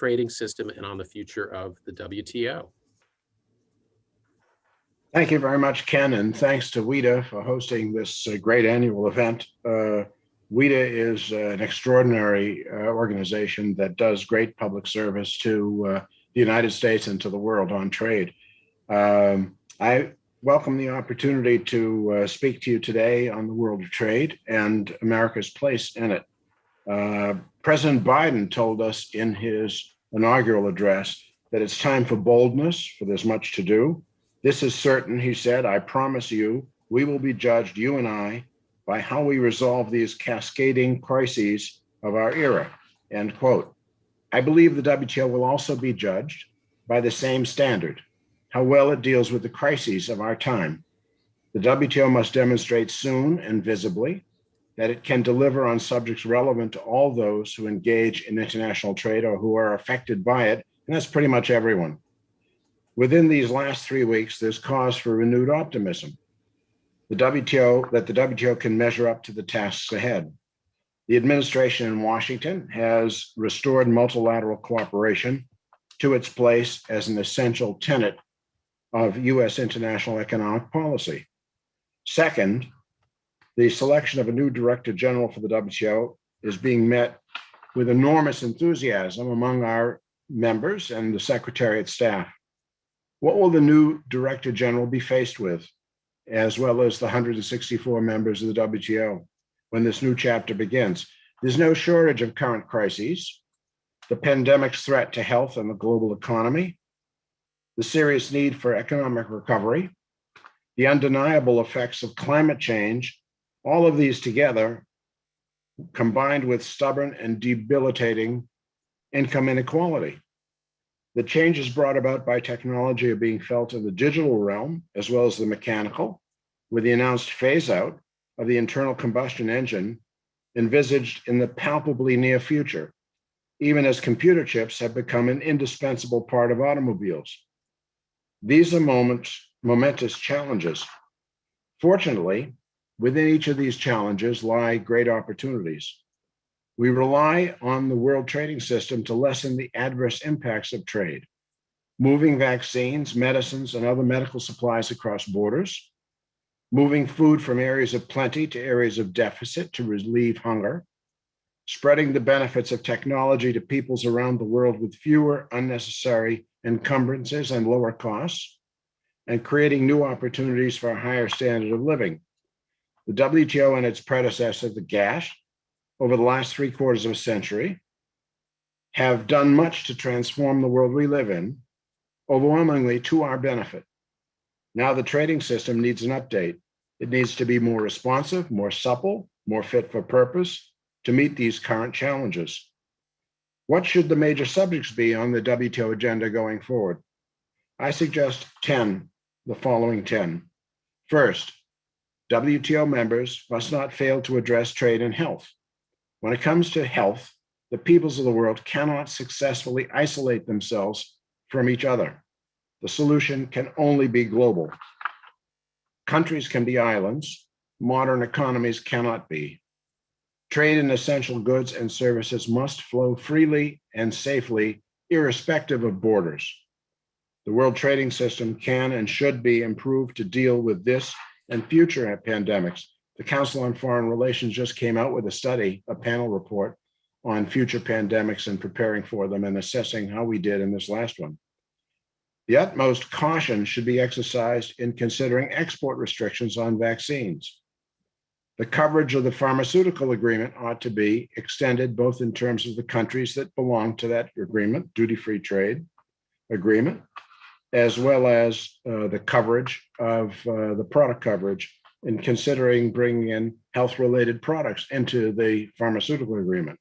trading system and on the future of the WTO. Thank you very much, Ken, and thanks to Wto for hosting this great annual event. Wto is an extraordinary organization that does great public service to the United States and to the world on trade. I welcome the opportunity to speak to you today on the world of trade and America's place in it. President Biden told us in his inaugural address that it's time for boldness, for there's much to do. This is certain, he said, I promise you, we will be judged, you and I, by how we resolve these cascading crises of our era, end quote. I believe the WTO will also be judged by the same standard, how well it deals with the crises of our time. The WTO must demonstrate soon and visibly that it can deliver on subjects relevant to all those who engage in international trade or who are affected by it, and that's pretty much everyone. Within these last 3 weeks, there's cause for renewed optimism. The WTO can measure up to the tasks ahead. The administration in Washington has restored multilateral cooperation to its place as an essential tenet of U.S. international economic policy. Second, the selection of a new Director General for the WTO is being met with enormous enthusiasm among our members and the Secretariat staff. What will the new Director General be faced with, as well as the 164 members of the WTO, when this new chapter begins? There's no shortage of current crises: the pandemic's threat to health and the global economy, the serious need for economic recovery, the undeniable effects of climate change. All of these together, combined with stubborn and debilitating income inequality. The changes brought about by technology are being felt in the digital realm as well as the mechanical, with the announced phase out of the internal combustion engine envisaged in the palpably near future, even as computer chips have become an indispensable part of automobiles. These are momentous challenges. Fortunately, within each of these challenges lie great opportunities. We rely on the world trading system to lessen the adverse impacts of trade, moving vaccines, medicines, and other medical supplies across borders, moving food from areas of plenty to areas of deficit to relieve hunger, spreading the benefits of technology to peoples around the world with fewer unnecessary encumbrances and lower costs, and creating new opportunities for a higher standard of living. The WTO and its predecessor, the GATT, over the last 3/4 of a century, have done much to transform the world we live in, overwhelmingly to our benefit. Now the trading system needs an update. It needs to be more responsive, more supple, more fit for purpose to meet these current challenges. What should the major subjects be on the WTO agenda going forward? I suggest the following 10. First, WTO members must not fail to address trade and health. When it comes to health, the peoples of the world cannot successfully isolate themselves from each other. The solution can only be global. Countries can be islands. Modern economies cannot be. Trade in essential goods and services must flow freely and safely, irrespective of borders. The world trading system can and should be improved to deal with this and future pandemics. The Council on Foreign Relations just came out with a study, a panel report on future pandemics and preparing for them and assessing how we did in this last one. The utmost caution should be exercised in considering export restrictions on vaccines. The coverage of the pharmaceutical agreement ought to be extended both in terms of the countries that belong to that agreement, duty-free trade agreement, as well as the coverage of the product coverage in considering bringing in health-related products into the pharmaceutical agreement.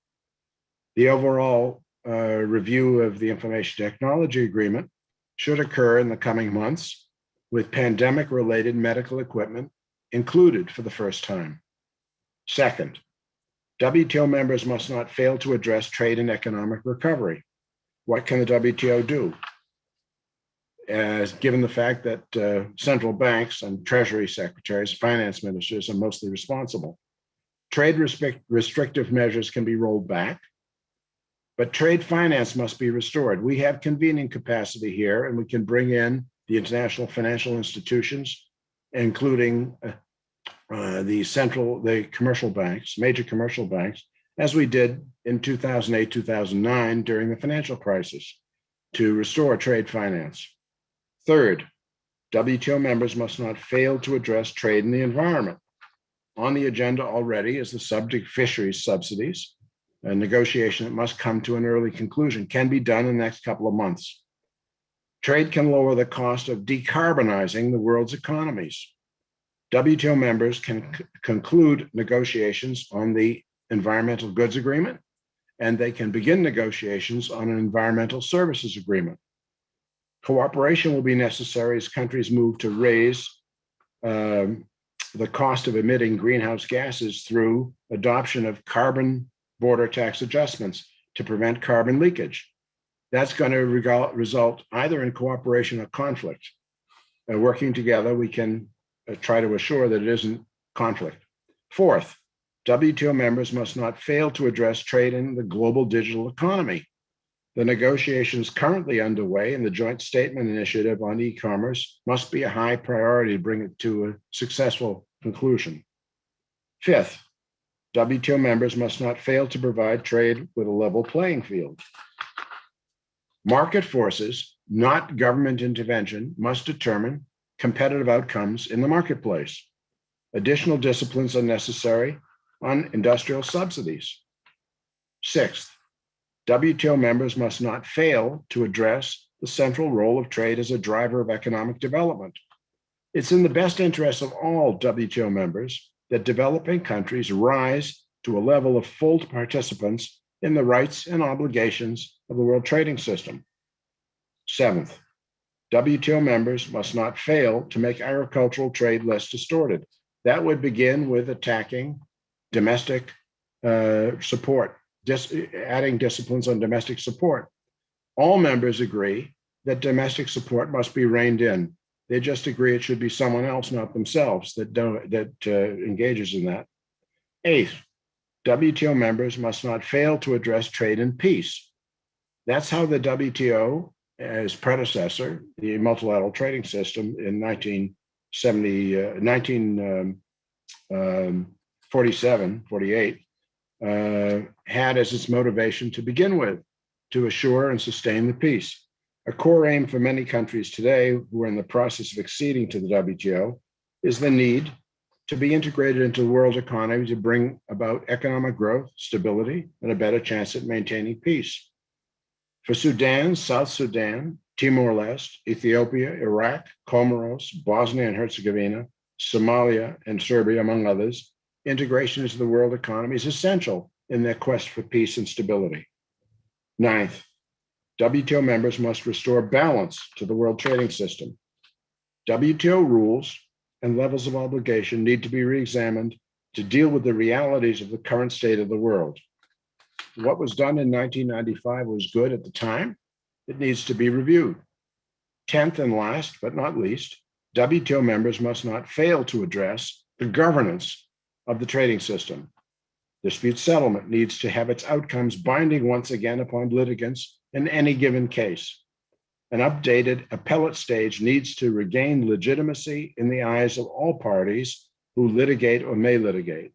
The overall review of the information technology agreement should occur in the coming months, with pandemic-related medical equipment included for the first time. Second, WTO members must not fail to address trade and economic recovery. What can the WTO do? Given the fact that central banks and treasury secretaries, finance ministers are mostly responsible. Trade restrictive measures can be rolled back, But trade finance must be restored. We have convening capacity here, and we can bring in the international financial institutions, including the commercial banks, major commercial banks, as we did in 2008, 2009 during the financial crisis, to restore trade finance. Third, WTO members must not fail to address trade and the environment. On the agenda already is the subject fisheries subsidies, a negotiation that must come to an early conclusion, can be done in the next couple of months. Trade can lower the cost of decarbonizing the world's economies. WTO members can conclude negotiations on the environmental goods agreement, and they can begin negotiations on an environmental services agreement. Cooperation will be necessary as countries move to raise the cost of emitting greenhouse gases through adoption of carbon border tax adjustments to prevent carbon leakage. That's going to result either in cooperation or conflict. Working together, we can try to assure that it isn't conflict. Fourth, WTO members must not fail to address trade in the global digital economy. The negotiations currently underway in the Joint Statement Initiative on e-commerce must be a high priority to bring it to a successful conclusion. Fifth, WTO members must not fail to provide trade with a level playing field. Market forces, not government intervention, must determine competitive outcomes in the marketplace. Additional disciplines are necessary on industrial subsidies. Sixth, WTO members must not fail to address the central role of trade as a driver of economic development. It's in the best interest of all WTO members that developing countries rise to a level of full participants in the rights and obligations of the world trading system. Seventh, WTO members must not fail to make agricultural trade less distorted. That would begin with attacking domestic support, adding disciplines on domestic support. All members agree that domestic support must be reined in. They just agree it should be someone else, not themselves, that engages in that. Eighth, WTO members must not fail to address trade and peace. That's how the WTO, as predecessor, the multilateral trading system in 1947, 48, had as its motivation to begin with, to assure and sustain the peace. A core aim for many countries today who are in the process of acceding to the WTO is the need to be integrated into the world economy to bring about economic growth, stability, and a better chance at maintaining peace. For Sudan, South Sudan, Timor-Leste, Ethiopia, Iraq, Comoros, Bosnia and Herzegovina, Somalia, and Serbia, among others, integration into the world economy is essential in their quest for peace and stability. Ninth, WTO members must restore balance to the world trading system. WTO rules and levels of obligation need to be re-examined to deal with the realities of the current state of the world. What was done in 1995 was good at the time. It needs to be reviewed. 10th and last, but not least, WTO members must not fail to address the governance of the trading system. Dispute settlement needs to have its outcomes binding once again upon litigants in any given case. An updated appellate stage needs to regain legitimacy in the eyes of all parties who litigate or may litigate.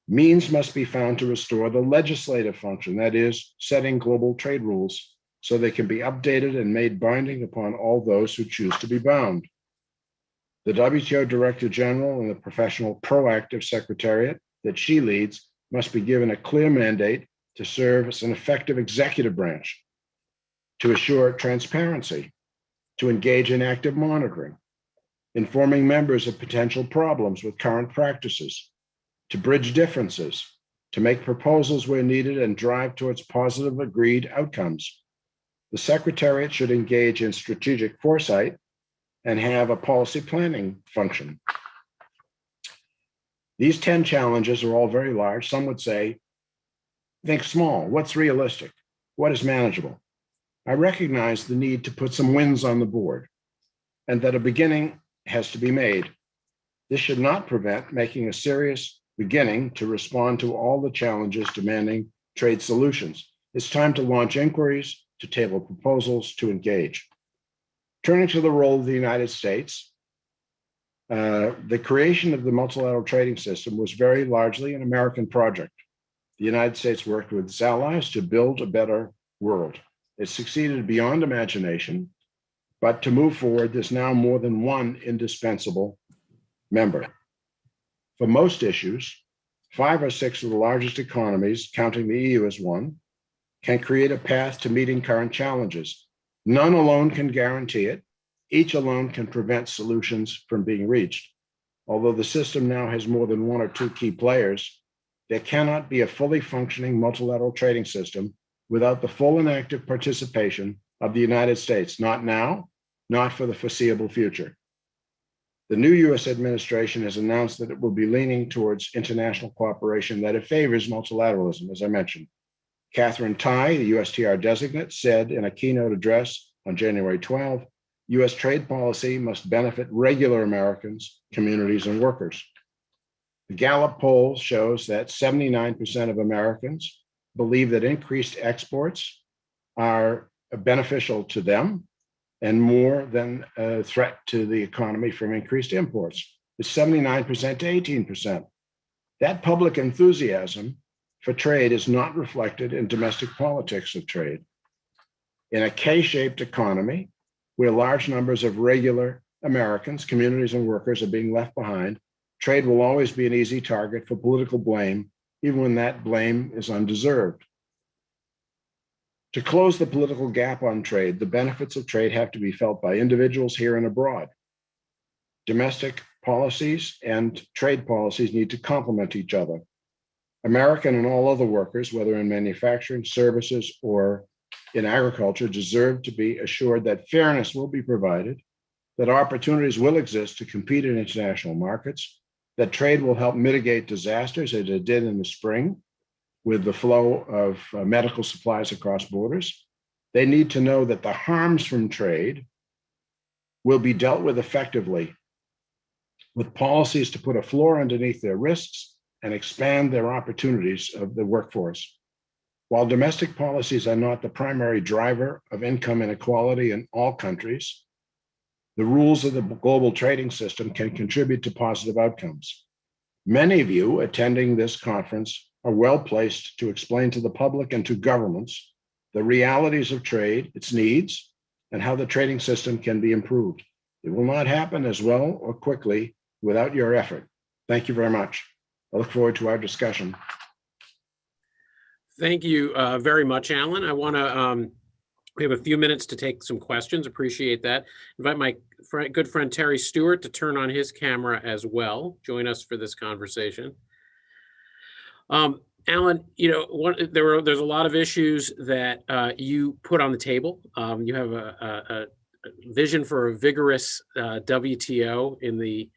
Means must be found to restore the legislative function, that is, setting global trade rules so they can be updated and made binding upon all those who choose to be bound. The WTO Director General and the professional proactive secretariat that she leads must be given a clear mandate to serve as an effective executive branch, to assure transparency, to engage in active monitoring, informing members of potential problems with current practices, to bridge differences, to make proposals where needed and drive towards positive agreed outcomes. The Secretariat should engage in strategic foresight and have a policy planning function. These 10 challenges are all very large. Some would say, think small. What's realistic? What is manageable? I recognize the need to put some wins on the board and that a beginning has to be made. This should not prevent making a serious beginning to respond to all the challenges demanding trade solutions. It's time to launch inquiries, to table proposals, to engage. Turning to the role of the United States, the creation of the multilateral trading system was very largely an American project. The United States worked with its allies to build a better world. It succeeded beyond imagination, but to move forward, there's now more than one indispensable member. For most issues, 5 or 6 of the largest economies, counting the EU as one, can create a path to meeting current challenges. None alone can guarantee it. Each alone can prevent solutions from being reached. Although the system now has more than 1 or 2 key players, there cannot be a fully functioning multilateral trading system without the full and active participation of the United States, not now, not for the foreseeable future. The new US administration has announced that it will be leaning towards international cooperation, that it favors multilateralism, as I mentioned. Catherine Tai, the USTR designate, said in a keynote address on January 12, US trade policy must benefit regular Americans, communities, and workers. The Gallup poll shows that 79% of Americans believe that increased exports are beneficial to them and more than a threat to the economy from increased imports. It's 79% to 18%. That public enthusiasm for trade is not reflected in domestic politics of trade. In a K-shaped economy, where large numbers of regular Americans, communities, and workers are being left behind, trade will always be an easy target for political blame, even when that blame is undeserved. To close the political gap on trade, the benefits of trade have to be felt by individuals here and abroad. Domestic policies and trade policies need to complement each other. American and all other workers, whether in manufacturing, services, or in agriculture, deserve to be assured that fairness will be provided, that opportunities will exist to compete in international markets, that trade will help mitigate disasters as it did in the spring with the flow of medical supplies across borders. They need to know that the harms from trade will be dealt with effectively, with policies to put a floor underneath their risks and expand their opportunities of the workforce. While domestic policies are not the primary driver of income inequality in all countries, the rules of the global trading system can contribute to positive outcomes. Many of you attending this conference are well placed to explain to the public and to governments the realities of trade, its needs, and how the trading system can be improved. It will not happen as well or quickly without your effort. Thank you very much. I look forward to our discussion. Thank you very much, Alan. I want to, we have a few minutes to take some questions. Appreciate that. Invite my good friend Terry Stewart to turn on his camera as well. Join us for this conversation. Alan, you know, there's a lot of issues that you put on the table. You have a vision for a vigorous WTO in the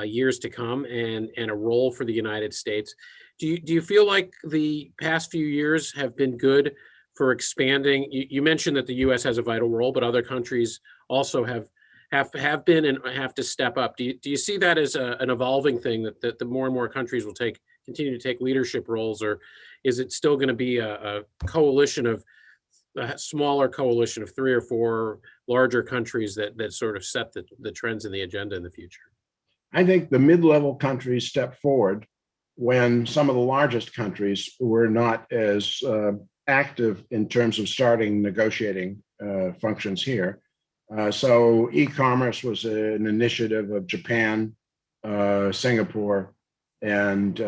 years to come, and a role for the United States. Do you feel like the past few years have been good for expanding? You mentioned that the U.S. has a vital role, but other countries also have been and have to step up. Do you see that as an evolving thing, that the more and more countries will continue to take leadership roles, or is it still going to be a coalition of a smaller coalition of 3 or 4 larger countries that sort of set the trends and the agenda in the future? I think the mid-level countries stepped forward when some of the largest countries were not as active in terms of starting negotiating functions here. So e-commerce was an initiative of Japan, Singapore, and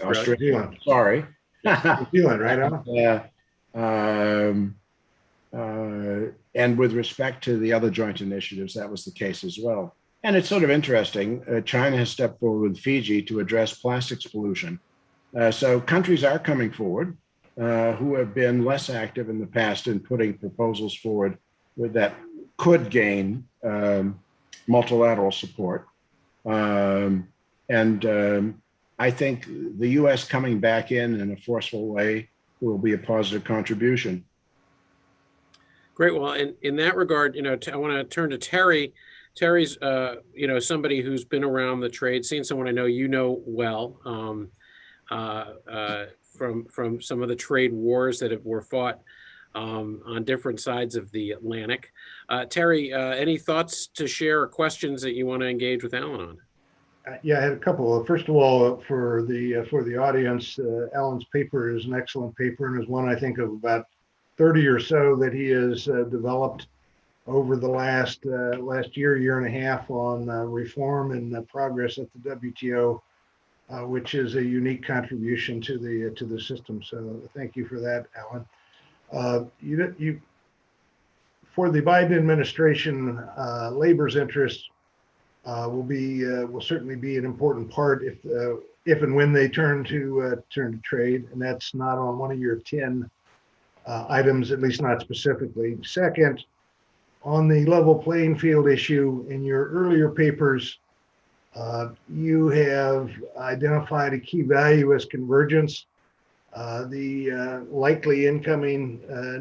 Australia. Sorry. New Zealand, right? And with respect to the other joint initiatives, that was the case as well. And it's sort of interesting. China has stepped forward with Fiji to address plastics pollution. So countries are coming forward who have been less active in the past in putting proposals forward that could gain multilateral support. I think the U.S. coming back in a forceful way will be a positive contribution. Great. Well, in that regard, you know, I want to turn to Terry. Terry's, you know, somebody who's been around the trade scene, someone I know you know well. from some of the trade wars that were fought on different sides of the Atlantic. Terry, any thoughts to share or questions that you want to engage with Alan on? Yeah, I had a couple. First of all, for the audience, Alan's paper is an excellent paper and is one I think of about 30 or so that he has developed over the last year and a half on reform and progress at the WTO, which is a unique contribution to the system. So thank you for that, Alan. For the Biden administration, labor's interest will certainly be an important part if and when they turn to trade, and that's not on one of your 10 items, at least not specifically. Second, on the level playing field issue, in your earlier papers, you have identified a key value as convergence. The likely incoming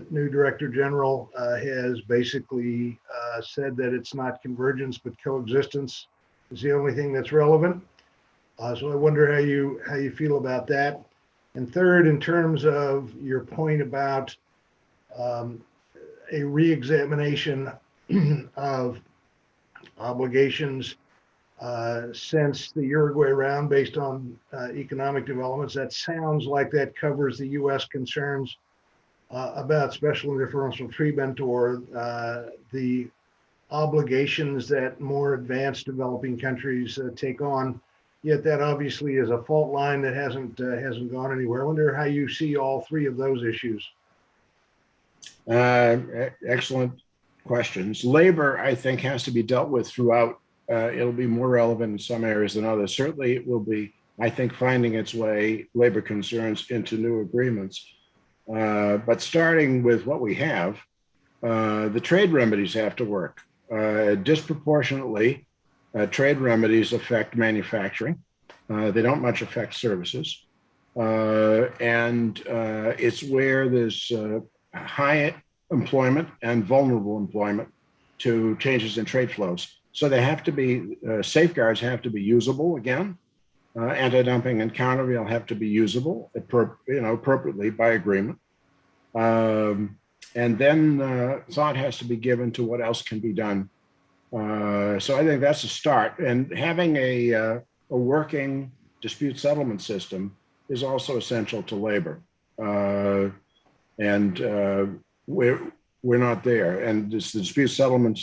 new Director General has basically said that it's not convergence, but coexistence is the only thing that's relevant. So I wonder how you feel about that. And third, in terms of your point about a re-examination of obligations since the Uruguay round based on economic developments, that sounds like that covers the U.S. concerns about special and differential treatment or the obligations that more advanced developing countries take on. Yet that obviously is a fault line that hasn't gone anywhere. I wonder how you see all three of those issues. Excellent questions. Labor, I think, has to be dealt with throughout. It'll be more relevant in some areas than others. Certainly, it will be, I think, finding its way, labor concerns, into new agreements. But starting with what we have, the trade remedies have to work. Disproportionately, trade remedies affect manufacturing. They don't much affect services. And it's where there's high employment and vulnerable employment to changes in trade flows. So they have to be, safeguards have to be usable again. Anti-dumping and countervail have to be usable, appropriately by agreement. And then thought has to be given to what else can be done. So I think that's a start. And having a working dispute settlement system is also essential to labor. We're not there. And this dispute settlement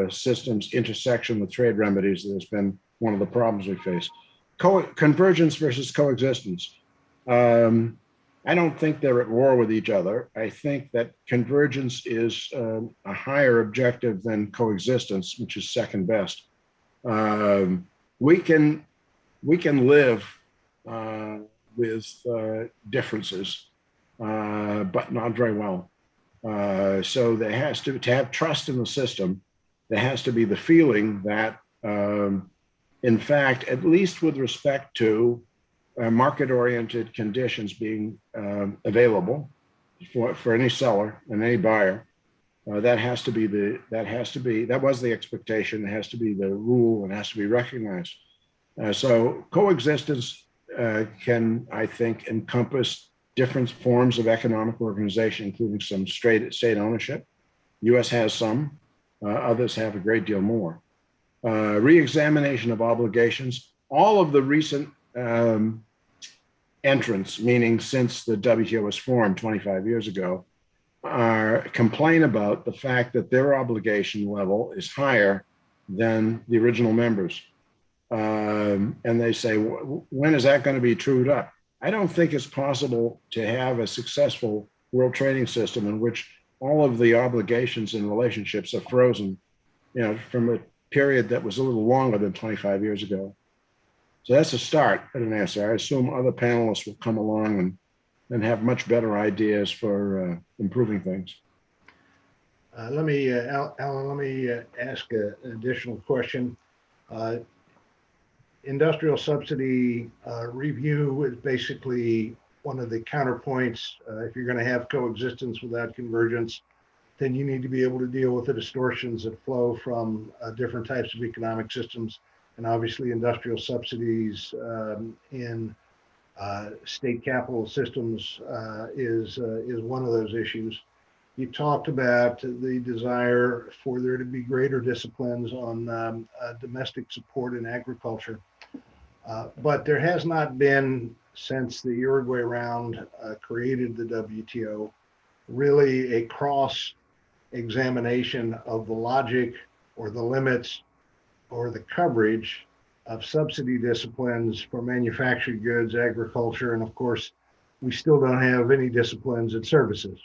systems intersection with trade remedies has been one of the problems we face. Convergence versus coexistence. I don't think they're at war with each other. I think that convergence is a higher objective than coexistence, which is second best. We can live with differences, but not very well. So there has to have trust in the system. There has to be the feeling that, in fact, at least with respect to market-oriented conditions being available for any seller and any buyer, that was the expectation. It has to be the rule and has to be recognized. So coexistence can, I think, encompass different forms of economic organization, including some state ownership. U.S. has some, others have a great deal more. Re-examination of obligations. All of the recent entrants, meaning since the WTO was formed 25 years ago, complain about the fact that their obligation level is higher than the original members. And they say, when is that going to be trued up? I don't think it's possible to have a successful world trading system in which all of the obligations and relationships are frozen, from a period that was a little longer than 25 years ago. So that's a start at an answer. I assume other panelists will come along and have much better ideas for improving things. Alan, let me ask an additional question. Industrial subsidy review is basically one of the counterpoints. If you're going to have coexistence without convergence, then you need to be able to deal with the distortions that flow from different types of economic systems. And obviously industrial subsidies in State capital systems is one of those issues. You talked about the desire for there to be greater disciplines on domestic support in agriculture. But there has not been, since the Uruguay round created the WTO, really a cross examination of the logic or the limits or the coverage of subsidy disciplines for manufactured goods, agriculture, and of course, we still don't have any disciplines in services.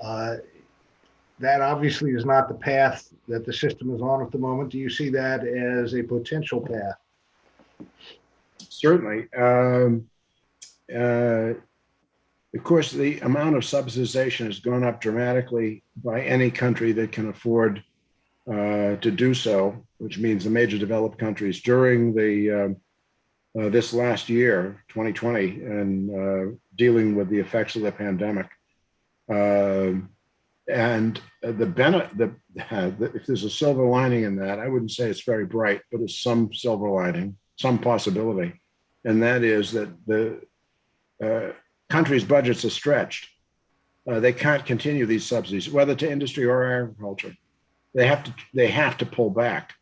That obviously is not the path that the system is on at the moment. Do you see that as a potential path? Certainly. Of course, the amount of subsidization has gone up dramatically by any country that can afford to do so, which means the major developed countries during the this last year, 2020, and dealing with the effects of the pandemic. And if there's a silver lining in that, I wouldn't say it's very bright, but it's some silver lining, some possibility. And that is that the countries' budgets are stretched. They can't continue these subsidies, whether to industry or agriculture. They have to pull back.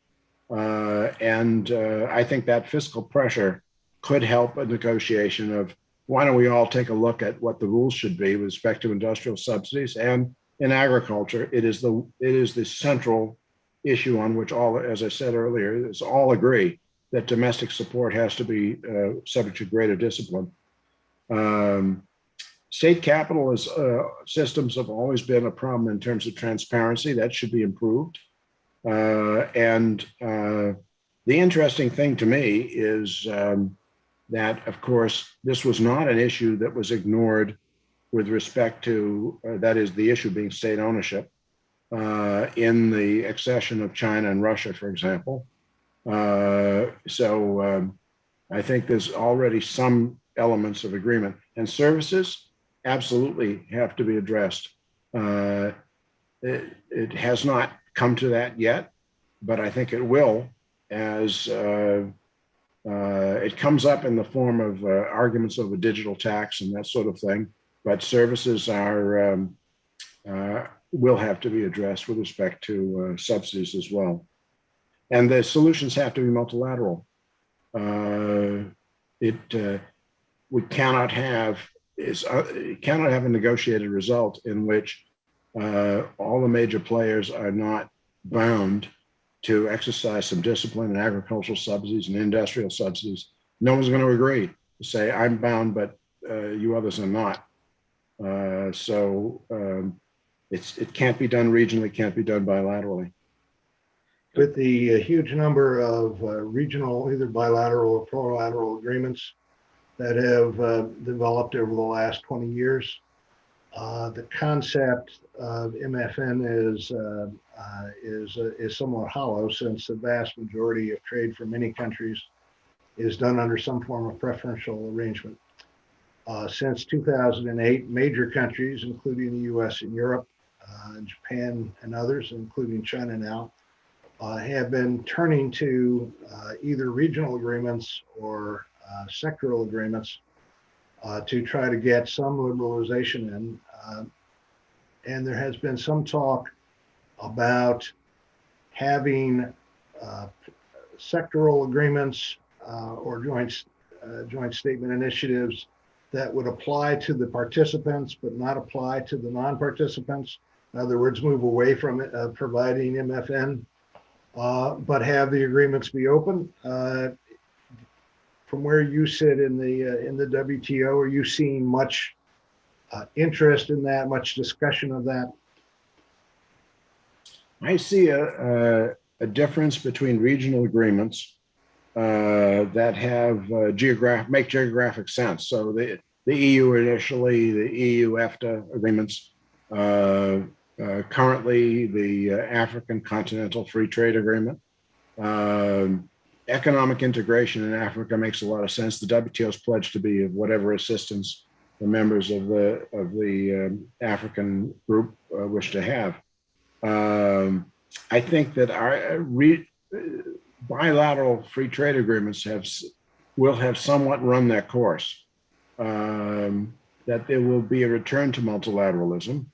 And I think that fiscal pressure could help a negotiation of why don't we all take a look at what the rules should be with respect to industrial subsidies. And in agriculture, it is the central issue on which all, as I said earlier, is all agree that domestic support has to be subject to greater discipline. State capital systems have always been a problem in terms of transparency. That should be improved. And the interesting thing to me is that, of course, this was not an issue that was ignored with respect to, that is the issue being state ownership, in the accession of China and Russia, for example. So I think there's already some elements of agreement. And services absolutely have to be addressed. It has not come to that yet, but I think it will as it comes up in the form of arguments over digital tax and that sort of thing. But services will have to be addressed with respect to subsidies as well. And the solutions have to be multilateral. We cannot have a negotiated result in which all the major players are not bound to exercise some discipline in agricultural subsidies and industrial subsidies. No one's going to agree to say, I'm bound, but you others are not. So it can't be done regionally, can't be done bilaterally. With the huge number of regional, either bilateral or plurilateral agreements that have developed over the last 20 years, the concept of MFN is somewhat hollow, since the vast majority of trade for many countries is done under some form of preferential arrangement. Since 2008, major countries, including the US and Europe, Japan and others, including China now, have been turning to either regional agreements or sectoral agreements to try to get some liberalization in. And there has been some talk about having sectoral agreements or joint statement initiatives that would apply to the participants but not apply to the non-participants. In other words, move away from providing MFN, but have the agreements be open. From where you sit in the WTO, are you seeing much interest in that, much discussion of that? I see a difference between regional agreements that have make geographic sense. So the EU initially, the EU-EFTA agreements, currently the African Continental Free Trade Agreement. Economic integration in Africa makes a lot of sense. The WTO's pledged to be of whatever assistance the members of the African group wish to have. I think that our bilateral free trade agreements will have somewhat run their course. that there will be a return to multilateralism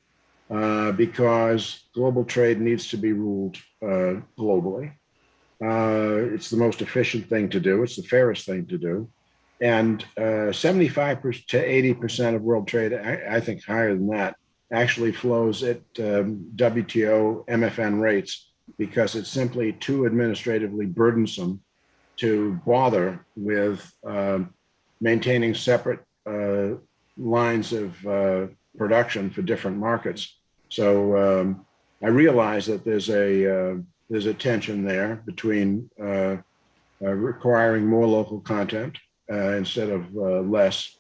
because global trade needs to be ruled globally. It's the most efficient thing to do. It's the fairest thing to do. And 75% to 80% of world trade, I think higher than that, actually flows at WTO MFN rates because it's simply too administratively burdensome to bother with maintaining separate lines of production for different markets. So I realize that there's a tension there between requiring more local content instead of less.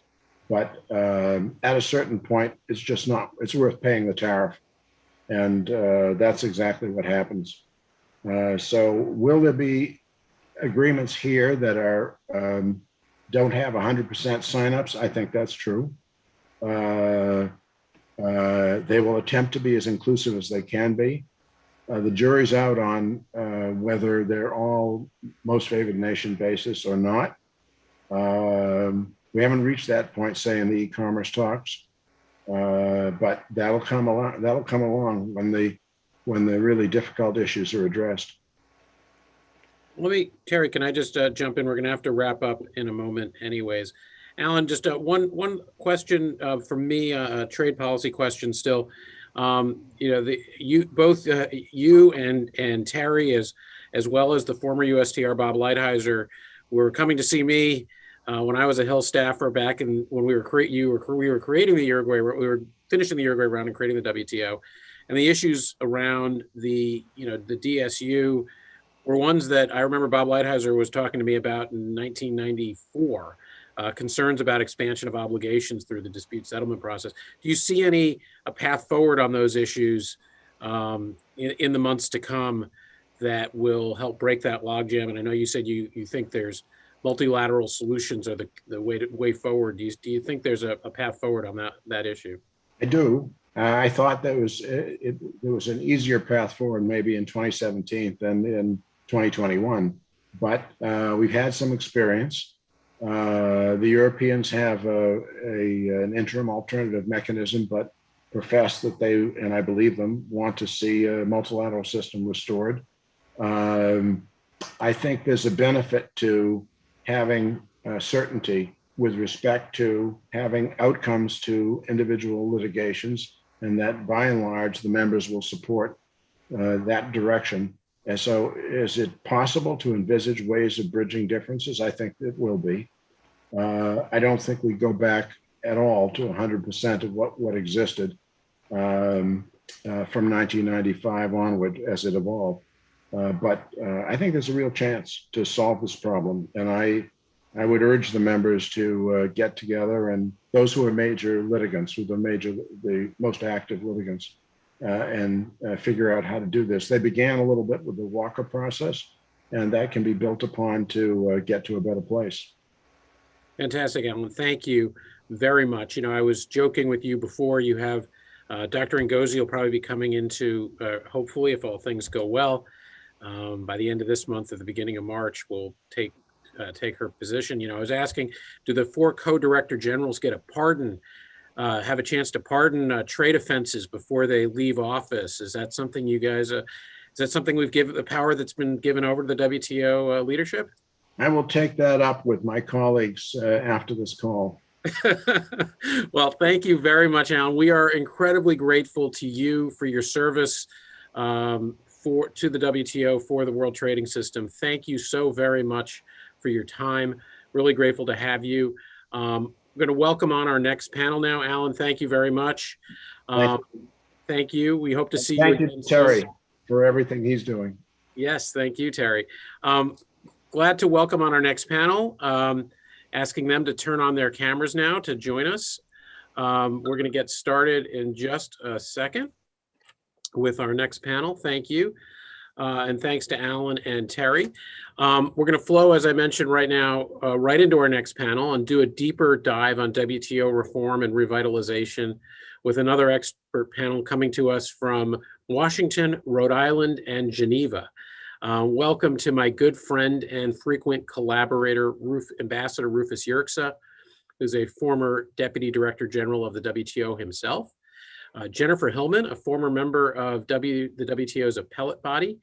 But at a certain point, it's just not, it's worth paying the tariff. And that's exactly what happens. So will there be agreements here that are don't have 100% signups? I think that's true. They will attempt to be as inclusive as they can be. The jury's out on whether they're all most favored nation basis or not. We haven't reached that point, say, in the e-commerce talks, but that'll come along. That'll come along when the really difficult issues are addressed. Terry, can I just jump in? We're going to have to wrap up in a moment, anyways. Alan, just one question from me, a trade policy question still. You and Terry, as well as the former USTR Bob Lighthizer, were coming to see me when I was a Hill staffer back in when we were creating the Uruguay. We were finishing the Uruguay round and creating the WTO, and the issues around the DSU were ones that I remember Bob Lighthizer was talking to me about in 1994. Concerns about expansion of obligations through the dispute settlement process. Do you see a path forward on those issues in the months to come that will help break that logjam? And I know you said you think there's multilateral solutions are the way forward. Do you think there's a path forward on that issue? I do. I thought there was an easier path forward maybe in 2017 than in 2021, but we've had some experience. The Europeans have an interim alternative mechanism, but profess that they, and I believe them, want to see a multilateral system restored. I think there's a benefit to having certainty with respect to having outcomes to individual litigations, and that by and large, the members will support that direction. And so is it possible to envisage ways of bridging differences? I think it will be. I don't think we go back at all to 100% of what existed from 1995 onward as it evolved. But I think there's a real chance to solve this problem. And I would urge the members to get together, and those who are major litigants, the most active litigants, and figure out how to do this. They began a little bit with the Walker process, and that can be built upon to get to a better place. Fantastic, Alan. Thank you very much. I was joking with you before. You have Dr. Ngozi will probably be coming into, hopefully, if all things go well, by the end of this month or the beginning of March, we'll take her position. I was asking, do the 4 co-director generals get a pardon, have a chance to pardon trade offenses before they leave office? Is that something you guys, is that something we've given the power that's been given over to the WTO leadership? I will take that up with my colleagues after this call. Well, thank you very much, Alan. We are incredibly grateful to you for your service to the WTO, for the world trading system. Thank you so very much for your time. Really grateful to have you. I'm going to welcome on our next panel now. Alan, thank you very much. Thank you. We hope to see you. Thank you, Terry, for everything he's doing. Yes, thank you, Terry. Glad to welcome on our next panel, asking them to turn on their cameras now to join us. We're going to get started in just a second with our next panel. Thank you. And thanks to Alan and Terry. We're going to flow, as I mentioned right now, right into our next panel and do a deeper dive on WTO reform and revitalization with another expert panel coming to us from Washington, Rhode Island, and Geneva. Welcome to my good friend and frequent collaborator, Ambassador Rufus Yerxa. who's a former Deputy Director General of the WTO himself. Jennifer Hillman, a former member of the WTO's appellate body.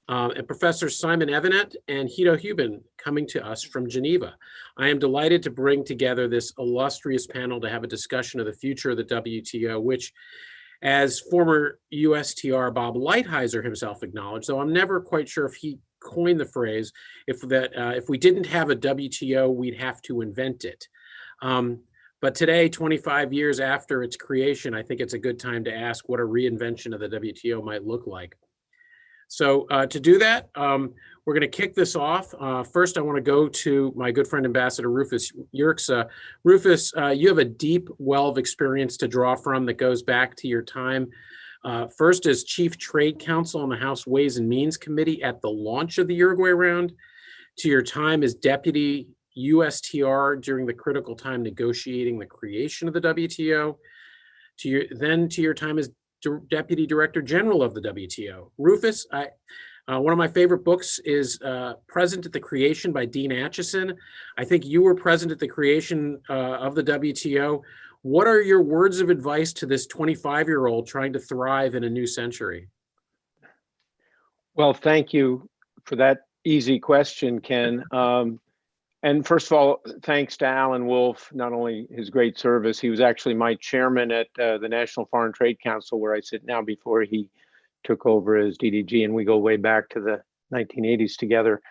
And Professor Simon Evenett and Wto Reform coming to us from Geneva. I am delighted to bring together this illustrious panel to have a discussion of the future of the WTO, which, as former USTR Bob Lighthizer himself acknowledged, though I'm never quite sure if he coined the phrase, if we didn't have a WTO, we'd have to invent it. But today, 25 years after its creation, I think it's a good time to ask what a reinvention of the WTO might look like. So to do that, we're going to kick this off. First, I want to go to my good friend, Ambassador Rufus Yerxa. Rufus, you have a deep well of experience to draw from that goes back to your time first as Chief Trade Counsel on the House Ways and Means Committee at the launch of the Uruguay Round, to your time as Deputy USTR during the critical time negotiating the creation of the WTO, to your time as Deputy Director General of the WTO. Rufus, one of my favorite books is Present at the Creation by Dean Acheson. I think you were present at the creation of the WTO. What are your words of advice to this 25-year-old trying to thrive in a new century? Well, thank you for that easy question, Ken. And first of all, thanks to Alan Wolff, not only his great service, he was actually my chairman at the National Foreign Trade Council, where I sit now, before he took over as DDG, and we go way back to the 1980s together.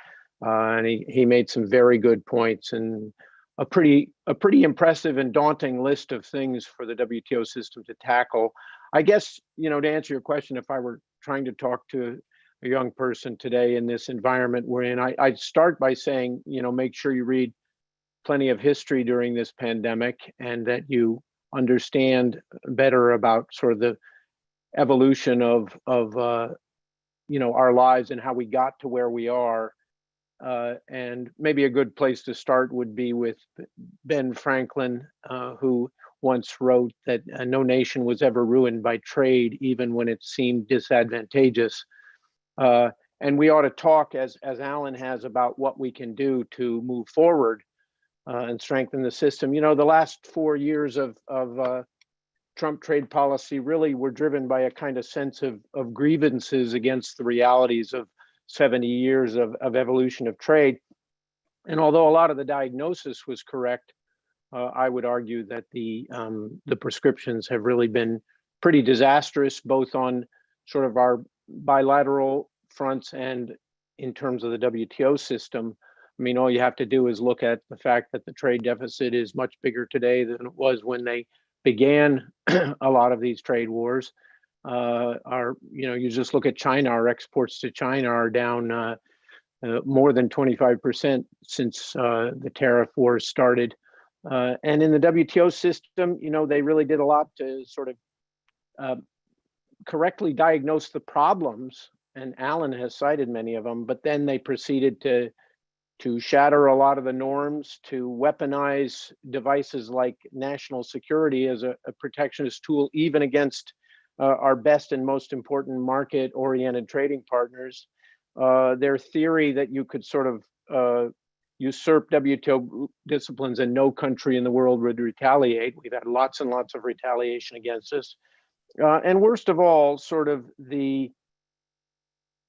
And he made some very good points and a pretty impressive and daunting list of things for the WTO system to tackle. I guess, to answer your question, if I were trying to talk to a young person today in this environment we're in, I'd start by saying, make sure you read plenty of history during this pandemic and that you understand better about sort of the evolution of our lives and how we got to where we are. And maybe a good place to start would be with Ben Franklin, who once wrote that no nation was ever ruined by trade, even when it seemed disadvantageous. And we ought to talk, as Alan has, about what we can do to move forward and strengthen the system. The last 4 years of Trump trade policy really were driven by a kind of sense of grievances against the realities of 70 years of evolution of trade. And although a lot of the diagnosis was correct, I would argue that the prescriptions have really been pretty disastrous, both on sort of our bilateral fronts and in terms of the WTO system. I mean, all you have to do is look at the fact that the trade deficit is much bigger today than it was when they began a lot of these trade wars. You just look at China. Our exports to China are down more than 25% since the tariff wars started. And in the WTO system, they really did a lot to sort of correctly diagnose the problems, and Alan has cited many of them, but then they proceeded to shatter a lot of the norms, to weaponize devices like national security as a protectionist tool, even against our best and most important market-oriented trading partners. Their theory that you could sort of usurp WTO disciplines and no country in the world would retaliate. We've had lots and lots of retaliation against us. And worst of all, sort of the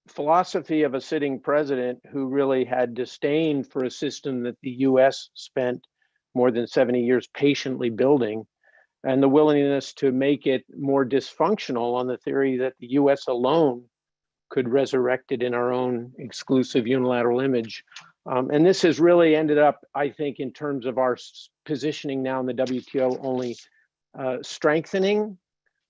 philosophy of a sitting president who really had disdain for a system that the US spent more than 70 years patiently building, and the willingness to make it more dysfunctional on the theory that the US alone could resurrect it in our own exclusive unilateral image. And this has really ended up, I think, in terms of our positioning now in the WTO, only strengthening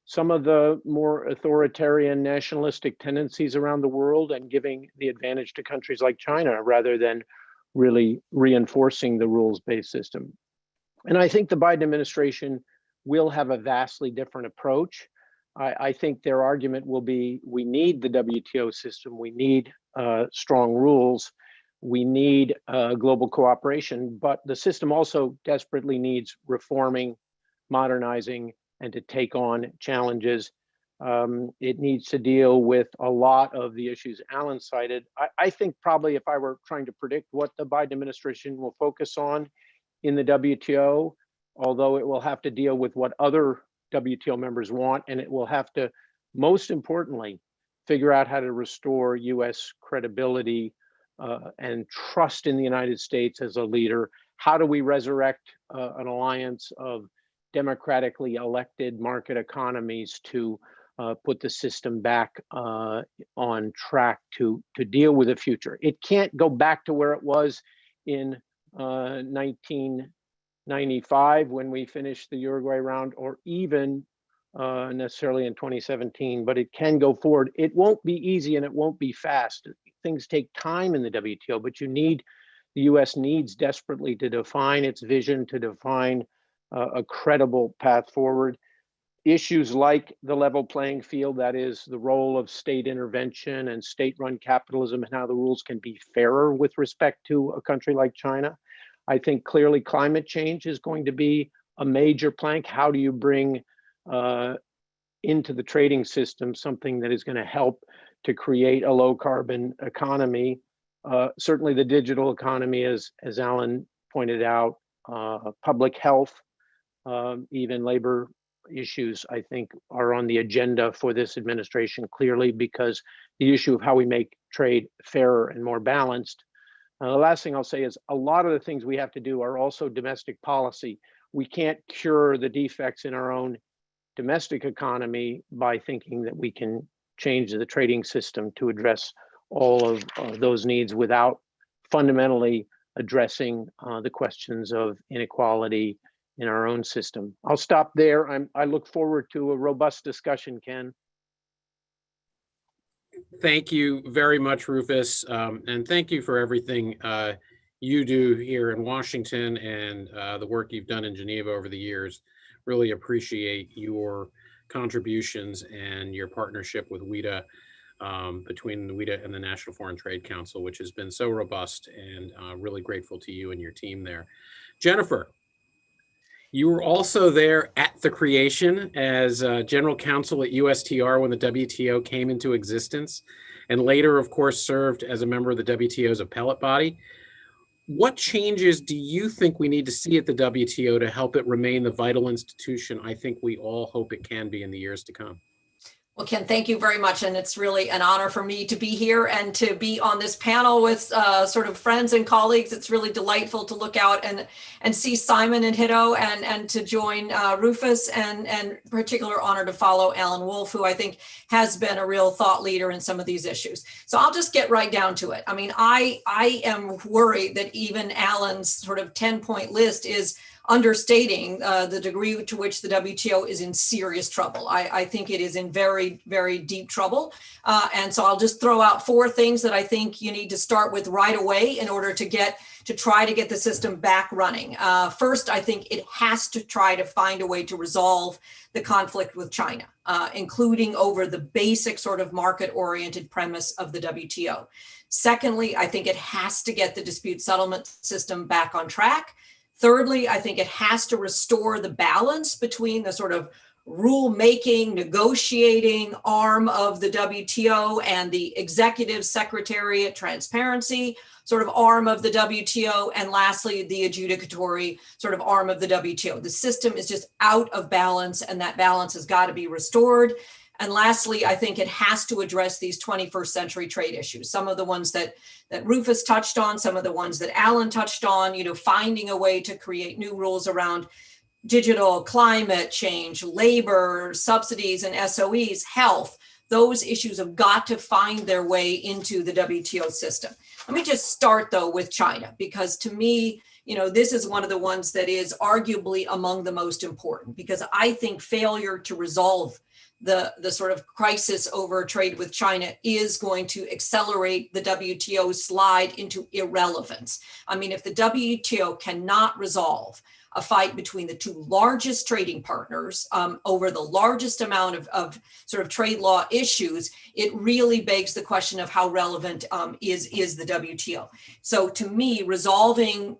some of the more authoritarian nationalistic tendencies around the world and giving the advantage to countries like China rather than really reinforcing the rules-based system. And I think the Biden administration will have a vastly different approach. I think their argument will be, we need the WTO system, we need strong rules, we need global cooperation, but the system also desperately needs reforming, modernizing, and to take on challenges. It needs to deal with a lot of the issues Alan cited. I think probably if I were trying to predict what the Biden administration will focus on in the WTO, although it will have to deal with what other WTO members want, and it will have to, most importantly, figure out how to restore US credibility and trust in the United States as a leader. How do we resurrect an alliance of democratically elected market economies to put the system back on track to deal with the future? It can't go back to where it was in 1995 when we finished the Uruguay round, or even necessarily in 2017, but it can go forward. It won't be easy and it won't be fast. Things take time in the WTO, but the US needs desperately to define its vision, to define a credible path forward. Issues like the level playing field, that is the role of state intervention and state-run capitalism and how the rules can be fairer with respect to a country like China. I think clearly climate change is going to be a major plank. How do you bring into the trading system something that is going to help to create a low carbon economy? Certainly the digital economy, as Alan pointed out, public health, even labor issues, I think, are on the agenda for this administration clearly, because the issue of how we make trade fairer and more balanced. The last thing I'll say is a lot of the things we have to do are also domestic policy. We can't cure the defects in our own domestic economy by thinking that we can change the trading system to address all of those needs without fundamentally addressing the questions of inequality in our own system. I'll stop there. I look forward to a robust discussion, Ken. Thank you very much, Rufus. And thank you for everything you do here in Washington and the work you've done in Geneva over the years. Really appreciate your contributions and your partnership with WTO, between the WTO and the National Foreign Trade Council, which has been so robust, and really grateful to you and your team there. Jennifer, you were also there at the creation as general counsel at USTR when the WTO came into existence, and later, of course, served as a member of the WTO's appellate body. What changes do you think we need to see at the WTO to help it remain the vital institution I think we all hope it can be in the years to come? Well, Ken, thank you very much. And it's really an honor for me to be here and to be on this panel with sort of friends and colleagues. It's really delightful to look out and see Simon and Wto, and to join Rufus, and particular honor to follow Alan Wolff, who I think has been a real thought leader in some of these issues. So I'll just get right down to it. I mean, I am worried that even Alan's sort of 10-point list is understating the degree to which the WTO is in serious trouble. I think it is in very, very deep trouble. And so I'll just throw out 4 things that I think you need to start with right away in order to try to get the system back running. First, I think it has to try to find a way to resolve the conflict with China, including over the basic sort of market-oriented premise of the WTO. Secondly, I think it has to get the dispute settlement system back on track. Thirdly, I think it has to restore the balance between the sort of rule-making, negotiating arm of the WTO and the executive secretariat transparency sort of arm of the WTO. And lastly, the adjudicatory sort of arm of the WTO. The system is just out of balance, and that balance has got to be restored. And lastly, I think it has to address these 21st century trade issues. Some of the ones that Rufus touched on, some of the ones that Alan touched on, finding a way to create new rules around digital, climate change, labor, subsidies and SOEs, health. Those issues have got to find their way into the WTO system. Let me just start though with China, because to me, this is one of the ones that is arguably among the most important, because I think failure to resolve the sort of crisis over trade with China is going to accelerate the WTO slide into irrelevance. I mean, if the WTO cannot resolve a fight between the 2 largest trading partners over the largest amount of sort of trade law issues, it really begs the question of how relevant is the WTO. So to me, resolving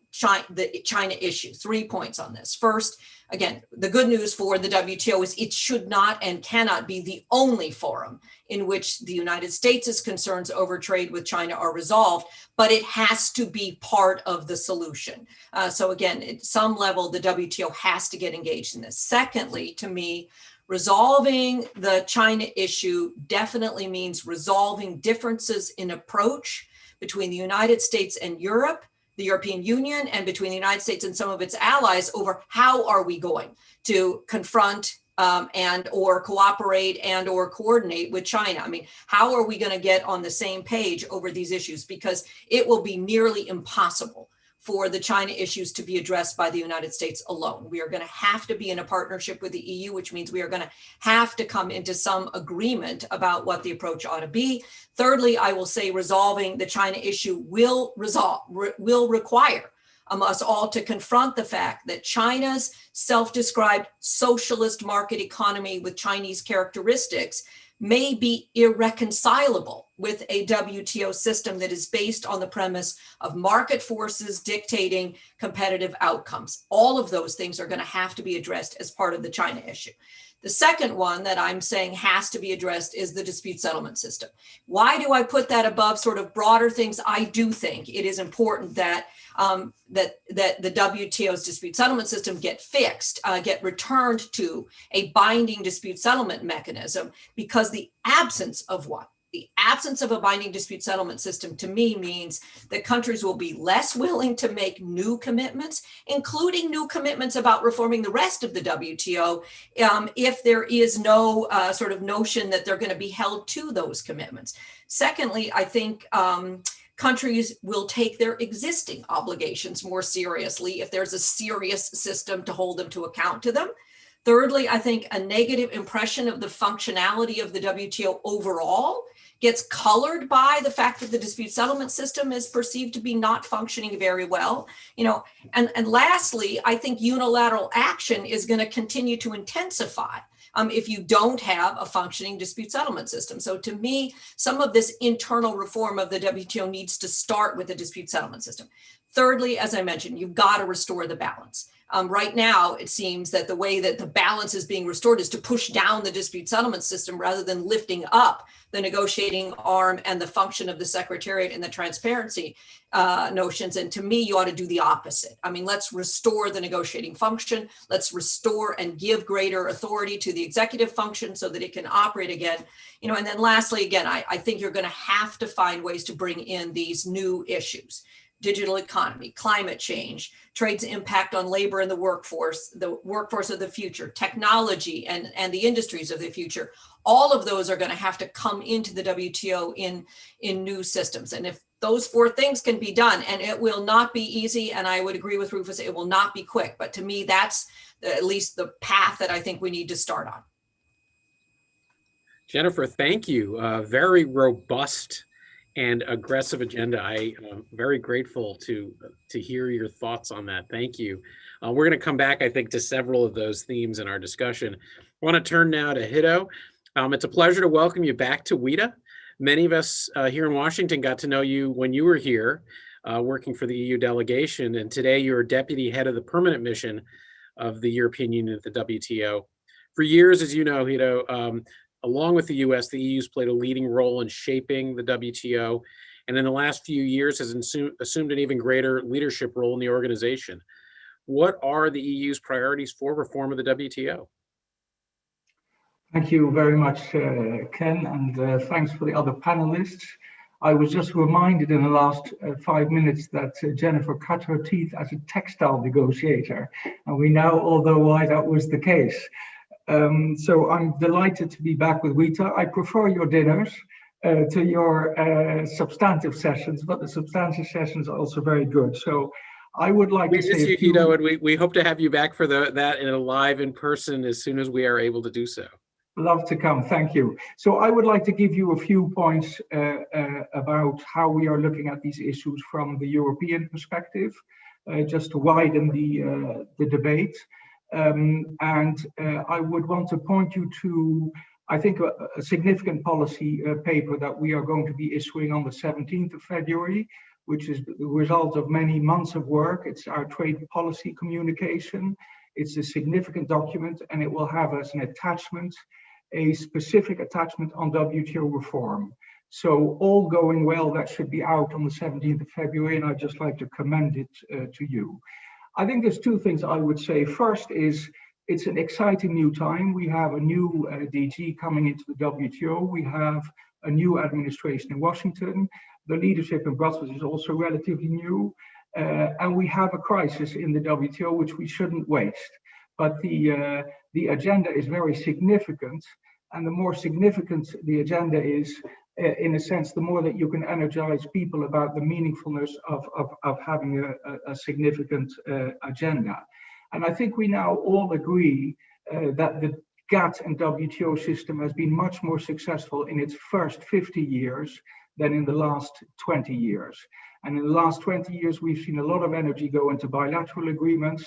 the China issue, 3 points on this. First, again, the good news for the WTO is it should not and cannot be the only forum in which the United States' concerns over trade with China are resolved, but it has to be part of the solution. So again, at some level, the WTO has to get engaged in this. Secondly, to me, resolving the China issue definitely means resolving differences in approach between the United States and Europe, the European Union, and between the United States and some of its allies over how are we going to confront and or cooperate and or coordinate with China. I mean, how are we going to get on the same page over these issues? Because it will be nearly impossible for the China issues to be addressed by the United States alone. We are going to have to be in a partnership with the EU, which means we are going to have to come into some agreement about what the approach ought to be. Thirdly, I will say resolving the China issue will require us all to confront the fact that China's self-described socialist market economy with Chinese characteristics may be irreconcilable with a WTO system that is based on the premise of market forces dictating competitive outcomes. All of those things are going to have to be addressed as part of the China issue. The second one that I'm saying has to be addressed is the dispute settlement system. Why do I put that above sort of broader things? I do think it is important that that the WTO's dispute settlement system get fixed, get returned to a binding dispute settlement mechanism, because the absence of one, the absence of a binding dispute settlement system to me means that countries will be less willing to make new commitments, including new commitments about reforming the rest of the WTO, if there is no sort of notion that they're going to be held to those commitments. Secondly, I think countries will take their existing obligations more seriously if there's a serious system to hold them to account to them. Thirdly, I think a negative impression of the functionality of the WTO overall gets colored by the fact that the dispute settlement system is perceived to be not functioning very well. And lastly, I think unilateral action is going to continue to intensify if you don't have a functioning dispute settlement system. So to me, some of this internal reform of the WTO needs to start with the dispute settlement system. Thirdly, as I mentioned, you've got to restore the balance. Right now, it seems that the way that the balance is being restored is to push down the dispute settlement system rather than lifting up the negotiating arm and the function of the Secretariat and the transparency notions. And to me, you ought to do the opposite. I mean, let's restore the negotiating function. Let's restore and give greater authority to the executive function so that it can operate again. And then lastly, again, I think you're going to have to find ways to bring in these new issues: digital economy, climate change, trade's impact on labor and the workforce of the future, technology and the industries of the future. All of those are going to have to come into the WTO in new systems. And if those four things can be done, and it will not be easy, and I would agree with Rufus, it will not be quick. But to me, that's at least the path that I think we need to start on. Jennifer, thank you. Very robust and aggressive agenda. I am very grateful to hear your thoughts on that. Thank you. We're going to come back, I think, to several of those themes in our discussion. I want to turn now to Wto. It's a pleasure to welcome you back to Wto. Many of us here in Washington got to know you when you were here working for the EU delegation, and today you're deputy head of the permanent mission of the European Union at the WTO. For years, as you know, Wto, along with the US, the EU's played a leading role in shaping the WTO, and in the last few years has assumed an even greater leadership role in the organization. What are the EU's priorities for reform of the WTO? Thank you very much, Ken, and thanks for the other panelists. I was just reminded in the last 5 minutes that Jennifer cut her teeth as a textile negotiator, and we now all know why that was the case. So I'm delighted to be back with Wto. I prefer your dinners to your substantive sessions, but the substantive sessions are also very good. So I would like to say Wto, and we hope to have you back for that in a live in person as soon as we are able to do so. Love to come, thank you. So I would like to give you a few points about how we are looking at these issues from the European perspective, just to widen the debate. I would want to point you to, I think, a significant policy paper that we are going to be issuing on the 17th of February, which is the result of many months of work. It's our trade policy communication. It's a significant document, and it will have as an attachment a specific attachment on WTO reform. So all going well, that should be out on the 17th of February, and I'd just like to commend it to you. I think there's two things I would say. First is it's an exciting new time. We have a new DG coming into the WTO. We have a new administration in Washington. The leadership in Brussels is also relatively new. And we have a crisis in the WTO, which we shouldn't waste. But the agenda is very significant. And the more significant the agenda is, in a sense, the more that you can energize people about the meaningfulness of having a significant agenda. And I think we now all agree that the GATT and WTO system has been much more successful in its first 50 years than in the last 20 years. And in the last 20 years, we've seen a lot of energy go into bilateral agreements.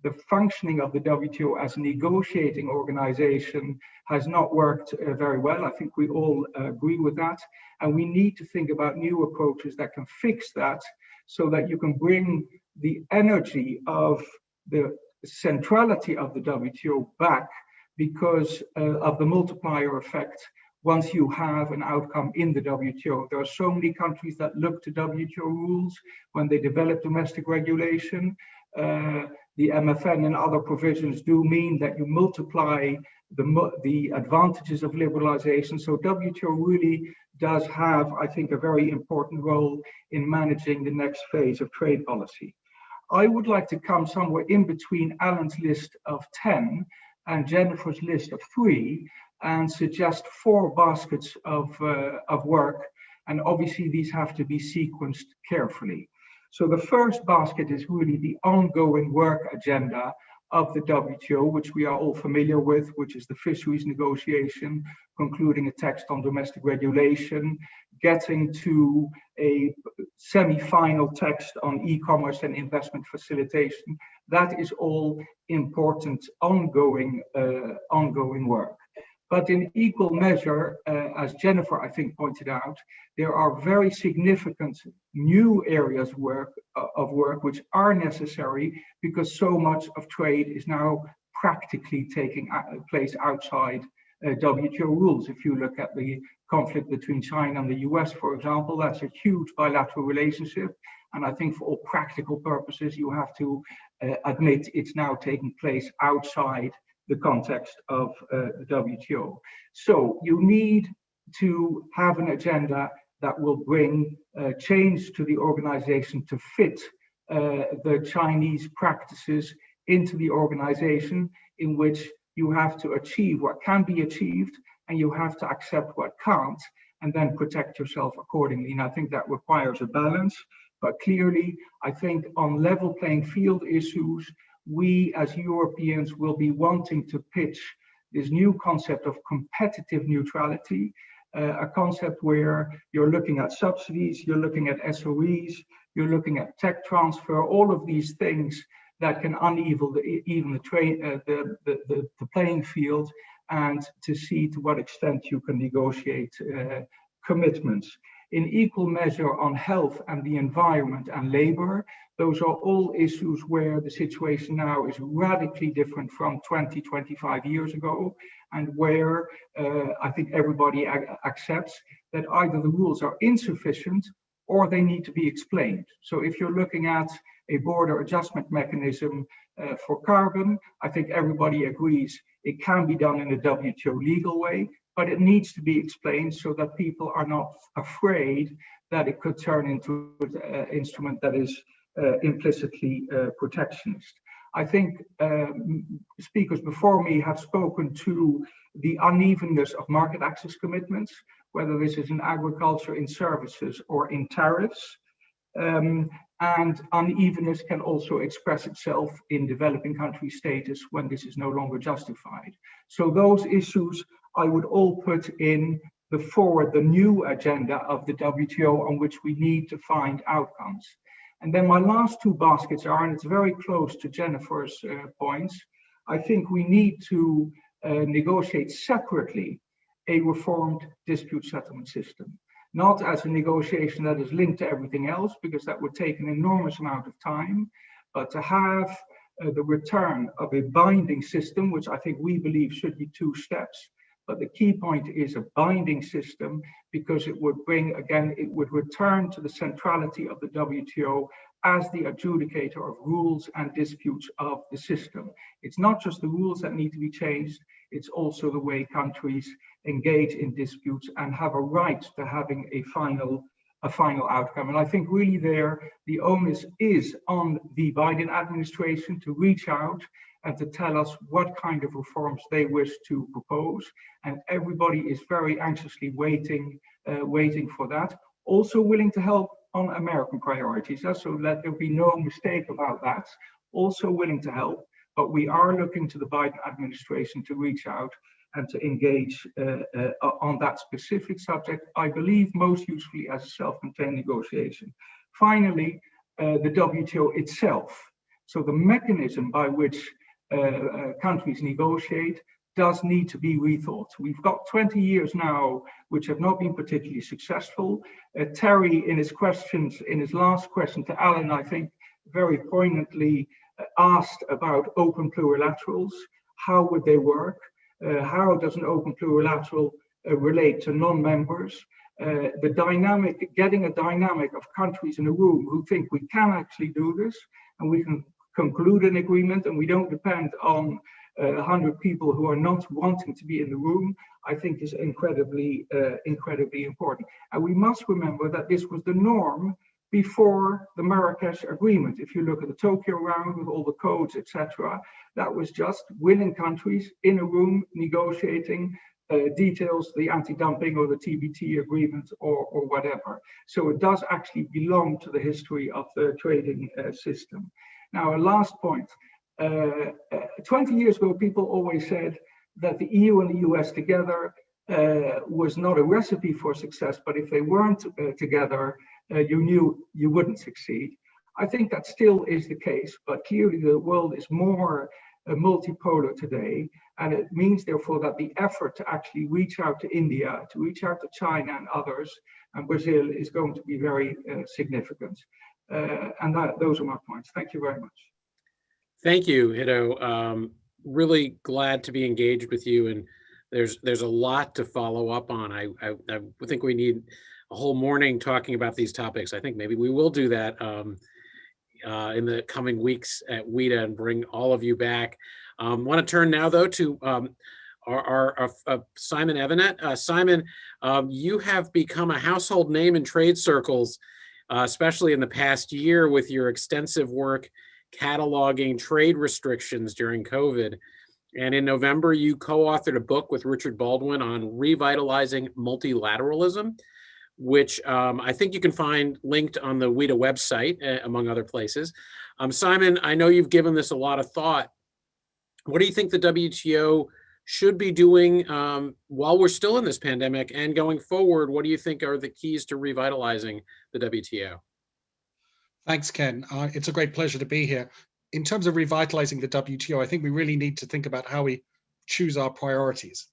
The functioning of the WTO as a negotiating organization has not worked very well. I think we all agree with that. And we need to think about new approaches that can fix that so that you can bring the energy of the centrality of the WTO back because of the multiplier effect once you have an outcome in the WTO. There are so many countries that look to WTO rules when they develop domestic regulation. The MFN and other provisions do mean that you multiply the advantages of liberalization. So WTO really does have, I think, a very important role in managing the next phase of trade policy. I would like to come somewhere in between Alan's list of 10 and Jennifer's list of 3 and suggest 4 baskets of work. And obviously these have to be sequenced carefully. So the first basket is really the ongoing work agenda of the WTO, which we are all familiar with, which is the fisheries negotiation, concluding a text on domestic regulation, getting to a semi-final text on e-commerce and investment facilitation. That is all important ongoing work. But in equal measure, as Jennifer, I think, pointed out, there are very significant new areas of work which are necessary because so much of trade is now practically taking place outside WTO rules. If you look at the conflict between China and the US, for example, that's a huge bilateral relationship. And I think for all practical purposes, you have to admit it's now taking place outside the context of the WTO. So you need to have an agenda that will bring change to the organization to fit the Chinese practices into the organization, in which you have to achieve what can be achieved and you have to accept what can't, and then protect yourself accordingly. And I think that requires a balance. But clearly, I think on level playing field issues, we as Europeans will be wanting to pitch this new concept of competitive neutrality, a concept where you're looking at subsidies, you're looking at SOEs, you're looking at tech transfer, all of these things that can uneven the playing field, and to see to what extent you can negotiate commitments. In equal measure on health and the environment and labor, those are all issues where the situation now is radically different from 20, 25 years ago, and where I think everybody accepts that either the rules are insufficient or they need to be explained. So if you're looking at a border adjustment mechanism for carbon, I think everybody agrees it can be done in a WTO legal way, but it needs to be explained so that people are not afraid that it could turn into an instrument that is implicitly protectionist. I think speakers before me have spoken to the unevenness of market access commitments, whether this is in agriculture, in services, or in tariffs. And unevenness can also express itself in developing country status when this is no longer justified. So those issues I would all put in the new agenda of the WTO on which we need to find outcomes. And then my last 2 baskets are, and it's very close to Jennifer's points, I think we need to negotiate separately a reformed dispute settlement system. Not as a negotiation that is linked to everything else, because that would take an enormous amount of time, but to have the return of a binding system, which I think we believe should be 2 steps. But the key point is a binding system, because it would bring, again, it would return to the centrality of the WTO as the adjudicator of rules and disputes of the system. It's not just the rules that need to be changed, it's also the way countries engage in disputes and have a right to having a final outcome. And I think really there, the onus is on the Biden administration to reach out and to tell us what kind of reforms they wish to propose. And everybody is very anxiously waiting for that. Also willing to help on American priorities, so let there be no mistake about that. Also willing to help, but we are looking to the Biden administration to reach out and to engage on that specific subject, I believe most usefully as a self-contained negotiation. Finally, the WTO itself. So the mechanism by which countries negotiate does need to be rethought. We've got 20 years now which have not been particularly successful. Terry, in his last question to Alan, I think very poignantly asked about open plurilaterals. How would they work? How does an open plurilateral relate to non-members? Getting a dynamic of countries in a room who think we can actually do this and we can conclude an agreement and we don't depend on 100 people who are not wanting to be in the room, I think is incredibly important. And we must remember that this was the norm before the Marrakesh Agreement. If you look at the Tokyo Round with all the codes, etc., that was just willing countries in a room negotiating details, the anti-dumping or the TBT agreement or whatever. So it does actually belong to the history of the trading system. Now, a last point. 20 years ago, people always said that the EU and the US together was not a recipe for success, but if they weren't together, you knew you wouldn't succeed. I think that still is the case, but clearly the world is more multipolar today, and it means therefore that the effort to actually reach out to India, to reach out to China and others, and Brazil is going to be very significant. And those are my points. Thank you very much. Thank you, Wto. Really glad to be engaged with you, and there's a lot to follow up on. I think we need a whole morning talking about these topics. I think maybe we will do that in the coming weeks at WTO and bring all of you back. Want to turn now though to our Simon Evenett. Simon, you have become a household name in trade circles, especially in the past year with your extensive work cataloging trade restrictions during COVID. And in November, you co-authored a book with Richard Baldwin on revitalizing multilateralism, which I think you can find linked on the WTO website, among other places. Simon, I know you've given this a lot of thought. What do you think the WTO should be doing while we're still in this pandemic, and going forward, what do you think are the keys to revitalizing the WTO? Thanks, Ken. It's a great pleasure to be here. In terms of revitalizing the WTO, I think we really need to think about how we choose our priorities.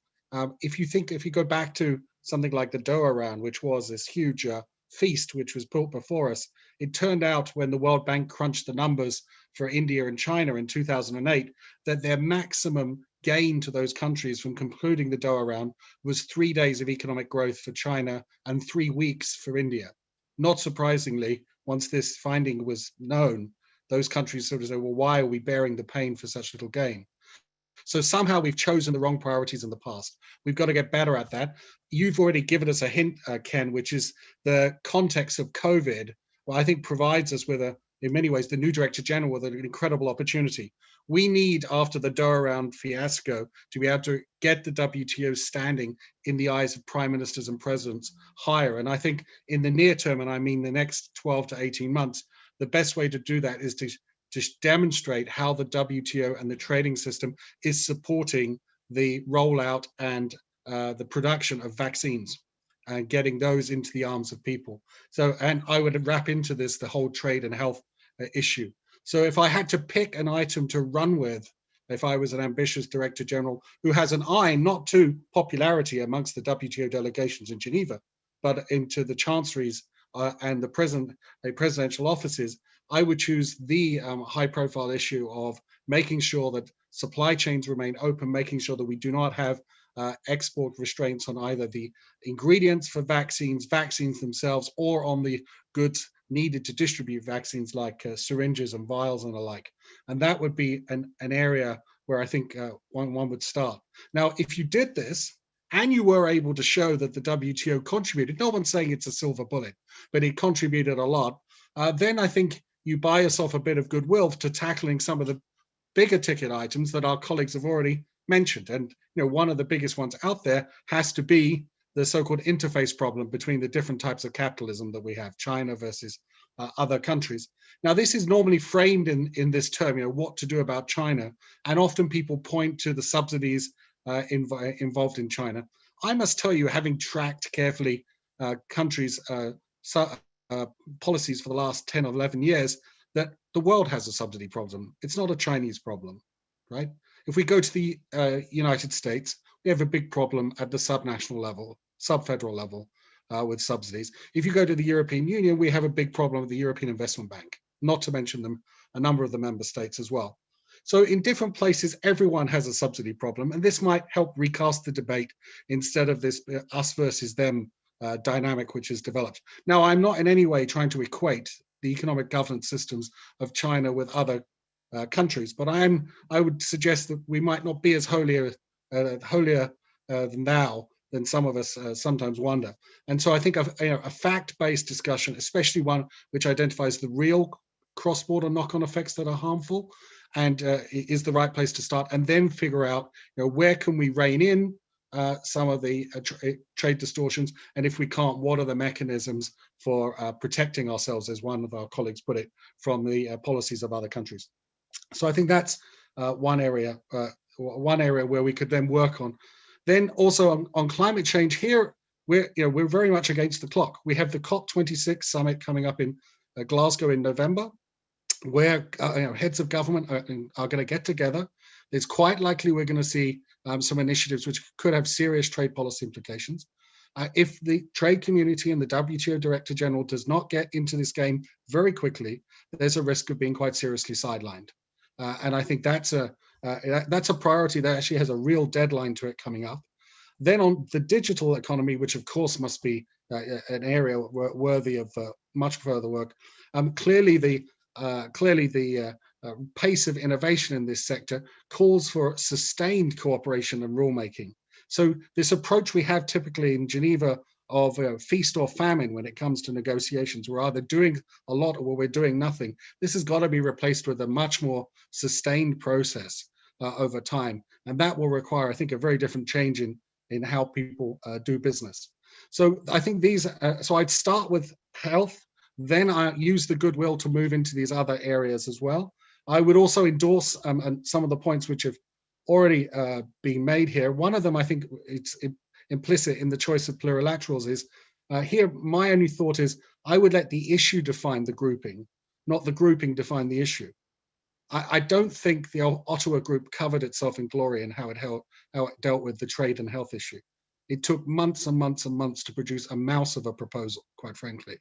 If you go back to something like the Doha Round, which was this huge feast which was put before us, it turned out when the World Bank crunched the numbers for India and China in 2008, that their maximum gain to those countries from concluding the Doha Round was 3 days of economic growth for China and 3 weeks for India. Not surprisingly, once this finding was known, those countries sort of said, well, why are we bearing the pain for such little gain? So somehow we've chosen the wrong priorities in the past. We've got to get better at that. You've already given us a hint, Ken, which is the context of COVID, well, I think provides us with in many ways, the new Director General with an incredible opportunity. We need, after the Doha Round fiasco, to be able to get the WTO standing in the eyes of prime ministers and presidents higher. And I think in the near term, and I mean the next 12 to 18 months, the best way to do that is to just demonstrate how the WTO and the trading system is supporting the rollout and the production of vaccines and getting those into the arms of people. So, and I would wrap into this the whole trade and health issue. So if I had to pick an item to run with, if I was an ambitious Director General who has an eye not to popularity amongst the WTO delegations in Geneva, but into the chancelleries and the presidential offices, I would choose the high-profile issue of making sure that supply chains remain open, making sure that we do not have export restraints on either the ingredients for vaccines, vaccines themselves, or on the goods needed to distribute vaccines like syringes and vials and the like. And that would be an area where I think one would start. Now, if you did this, and you were able to show that the WTO contributed, no one's saying it's a silver bullet, but it contributed a lot, then I think you buy yourself a bit of goodwill to tackling some of the bigger ticket items that our colleagues have already mentioned. And one of the biggest ones out there has to be the so-called interface problem between the different types of capitalism that we have, China versus other countries. Now, this is normally framed in this term, what to do about China. And often people point to the subsidies involved in China. I must tell you, having tracked carefully countries' policies for the last 10 or 11 years, that the world has a subsidy problem. It's not a Chinese problem, right? If we go to the United States, we have a big problem at the subnational level, sub-federal level with subsidies. If you go to the European Union, we have a big problem with the European Investment Bank, not to mention a number of the member states as well. So in different places, everyone has a subsidy problem, and this might help recast the debate instead of this us versus them dynamic which is developed. Now, I'm not in any way trying to equate the economic governance systems of China with other countries, but I would suggest that we might not be as holier than thou than some of us sometimes wonder. And so I think a fact-based discussion, especially one which identifies the real cross-border knock-on effects that are harmful, and is the right place to start, and then figure out where can we rein in some of the trade distortions, and if we can't, what are the mechanisms for protecting ourselves, as one of our colleagues put it, from the policies of other countries. So I think that's one area where we could then work on. Then also on climate change, here we're very much against the clock. We have the COP26 summit coming up in Glasgow in November, where heads of government are going to get together. It's quite likely we're going to see some initiatives which could have serious trade policy implications. If the trade community and the WTO Director General does not get into this game very quickly, there's a risk of being quite seriously sidelined. And I think that's a priority that actually has a real deadline to it coming up. Then on the digital economy, which of course must be an area worthy of much further work, clearly the pace of innovation in this sector calls for sustained cooperation and rulemaking. So this approach we have typically in Geneva of feast or famine when it comes to negotiations, we're either doing a lot or we're doing nothing. This has got to be replaced with a much more sustained process over time. And that will require, I think, a very different change in how people do business. So I think so I'd start with health. Then I use the goodwill to move into these other areas as well. I would also endorse some of the points which have already been made here. One of them, I think it's implicit in the choice of plurilaterals, is here my only thought is I would let the issue define the grouping, not the grouping define the issue. I don't think the Ottawa group covered itself in glory in how it dealt with the trade and health issue. It took months and months and months to produce a mouse of a proposal, quite frankly.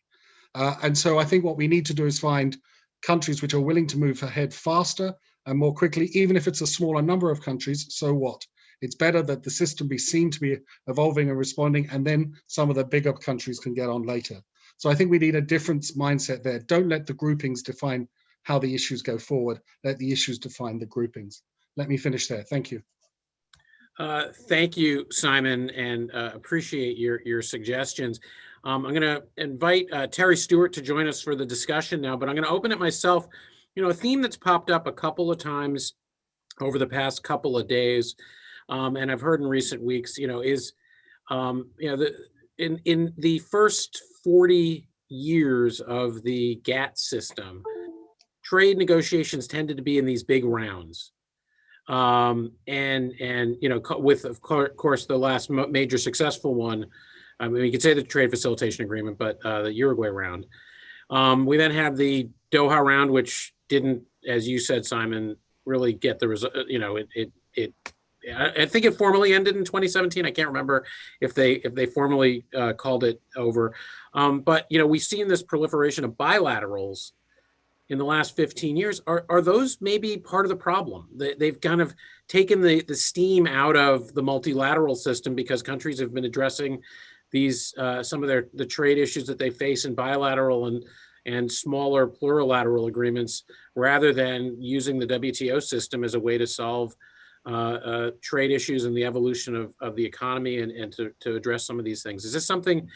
And so I think what we need to do is find countries which are willing to move ahead faster and more quickly, even if it's a smaller number of countries, so what? It's better that the system be seen to be evolving and responding, and then some of the bigger countries can get on later. So I think we need a different mindset there. Don't let the groupings define how the issues go forward. Let the issues define the groupings. Let me finish there. Thank you. Thank you, Simon, and appreciate your suggestions. I'm going to invite Terry Stewart to join us for the discussion now, but I'm going to open it myself. A theme that's popped up a couple of times over the past couple of days, and I've heard in recent weeks, is in the first 40 years of the GATT system, trade negotiations tended to be in these big rounds. With of course the last major successful one, I mean, you could say the trade facilitation agreement, but the Uruguay round. We then have the Doha round, which didn't, as you said, Simon, really get the result. I think it formally ended in 2017. I can't remember if they formally called it over. But we've seen this proliferation of bilaterals, in the last 15 years, are those maybe part of the problem? They've kind of taken the steam out of the multilateral system because countries have been addressing these some of the trade issues that they face in bilateral and smaller plurilateral agreements, rather than using the WTO system as a way to solve trade issues and the evolution of the economy and to address some of these things. Is this something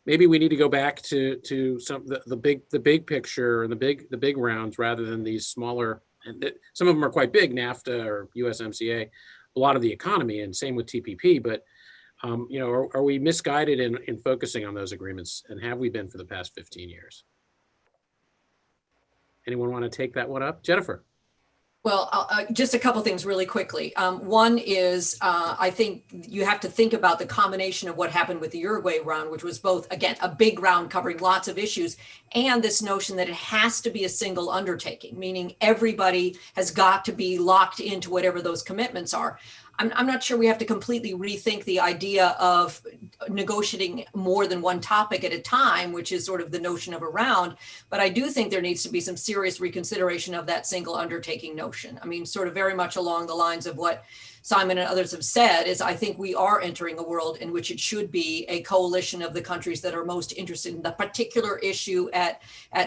maybe we need to go back to some the big picture and the big rounds rather than these smaller, and some of them are quite big, NAFTA or USMCA, a lot of the economy, and same with TPP. But you know, are we misguided in focusing on those agreements, and have we been for the past 15 years? Anyone want to take that one up? Jennifer. Well, just a couple things really quickly. One is, I think you have to think about the combination of what happened with the Uruguay round, which was both, again, a big round covering lots of issues, and this notion that it has to be a single undertaking, meaning everybody has got to be locked into whatever those commitments are. I'm not sure we have to completely rethink the idea of negotiating more than one topic at a time, which is sort of the notion of a round. But I do think there needs to be some serious reconsideration of that single undertaking notion. I mean, sort of very much along the lines of what Simon and others have said, is I think we are entering a world in which it should be a coalition of the countries that are most interested in the particular issue at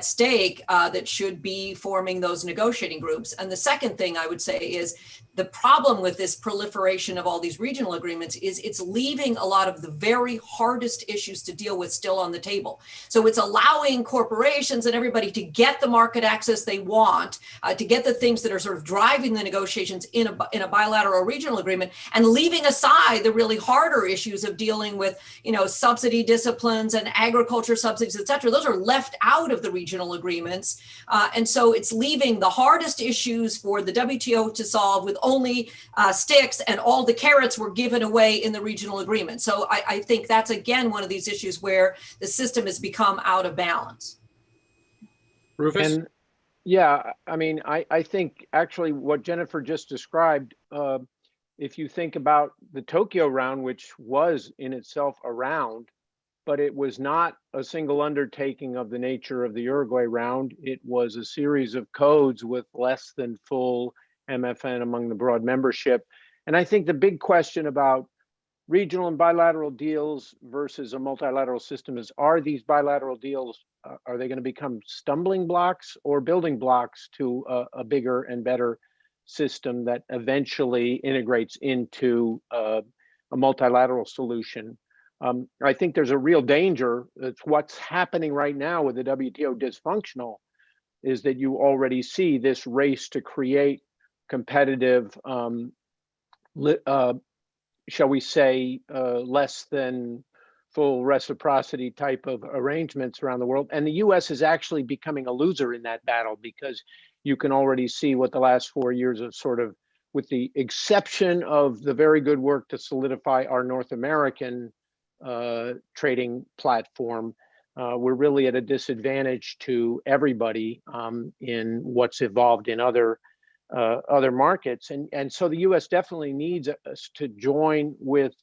stake that should be forming those negotiating groups. And the second thing I would say is the problem with this proliferation of all these regional agreements is it's leaving a lot of the very hardest issues to deal with still on the table. So it's allowing corporations and everybody to get the market access they want, to get the things that are sort of driving the negotiations in a bilateral or regional agreement, and leaving aside the really harder issues of dealing with, you know, subsidy disciplines and agriculture subsidies, et cetera. Those are left out of the regional agreements. And so it's leaving the hardest issues for the WTO to solve with only sticks, and all the carrots were given away in the regional agreement. So I think that's, again, one of these issues where the system has become out of balance. Rufus? And yeah, I mean, I think actually what Jennifer just described, if you think about the Tokyo round, which was in itself a round, but it was not a single undertaking of the nature of the Uruguay round. It was a series of codes with less than full MFN among the broad membership. And I think the big question about regional and bilateral deals versus a multilateral system is, are these bilateral deals, are they going to become stumbling blocks or building blocks to a bigger and better system that eventually integrates into a multilateral solution? I think there's a real danger. It's what's happening right now with the WTO dysfunctional, is that you already see this race to create competitive, shall we say, less than full reciprocity type of arrangements around the world. And the US is actually becoming a loser in that battle, because you can already see what the last 4 years of sort of, with the exception of the very good work to solidify our North American trading platform, we're really at a disadvantage to everybody in what's evolved in other markets. And so the US definitely needs us to join with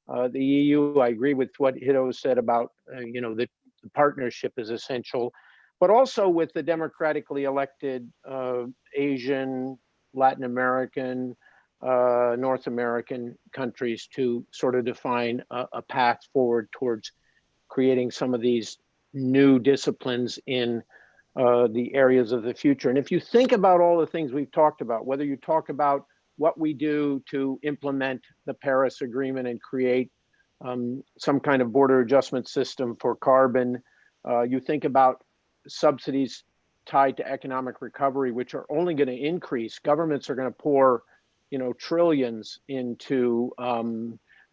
the EU. I agree with what Wto said about, you know, the partnership is essential, but also with the democratically elected Asian, Latin American, North American countries to sort of define a path forward towards creating some of these new disciplines in the areas of the future. And if you think about all the things we've talked about, whether you talk about what we do to implement the Paris Agreement and create some kind of border adjustment system for carbon, you think about subsidies tied to economic recovery, which are only going to increase. Governments are going to pour, you know, trillions into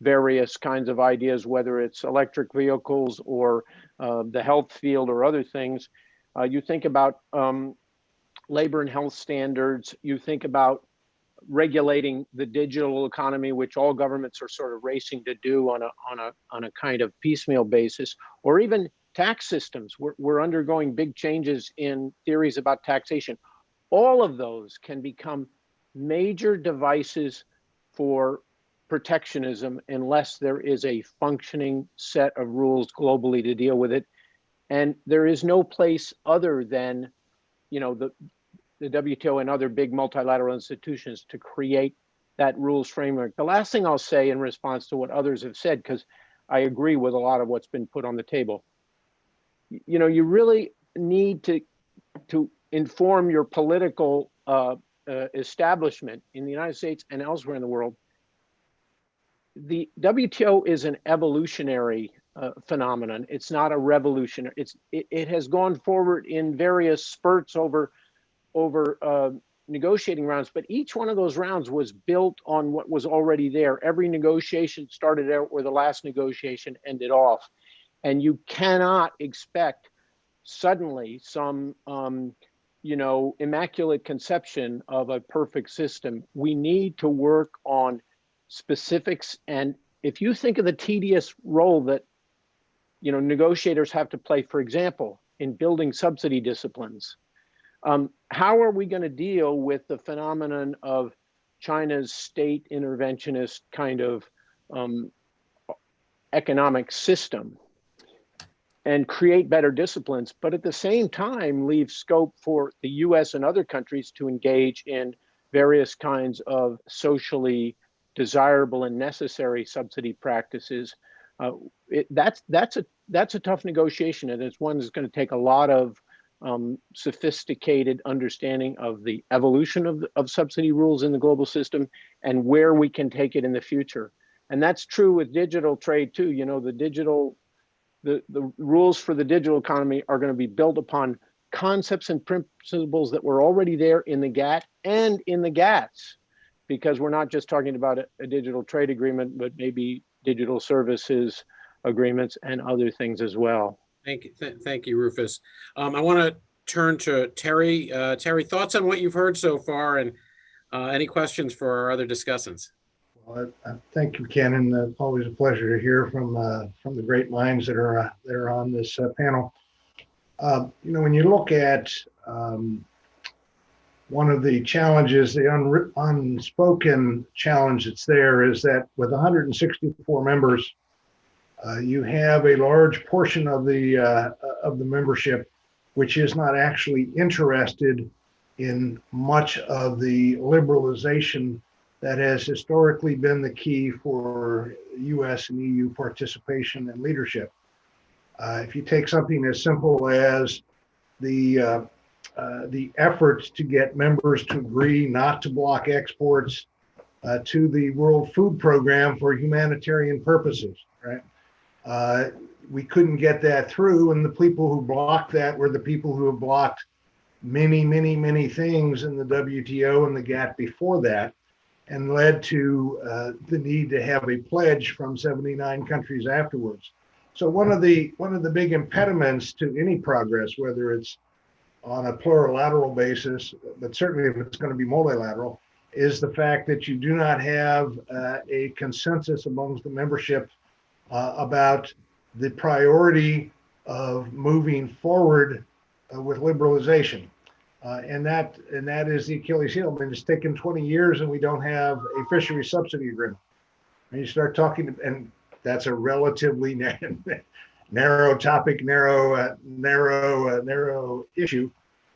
various kinds of ideas, whether it's electric vehicles or the health field or other things. You think about labor and health standards. You think about regulating the digital economy, which all governments are sort of racing to do on a kind of piecemeal basis, or even tax systems. We're undergoing big changes in theories about taxation. All of those can become major devices for protectionism unless there is a functioning set of rules globally to deal with it. And there is no place other than the WTO and other big multilateral institutions to create that rules framework. The last thing I'll say in response to what others have said, because I agree with a lot of what's been put on the table, you really need to inform your political establishment in the United States and elsewhere in the world. The WTO is an evolutionary phenomenon. It's not a revolutionary. It has gone forward in various spurts over negotiating rounds, but each one of those rounds was built on what was already there. Every negotiation started out where the last negotiation ended off, and you cannot expect suddenly some immaculate conception of a perfect system. We need to work on specifics, and if you think of the tedious role that negotiators have to play, for example, in building subsidy disciplines, how are we going to deal with the phenomenon of China's state interventionist kind of economic system and create better disciplines, but at the same time leave scope for the US and other countries to engage in various kinds of socially desirable and necessary subsidy practices? That's a tough negotiation, and it's one that's going to take a lot of sophisticated understanding of the evolution of subsidy rules in the global system and where we can take it in the future. And that's true with digital trade too. The rules for the digital economy are going to be built upon concepts and principles that were already there in the GATT and in the GATS, because we're not just talking about a digital trade agreement, but maybe digital services agreements and other things as well. Thank you, thank you, Rufus. I want to turn to Terry. Terry, thoughts on what you've heard so far, and any questions for our other discussants? Well, thank you, Ken, and always a pleasure to hear from the great minds that are on this panel. When you look at one of the challenges, the unspoken challenge that's there, is that with 164 members, you have a large portion of the membership which is not actually interested in much of the liberalization that has historically been the key for US and EU participation and leadership. If you take something as simple as the efforts to get members to agree not to block exports to the World Food Program for humanitarian purposes, right? We couldn't get that through, and the people who blocked that were the people who have blocked many, many, many things in the WTO and the GATT before that, and led to the need to have a pledge from 79 countries afterwards. So one of the big impediments to any progress, whether it's on a plurilateral basis, but certainly if it's going to be multilateral, is the fact that you do not have a consensus amongst the membership about the priority of moving forward with liberalization. And that is the Achilles heel. I mean, it's taken 20 years and we don't have a fishery subsidy agreement. And you start talking, and that's a relatively narrow topic, narrow issue.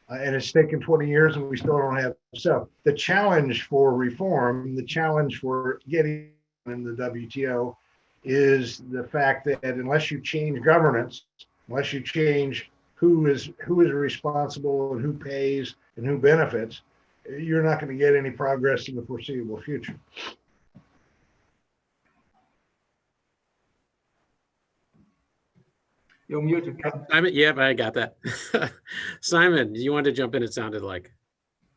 And it's taken 20 years and we still don't have. So the challenge for reform, the challenge for getting in the WTO is the fact that unless you change governance, unless you change who is responsible and who pays and who benefits, you're not going to get any progress in the foreseeable future. You're muted. Simon, yeah, I got that. Simon, you wanted to jump in, it sounded like.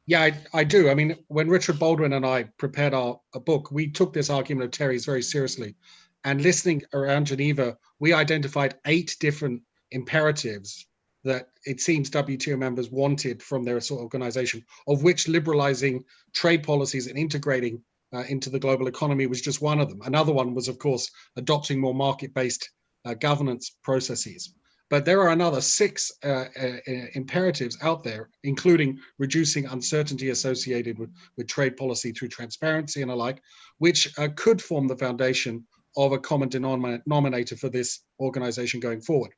Yeah, I do. I mean, when Richard Baldwin and I prepared a book, we took this argument of Terry's very seriously. And listening around Geneva, we identified 8 different imperatives that it seems WTO members wanted from their sort of organization, of which liberalizing trade policies and integrating into the global economy was just one of them. Another one was, of course, adopting more market-based governance processes. But there are another 6 imperatives out there, including reducing uncertainty associated with trade policy through transparency and alike, which could form the foundation of a common denominator for this organization going forward.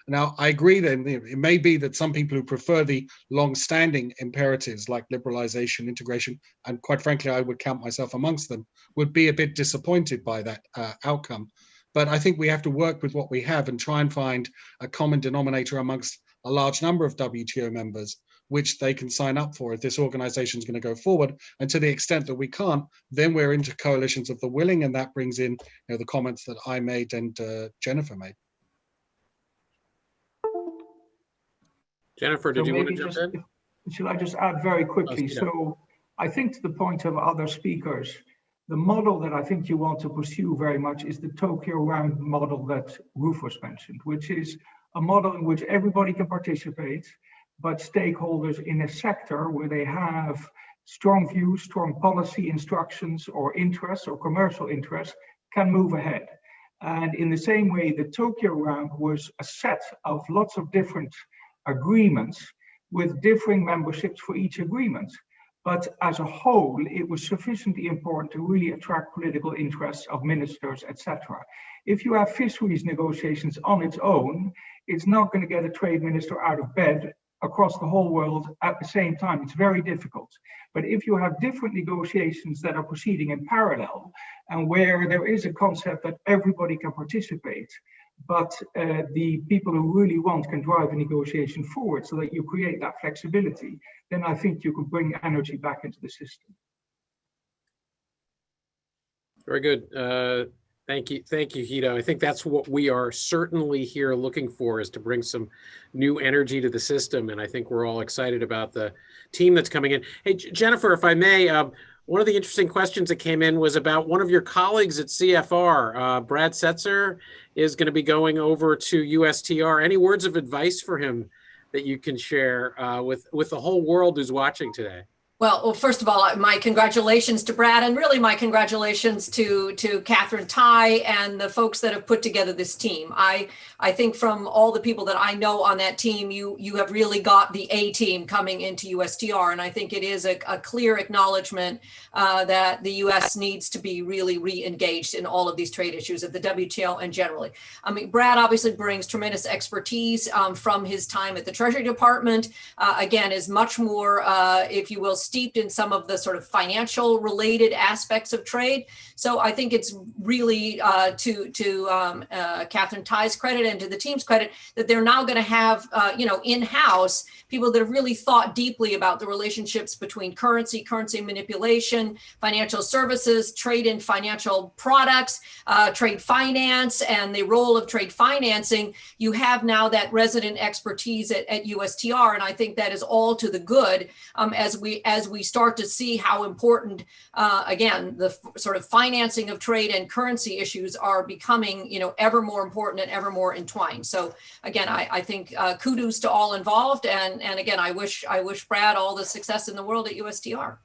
Now, I agree that it may be that some people who prefer the long-standing imperatives like liberalization, integration, and quite frankly, I would count myself amongst them, would be a bit disappointed by that outcome. But I think we have to work with what we have and try and find a common denominator amongst a large number of WTO members, which they can sign up for if this organization is going to go forward. And to the extent that we can't, then we're into coalitions of the willing, and that brings in the comments that I made and Jennifer made. Jennifer, did you want to jump in? Should I just add very quickly? So I think to the point of other speakers, the model that I think you want to pursue very much is the Tokyo Round model that Rufus mentioned, which is a model in which everybody can participate, but stakeholders in a sector where they have strong views, strong policy instructions or interests or commercial interests can move ahead. And in the same way, the Tokyo Round was a set of lots of different agreements with differing memberships for each agreement. But as a whole, it was sufficiently important to really attract political interests of ministers, etc. If you have fisheries negotiations on its own, it's not going to get a trade minister out of bed across the whole world at the same time. It's very difficult. But if you have different negotiations that are proceeding in parallel and where there is a concept that everybody can participate, but the people who really want can drive a negotiation forward so that you create that flexibility, then I think you can bring energy back into the system. Very good. Thank you, Wto. I think that's what we are certainly here looking for, is to bring some new energy to the system. And I think we're all excited about the team that's coming in. Hey, Jennifer, if I may, one of the interesting questions that came in was about one of your colleagues at CFR. Brad Setzer is going to be going over to USTR. Any words of advice for him that you can share with the whole world who's watching today? Well, first of all, my congratulations to Brad, and really my congratulations to Catherine Tai and the folks that have put together this team. I think from all the people that I know on that team, you have really got the A team coming into USTR, and I think it is a clear acknowledgement that the US needs to be really re-engaged in all of these trade issues at the WTO and generally. I mean, Brad obviously brings tremendous expertise from his time at the Treasury Department. Again, is much more, if you will, steeped in some of the sort of financial related aspects of trade. So I think it's really to Catherine Tai's credit and to the team's credit that they're now going to have, in-house people that have really thought deeply about the relationships between currency manipulation, financial services, trade in financial products, trade finance, and the role of trade financing. You have now that resident expertise at USTR, and I think that is all to the good as we start to see how important, again, the sort of financing of trade and currency issues are becoming, ever more important and ever more entwined. So again, I think kudos to all involved, and again, I wish Brad all the success in the world at USTR.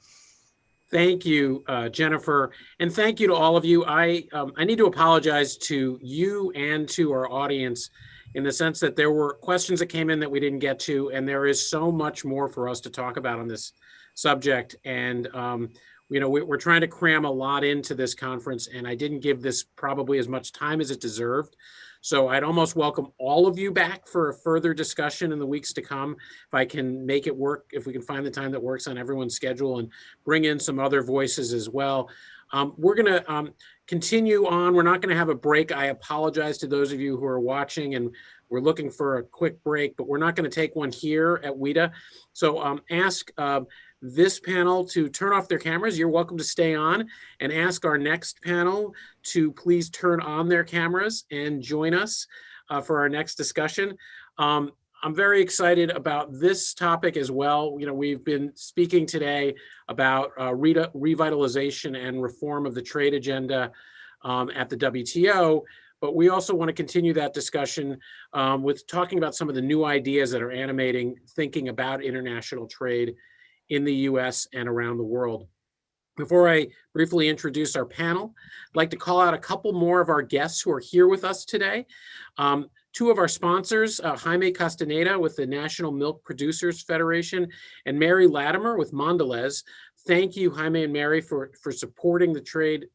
Thank you, Jennifer, and thank you to all of you. I need to apologize to you and to our audience in the sense that there were questions that came in that we didn't get to, and there is so much more for us to talk about on this subject. And we're trying to cram a lot into this conference, and I didn't give this probably as much time as it deserved. So I'd almost welcome all of you back for a further discussion in the weeks to come. If I can make it work, if we can find the time that works on everyone's schedule and bring in some other voices as well. We're going to continue on. We're not going to have a break. I apologize to those of you who are watching, and we're looking for a quick break, but we're not going to take one here at WTO. So ask this panel to turn off their cameras. You're welcome to stay on, and ask our next panel to please turn on their cameras and join us for our next discussion. I'm very excited about this topic as well. We've been speaking today about revitalization and reform of the trade agenda at the WTO, but we also want to continue that discussion with talking about some of the new ideas that are animating thinking about international trade in the US and around the world. Before I briefly introduce our panel, I'd like to call out a couple more of our guests who are here with us today. Two of our sponsors, Jaime Castaneda with the National Milk Producers Federation and Mary Latimer with Mondelez, Thank you, Jaime and Mary, for supporting the trade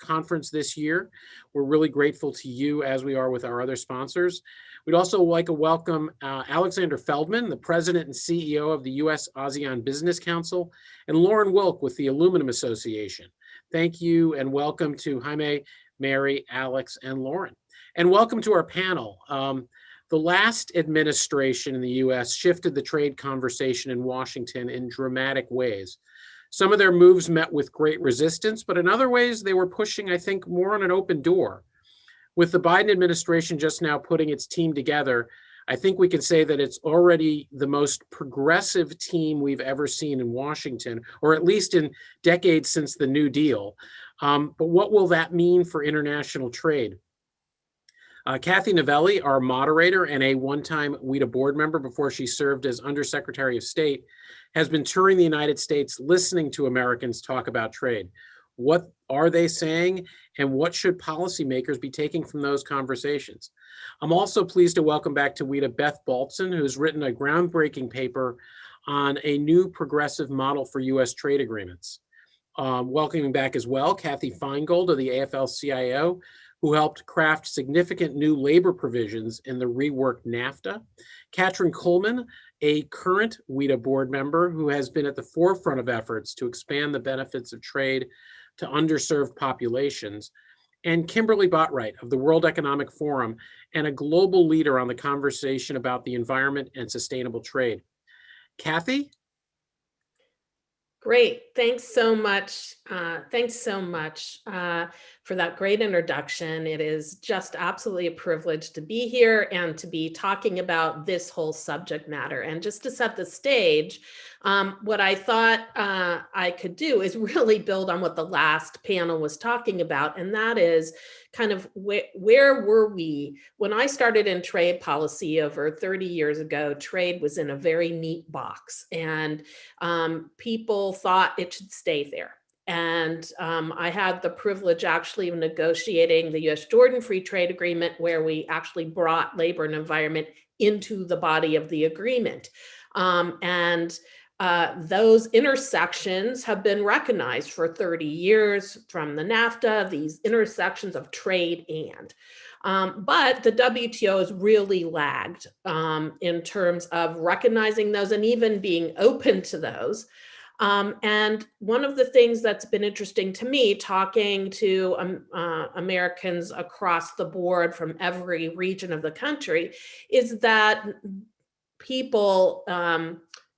conference this year. We're really grateful to you, as we are with our other sponsors. We'd also like to welcome Alexander Feldman, the president and CEO of the U.S. ASEAN Business Council, and Lauren Wilk with the Aluminum Association. Thank you and welcome to Jaime, Mary, Alex, and Lauren. And welcome to our panel. The last administration in the U.S. shifted the trade conversation in Washington in dramatic ways. Some of their moves met with great resistance, but in other ways, they were pushing, I think, more on an open door. With the Biden administration just now putting its team together, I think we can say that it's already the most progressive team we've ever seen in Washington, or at least in decades since the New Deal. But what will that mean for international trade? Kathy Novelli, our moderator and a one-time Wto board member before she served as Undersecretary of State, has been touring the United States listening to Americans talk about trade. What are they saying, and what should policymakers be taking from those conversations? I'm also pleased to welcome back to Wto Beth Baltzan, who's written a groundbreaking paper on a new progressive model for U.S. trade agreements. Welcoming back as well, Kathy Feingold of the AFL-CIO, who helped craft significant new labor provisions in the reworked NAFTA. Katrin Kuhlman, a current Wto board member who has been at the forefront of efforts to expand the benefits of trade to underserved populations. And Kimberly Botwright of the World Economic Forum and a global leader on the conversation about the environment and sustainable trade. Kathy? Great. Thanks so much. Thanks so much for that great introduction. It is just absolutely a privilege to be here and to be talking about this whole subject matter. And just to set the stage, what I thought I could do is really build on what the last panel was talking about, and that is kind of where were we? When I started in trade policy over 30 years ago, trade was in a very neat box, and people thought it should stay there. And I had the privilege actually of negotiating the US-Jordan Free Trade Agreement, where we actually brought labor and environment into the body of the agreement. Those intersections have been recognized for 30 years from the NAFTA, these intersections of trade and. But the WTO has really lagged in terms of recognizing those and even being open to those. And one of the things that's been interesting to me, talking to Americans across the board from every region of the country, is that people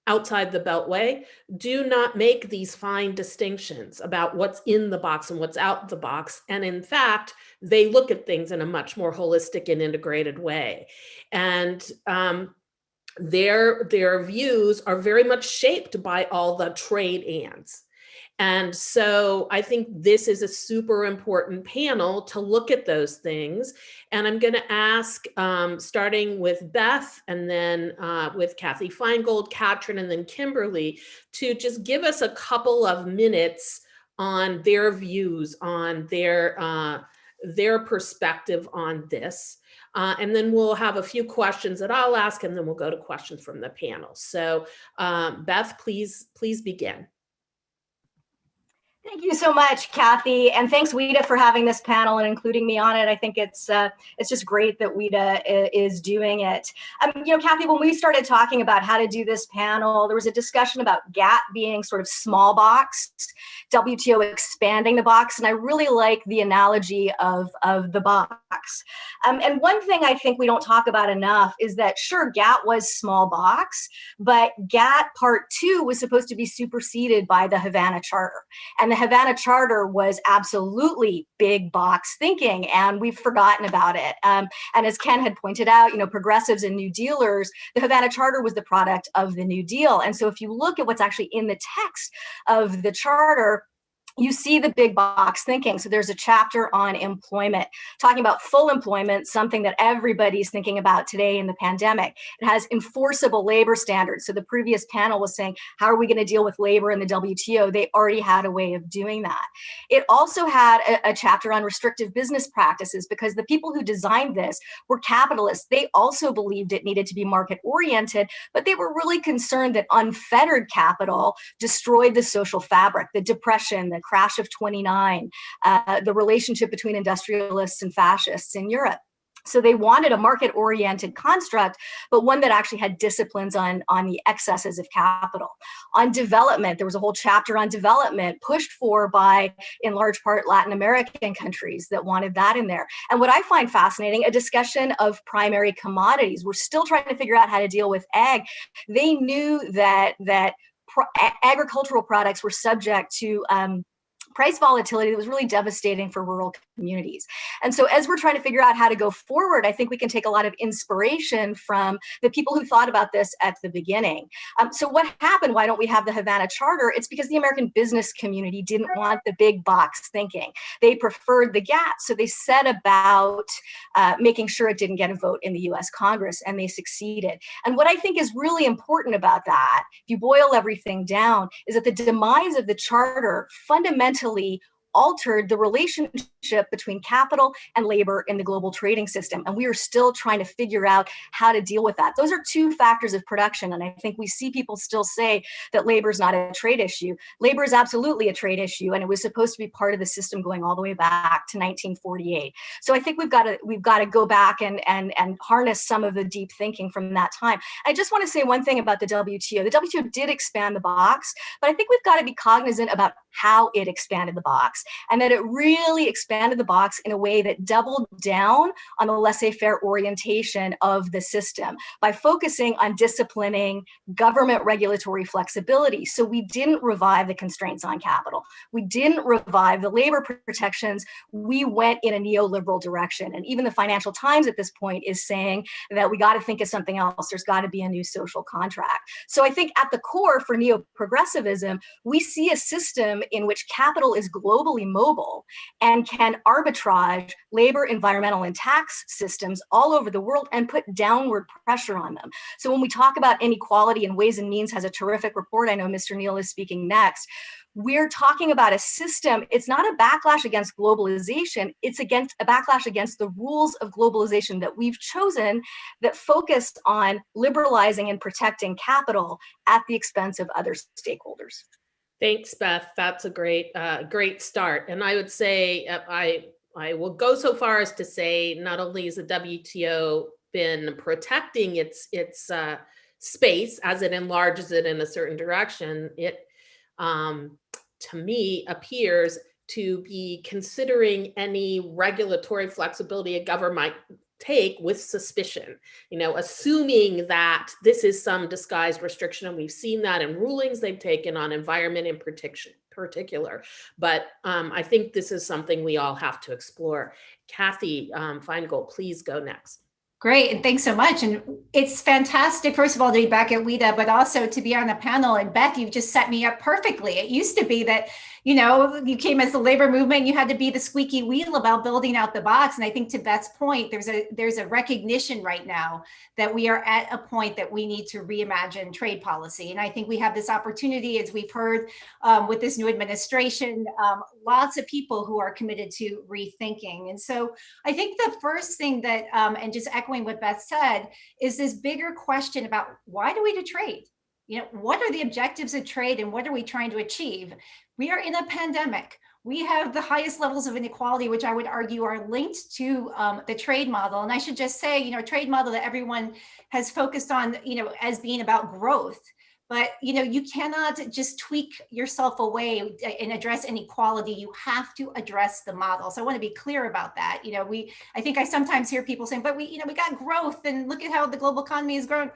outside the Beltway do not make these fine distinctions about what's in the box and what's out the box. And in fact, they look at things in a much more holistic and integrated way. And their views are very much shaped by all the trade ands. And so I think this is a super important panel to look at those things. And I'm going to ask, starting with Beth and then with Kathy Feingold, Katrin, and then Kimberly, to just give us a couple of minutes on their views, on their perspective on this. And then we'll have a few questions that I'll ask, and then we'll go to questions from the panel. So Beth, please begin. Thank you so much, Kathy, and thanks, Wto, for having this panel and including me on it. I think it's just great that Wto is doing it. Kathy, when we started talking about how to do this panel, there was a discussion about GATT being sort of small box, WTO expanding the box, and I really like the analogy of the box. And one thing I think we don't talk about enough is that, sure, GATT was small box, but GATT Part 2 was supposed to be superseded by the Havana Charter. And the Havana Charter was absolutely big box thinking, and we've forgotten about it. And as Ken had pointed out, progressives and New Dealers, the Havana Charter was the product of the New Deal. And so if you look at what's actually in the text of the Charter, you see the big box thinking. So there's a chapter on employment, talking about full employment, something that everybody's thinking about today in the pandemic. It has enforceable labor standards. So the previous panel was saying, how are we going to deal with labor in the WTO? They already had a way of doing that. It also had a chapter on restrictive business practices, because the people who designed this were capitalists. They also believed it needed to be market oriented, but they were really concerned that unfettered capital destroyed the social fabric, the depression, the crash of 29, the relationship between industrialists and fascists in Europe. So they wanted a market-oriented construct, but one that actually had disciplines on the excesses of capital. On development, there was a whole chapter on development pushed for by, in large part, Latin American countries that wanted that in there. And what I find fascinating, a discussion of primary commodities. We're still trying to figure out how to deal with ag. They knew that agricultural products were subject to price volatility that was really devastating for rural communities. And so as we're trying to figure out how to go forward, I think we can take a lot of inspiration from the people who thought about this at the beginning. So what happened? Why don't we have the Havana Charter? It's because the American business community didn't want the big box thinking. They preferred the GATT. So they set about making sure it didn't get a vote in the US Congress, and they succeeded. And what I think is really important about that, if you boil everything down, is that the demise of the charter fundamentally altered the relationship between capital and labor in the global trading system. And we are still trying to figure out how to deal with that. Those are two factors of production. And I think we see people still say that labor is not a trade issue. Labor is absolutely a trade issue. And it was supposed to be part of the system going all the way back to 1948. So I think we've got to go back and harness some of the deep thinking from that time. I just want to say one thing about the WTO. The WTO did expand the box, but I think we've got to be cognizant about how it expanded the box, and that it really expanded the box in a way that doubled down on the laissez-faire orientation of the system by focusing on disciplining government regulatory flexibility. So we didn't revive the constraints on capital. We didn't revive the labor protections. We went in a neoliberal direction. And even the Financial Times at this point is saying that we got to think of something else. There's got to be a new social contract. So I think at the core for neo-progressivism, we see a system in which capital is globally mobile and can arbitrage labor, environmental, and tax systems all over the world and put downward pressure on them. So when we talk about inequality, and Ways and Means has a terrific report, I know Mr. Neal is speaking next, we're talking about a system. It's not a backlash against globalization. It's against a backlash against the rules of globalization that we've chosen that focus on liberalizing and protecting capital at the expense of other stakeholders. Thanks, Beth. That's a great start. And I would say, I will go so far as to say, not only has the WTO been protecting its space as it enlarges it in a certain direction, it, to me, appears to be considering any regulatory flexibility a government might take with suspicion, assuming that this is some disguised restriction. And we've seen that in rulings they've taken on environment in particular. But I think this is something we all have to explore. Kathy Feingold, please go next. Great, and thanks so much. And it's fantastic, first of all, to be back at WTO, but also to be on the panel. And Beth, you've just set me up perfectly. It used to be that, you came as the labor movement, you had to be the squeaky wheel about building out the box. And I think to Beth's point, there's a recognition right now that we are at a point that we need to reimagine trade policy. And I think we have this opportunity, as we've heard with this new administration, lots of people who are committed to rethinking. And so I think the first thing that, and just echoing what Beth said, is this bigger question about why do we do trade? What are the objectives of trade and what are we trying to achieve? We are in a pandemic. We have the highest levels of inequality, which I would argue are linked to the trade model. And I should just say, trade model that everyone has focused on, as being about growth. But, you cannot just tweak yourself away and address inequality. You have to address the model. So I want to be clear about that. I think I sometimes hear people saying, but we got growth and look at how the global economy has grown.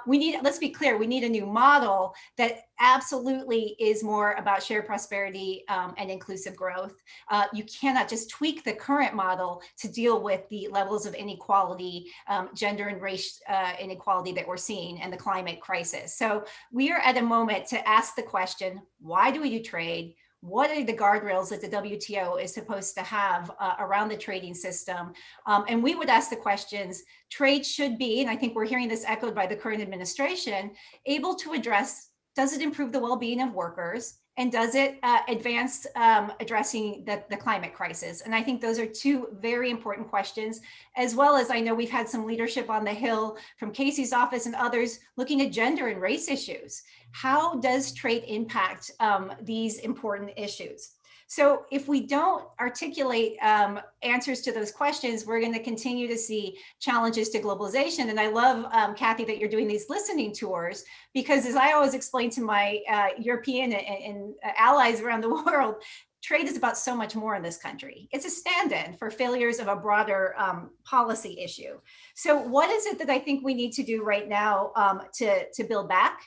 Let's be clear, we need a new model that absolutely is more about shared prosperity and inclusive growth. You cannot just tweak the current model to deal with the levels of inequality, gender and race inequality that we're seeing and the climate crisis. So we are at a moment to ask the question, why do we do trade? what are the guardrails that the WTO is supposed to have around the trading system? And we would ask the questions, trade should be, and I think we're hearing this echoed by the current administration, able to address, does it improve the well-being of workers? And does it advance addressing the climate crisis? And I think those are two very important questions, as well as I know we've had some leadership on the Hill from Casey's office and others looking at gender and race issues. How does trade impact these important issues? So if we don't articulate answers to those questions, we're going to continue to see challenges to globalization. And I love, Kathy, that you're doing these listening tours, because as I always explain to my European and allies around the world, trade is about so much more in this country. It's a stand-in for failures of a broader policy issue. So what is it that I think we need to do right now to build back?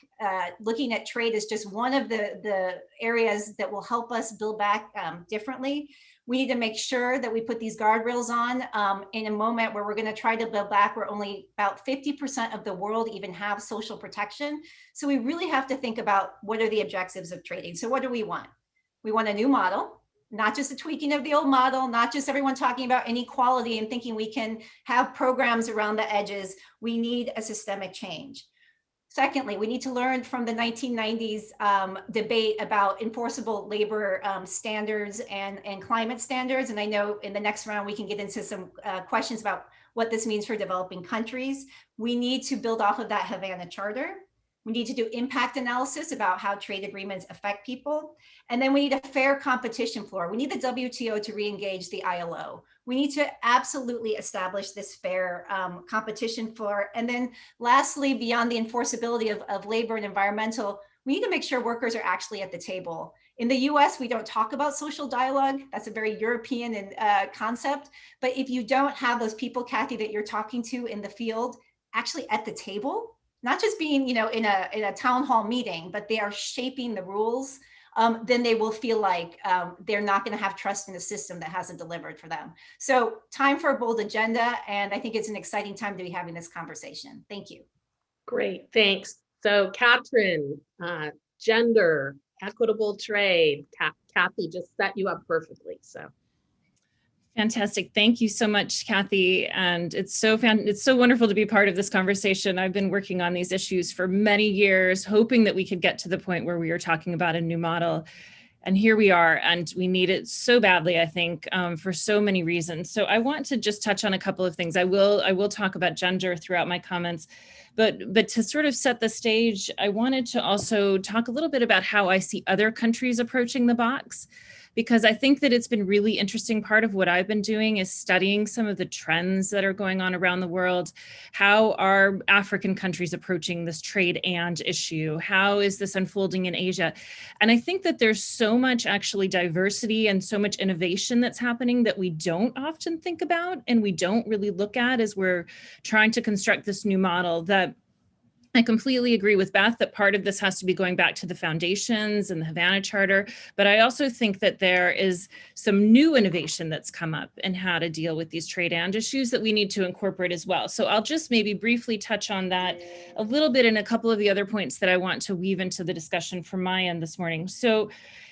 Looking at trade as just one of the areas that will help us build back differently. We need to make sure that we put these guardrails on in a moment where we're going to try to build back where only about 50% of the world even have social protection. So we really have to think about what are the objectives of trading. So what do we want? We want a new model, not just a tweaking of the old model, not just everyone talking about inequality and thinking we can have programs around the edges. We need a systemic change. Secondly, we need to learn from the 1990s debate about enforceable labor standards and climate standards. And I know in the next round, we can get into some questions about what this means for developing countries. We need to build off of that Havana Charter. We need to do impact analysis about how trade agreements affect people. And then we need a fair competition floor. We need the WTO to re-engage the ILO. We need to absolutely establish this fair competition floor. And then lastly, beyond the enforceability of labor and environmental, we need to make sure workers are actually at the table. In the US, we don't talk about social dialogue. That's a very European concept. But if you don't have those people, Kathy, that you're talking to in the field, actually at the table, not just being, in a town hall meeting, but they are shaping the rules, then they will feel like they're not going to have trust in the system that hasn't delivered for them. So time for a bold agenda. And I think it's an exciting time to be having this conversation. Thank you. Great, thanks. So Katrin, gender, equitable trade, Kathy just set you up perfectly. So. Fantastic. Thank you so much, Kathy. And it's so wonderful to be part of this conversation. I've been working on these issues for many years, hoping that we could get to the point where we are talking about a new model. And here we are, and we need it so badly, I think, for so many reasons. So I want to just touch on a couple of things. I will talk about gender throughout my comments, but to sort of set the stage, I wanted to also talk a little bit about how I see other countries approaching the box, because I think that it's been really interesting. Part of what I've been doing is studying some of the trends that are going on around the world. How are African countries approaching this trade and issue? How is this unfolding in Asia? And I think that there's so much actually diversity and so much innovation that's happening that we don't often think about and we don't really look at as we're trying to construct this new model. That I completely agree with Beth that part of this has to be going back to the foundations and the Havana Charter, but I also think that there is some new innovation that's come up in how to deal with these trade and issues that we need to incorporate as well. So I'll just maybe briefly touch on that a little bit and a couple of the other points that I want to weave into the discussion from my end this morning. So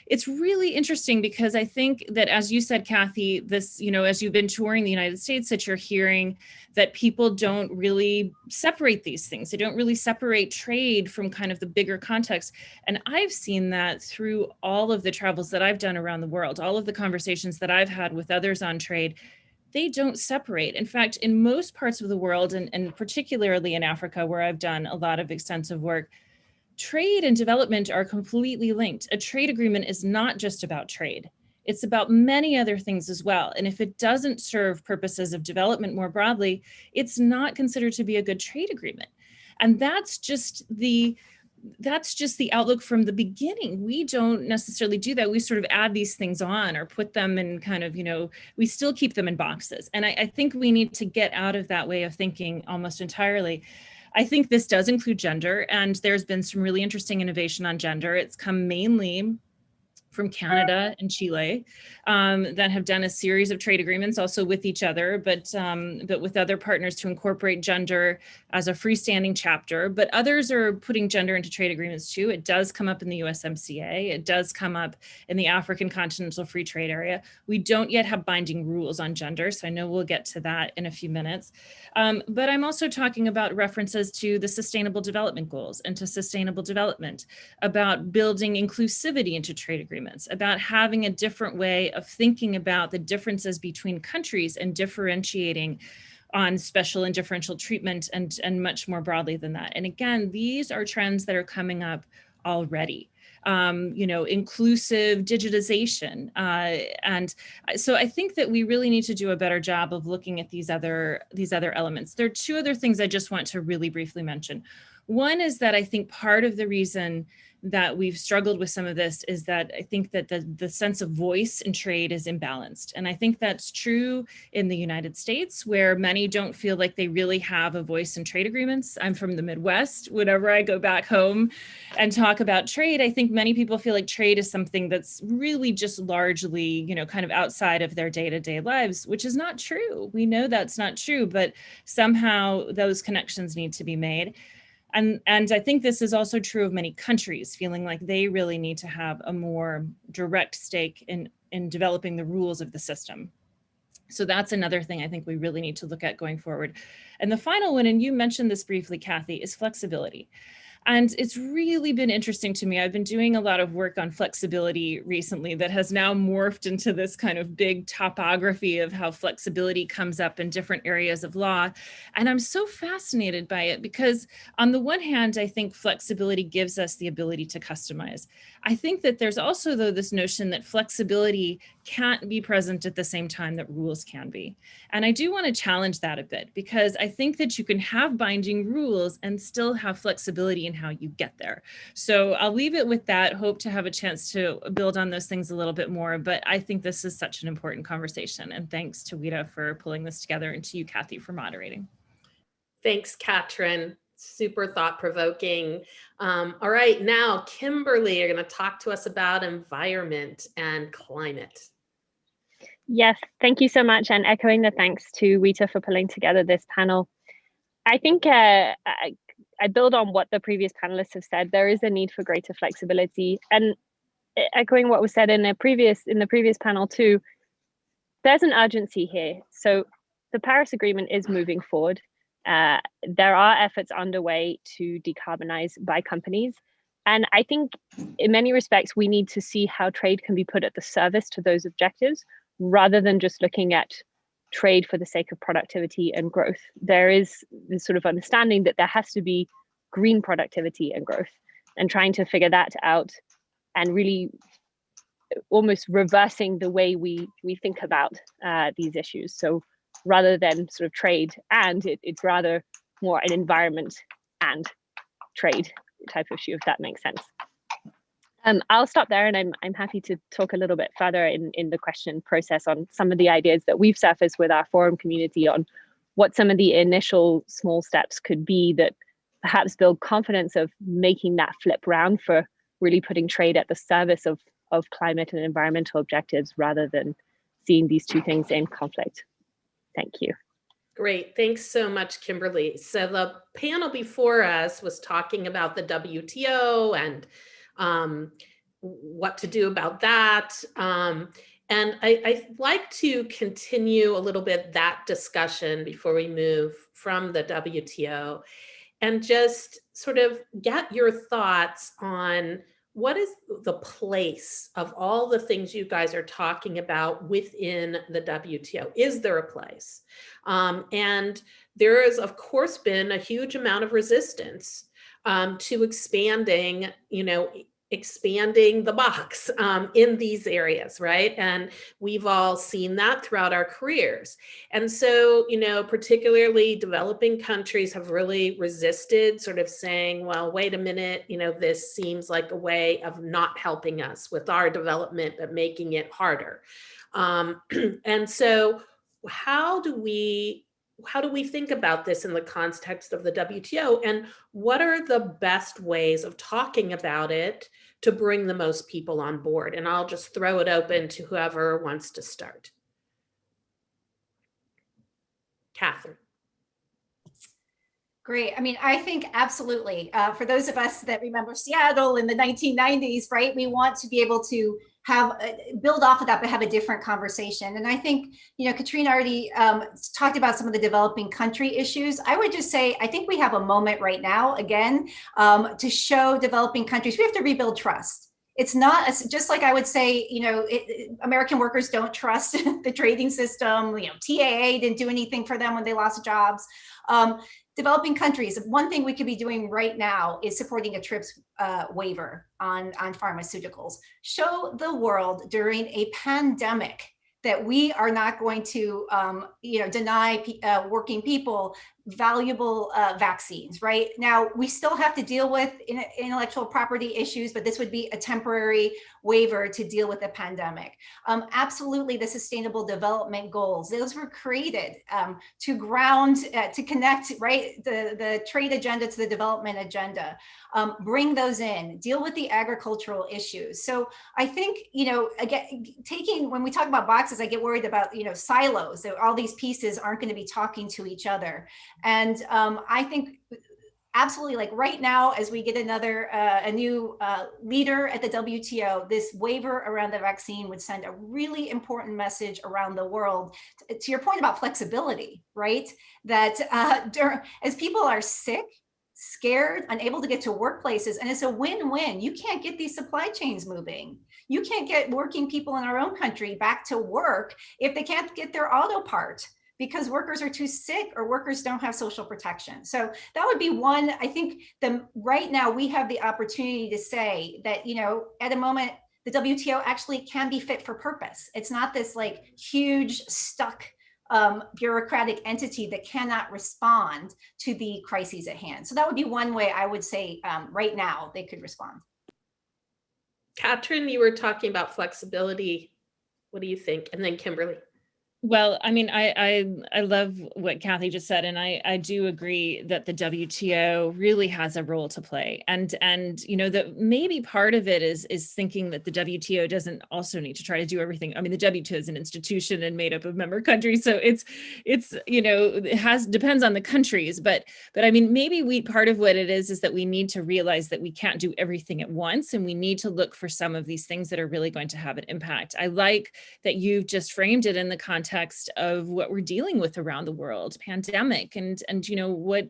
it's really interesting because I think that, as you said, Kathy, this, as you've been touring the United States, that you're hearing that people don't really separate these things. They don't really separate trade from kind of the bigger context. And I've seen that through all of the travels that I've done around the world, all of the conversations that I've had with others on trade. They don't separate. In fact, in most parts of the world, and particularly in Africa, where I've done a lot of extensive work, trade and development are completely linked. A trade agreement is not just about trade. It's about many other things as well. And if it doesn't serve purposes of development more broadly, it's not considered to be a good trade agreement. And that's just the outlook from the beginning. We don't necessarily do that. We sort of add these things on or put them in kind of, we still keep them in boxes. And I think we need to get out of that way of thinking almost entirely. I think this does include gender, and there's been some really interesting innovation on gender. It's come mainly from Canada and Chile that have done a series of trade agreements also with each other, but with other partners to incorporate gender as a freestanding chapter. But others are putting gender into trade agreements too. It does come up in the USMCA. It does come up in the African Continental Free Trade Area. We don't yet have binding rules on gender, so I know we'll get to that in a few minutes. But I'm also talking about references to the Sustainable Development Goals and to sustainable development, about building inclusivity into trade agreements, about having a different way of thinking about the differences between countries and differentiating on special and differential treatment and much more broadly than that. And again, these are trends that are coming up already. Inclusive digitization. And so I think that we really need to do a better job of looking at these other elements. There are two other things I just want to really briefly mention. One is that I think part of the reason that we've struggled with some of this is that I think that the sense of voice in trade is imbalanced. And I think that's true in the United States, where many don't feel like they really have a voice in trade agreements. I'm from the Midwest. Whenever I go back home and talk about trade, I think many people feel like trade is something that's really just largely, kind of outside of their day-to-day lives, which is not true. We know that's not true, but somehow those connections need to be made. And I think this is also true of many countries feeling like they really need to have a more direct stake in developing the rules of the system. So that's another thing I think we really need to look at going forward. And the final one, and you mentioned this briefly, Kathy, is flexibility. And it's really been interesting to me. I've been doing a lot of work on flexibility recently that has now morphed into this kind of big topography of how flexibility comes up in different areas of law. And I'm so fascinated by it because on the one hand, I think flexibility gives us the ability to customize. I think that there's also, though, this notion that flexibility can't be present at the same time that rules can be. And I do want to challenge that a bit because I think that you can have binding rules and still have flexibility in how you get there. So I'll leave it with that, hope to have a chance to build on those things a little bit more, but I think this is such an important conversation. And thanks to Wto for pulling this together and to you, Kathy, for moderating. Thanks, Katrin. Super thought-provoking. All right, now Kimberly, you're going to talk to us about environment and climate. Yes, thank you so much. And echoing the thanks to Wto for pulling together this panel. I think I build on what the previous panelists have said. There is a need for greater flexibility. And echoing what was said in the previous panel too, there's an urgency here. So the Paris Agreement is moving forward. There are efforts underway to decarbonize by companies. And I think in many respects, we need to see how trade can be put at the service to those objectives, rather than just looking at trade for the sake of productivity and growth. There is this sort of understanding that there has to be green productivity and growth, and trying to figure that out and really almost reversing the way we think about these issues. So rather than sort of trade and it's rather more an environment and trade type of issue, if that makes sense. I'll stop there, and I'm happy to talk a little bit further in the question process on some of the ideas that we've surfaced with our forum community on what some of the initial small steps could be that perhaps build confidence of making that flip round for really putting trade at the service of climate and environmental objectives rather than seeing these two things in conflict. Thank you. Great, thanks so much, Kimberly. So the panel before us was talking about the WTO and what to do about that. And I'd like to continue a little bit that discussion before we move from the WTO and just sort of get your thoughts on what is the place of all the things you guys are talking about within the WTO? Is there a place? And there has, of course, been a huge amount of resistance to expanding, expanding the box in these areas, right? And we've all seen that throughout our careers. And so, particularly developing countries have really resisted sort of saying, well, wait a minute, this seems like a way of not helping us with our development, but making it harder. And so how do we how do we think about this in the context of the WTO, and what are the best ways of talking about it to bring the most people on board? And I'll just throw it open to whoever wants to start. Catherine. Great. I mean, I think absolutely. For those of us that remember Seattle in the 1990s, right, we want to be able to have build off of that, but have a different conversation. And I think, you know, Katrina already talked about some of the developing country issues. I would just say, I think we have a moment right now, again, to show developing countries, we have to rebuild trust. It's not just like I would say, you know, American workers don't trust the trading system. You know, TAA didn't do anything for them when they lost jobs. Developing countries, one thing we could be doing right now is supporting a TRIPS waiver on pharmaceuticals. Show the world during a pandemic that we are not going to, you know, deny working people valuable vaccines. Right now, we still have to deal with intellectual property issues, but this would be a temporary waiver to deal with the pandemic. Absolutely, the Sustainable Development Goals; those were created to ground, to connect, right, the trade agenda to the development agenda. Bring those in, deal with the agricultural issues. So I think, you know, again, when we talk about boxes, I get worried about, you know, silos, that all these pieces aren't going to be talking to each other. And I think absolutely, like right now, as we get a new leader at the WTO, this waiver around the vaccine would send a really important message around the world. To your point about flexibility, right? That as people are sick, scared, unable to get to workplaces, and it's a win-win. You can't get these supply chains moving. You can't get working people in our own country back to work if they can't get their auto part, because workers are too sick or workers don't have social protection. So that would be one. I think right now we have the opportunity to say that, you know, at a moment, the WTO actually can be fit for purpose. It's not this like huge stuck bureaucratic entity that cannot respond to the crises at hand. So that would be one way I would say right now they could respond. Katrin, you were talking about flexibility. What do you think? And then Kimberly. Well, I mean, I love what Kathy just said, and I do agree that the WTO really has a role to play, and you know, that maybe part of it is thinking that the WTO doesn't also need to try to do everything. I mean, the WTO is an institution and made up of member countries, so it's you know, it depends on the countries, but I mean, maybe part of what it is that we need to realize that we can't do everything at once, and we need to look for some of these things that are really going to have an impact. I like that you've just framed it in the context of what we're dealing with around the world, pandemic, and you know,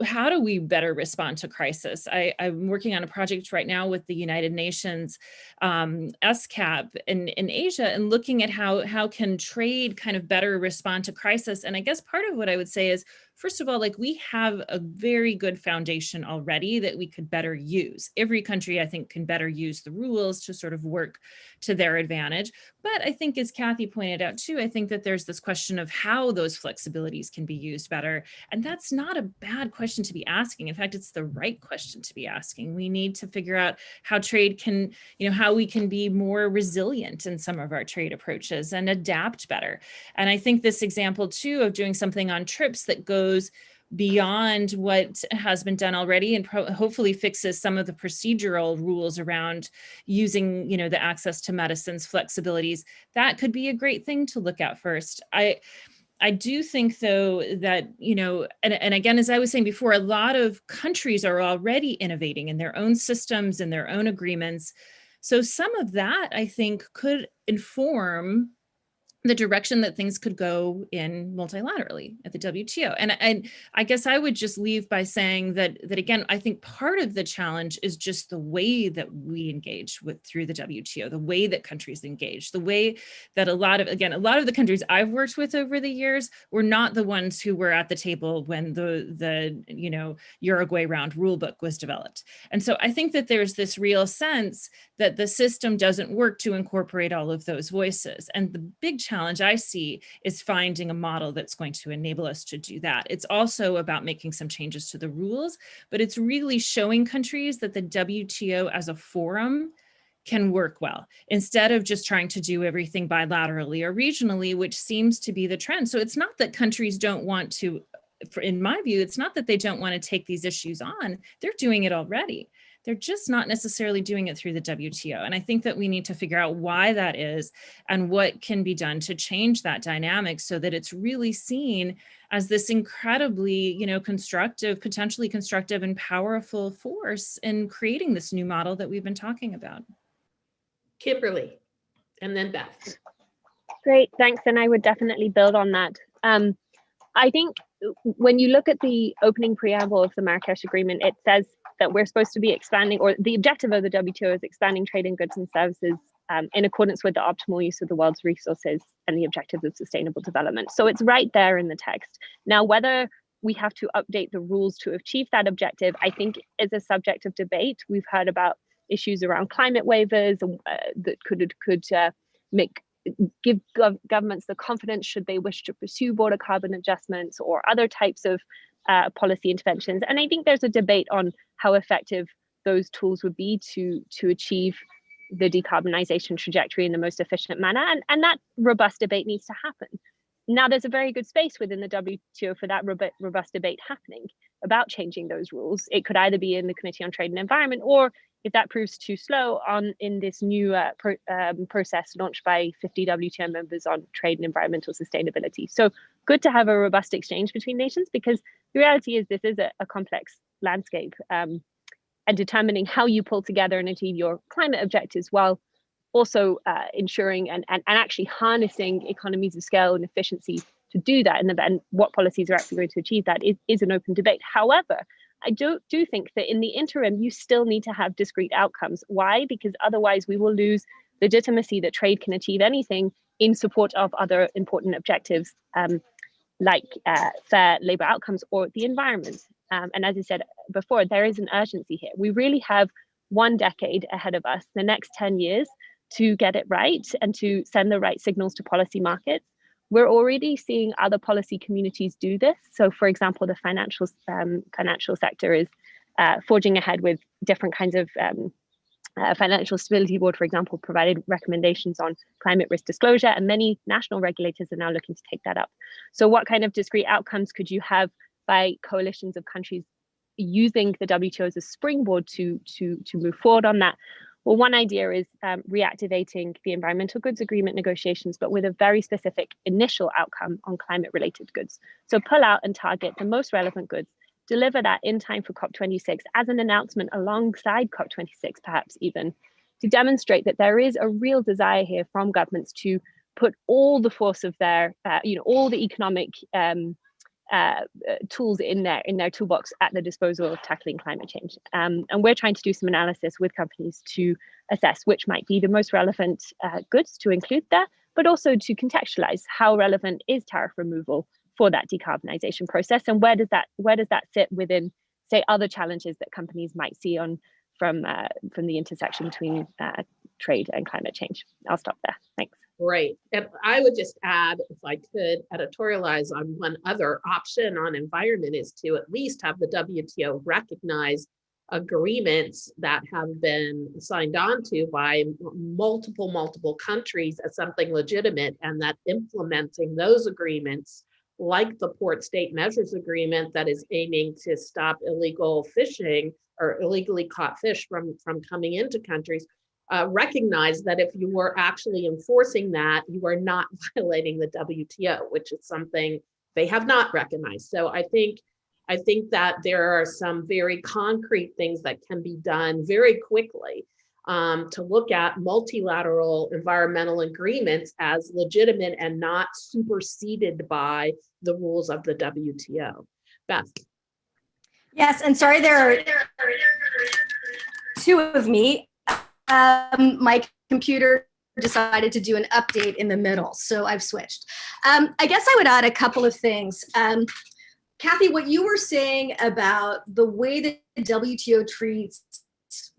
how do we better respond to crisis? I'm working on a project right now with the United Nations SCAP in Asia, and looking at how can trade kind of better respond to crisis. And I guess part of what I would say is, first of all, like, we have a very good foundation already that we could better use. Every country, I think, can better use the rules to sort of work to their advantage. But I think, as Kathy pointed out too, I think that there's this question of how those flexibilities can be used better. And that's not a bad question to be asking. In fact, it's the right question to be asking. We need to figure out how trade can, you know, how we can be more resilient in some of our trade approaches and adapt better. And I think this example too of doing something on TRIPS that goes beyond what has been done already, and hopefully fixes some of the procedural rules around using, you know, the access to medicines flexibilities, that could be a great thing to look at first. I do think, though, that, you know, and again, as I was saying before, a lot of countries are already innovating in their own systems and their own agreements. So some of that, I think, could inform the direction that things could go in multilaterally at the WTO. And I guess I would just leave by saying that again, I think part of the challenge is just the way that we engage through the WTO, the way that countries engage, the way that a lot of the countries I've worked with over the years were not the ones who were at the table when the you know, Uruguay Round rulebook was developed. And so I think that there's this real sense that the system doesn't work to incorporate all of those voices. And the big challenge I see is finding a model that's going to enable us to do that. It's also about making some changes to the rules, but it's really showing countries that the WTO as a forum can work well, instead of just trying to do everything bilaterally or regionally, which seems to be the trend. So it's not that countries don't want to, in my view, it's not that they don't want to take these issues on. They're doing it already. They're just not necessarily doing it through the WTO. And I think that we need to figure out why that is and what can be done to change that dynamic so that it's really seen as this incredibly, constructive, potentially constructive and powerful force in creating this new model that we've been talking about. Kimberly, and then Beth. Great, thanks. And I would definitely build on that. I think when you look at the opening preamble of the Marrakesh Agreement, it says that we're supposed to be expanding, or the objective of the WTO is expanding trade in goods and services in accordance with the optimal use of the world's resources and the objectives of sustainable development. So it's right there in the text. Now, whether we have to update the rules to achieve that objective, I think is a subject of debate. We've heard about issues around climate waivers that could give governments the confidence should they wish to pursue border carbon adjustments or other types of policy interventions. And I think there's a debate on how effective those tools would be to achieve the decarbonization trajectory in the most efficient manner. And that robust debate needs to happen. Now, there's a very good space within the WTO for that robust debate happening about changing those rules. It could either be in the Committee on Trade and Environment, or if that proves too slow, in this new process launched by 50 WTO members on trade and environmental sustainability. So good to have a robust exchange between nations, because the reality is this is a complex landscape, and determining how you pull together and achieve your climate objectives while also ensuring and actually harnessing economies of scale and efficiency to do that, and what policies are actually going to achieve that is an open debate. However, I do think that in the interim, you still need to have discrete outcomes. Why? Because otherwise we will lose legitimacy that trade can achieve anything in support of other important objectives, like fair labor outcomes or the environment. And as I said before, there is an urgency here. We really have 1 decade ahead of us, the next 10 years, to get it right and to send the right signals to policy markets. We're already seeing other policy communities do this. So, for example, the financial sector is forging ahead with different kinds of Financial Stability Board, for example, provided recommendations on climate risk disclosure, and many national regulators are now looking to take that up. So what kind of discrete outcomes could you have by coalitions of countries using the WTO as a springboard to move forward on that? Well, one idea is reactivating the environmental goods agreement negotiations, but with a very specific initial outcome on climate-related goods. So pull out and target the most relevant goods, deliver that in time for COP26 as an announcement alongside COP26, perhaps even, to demonstrate that there is a real desire here from governments to put all the force of their, all the economic tools in their toolbox at the disposal of tackling climate change. And we're trying to do some analysis with companies to assess which might be the most relevant goods to include there, but also to contextualize how relevant is tariff removal for that decarbonization process, and where does that sit within, say, other challenges that companies might see from the intersection between trade and climate change. I'll stop there. Thanks. Great. And I would just add, if I could editorialize on one other option on environment, is to at least have the WTO recognize agreements that have been signed on to by multiple countries as something legitimate, and that implementing those agreements, like the Port State Measures Agreement that is aiming to stop illegal fishing or illegally caught fish from coming into countries, recognize that if you were actually enforcing that, you are not violating the WTO, which is something they have not recognized. So I think that there are some very concrete things that can be done very quickly to look at multilateral environmental agreements as legitimate and not superseded by the rules of the WTO. Beth. Yes, and sorry, there are two of me. My computer decided to do an update in the middle, so I've switched. I guess I would add a couple of things. Kathy, what you were saying about the way that the WTO treats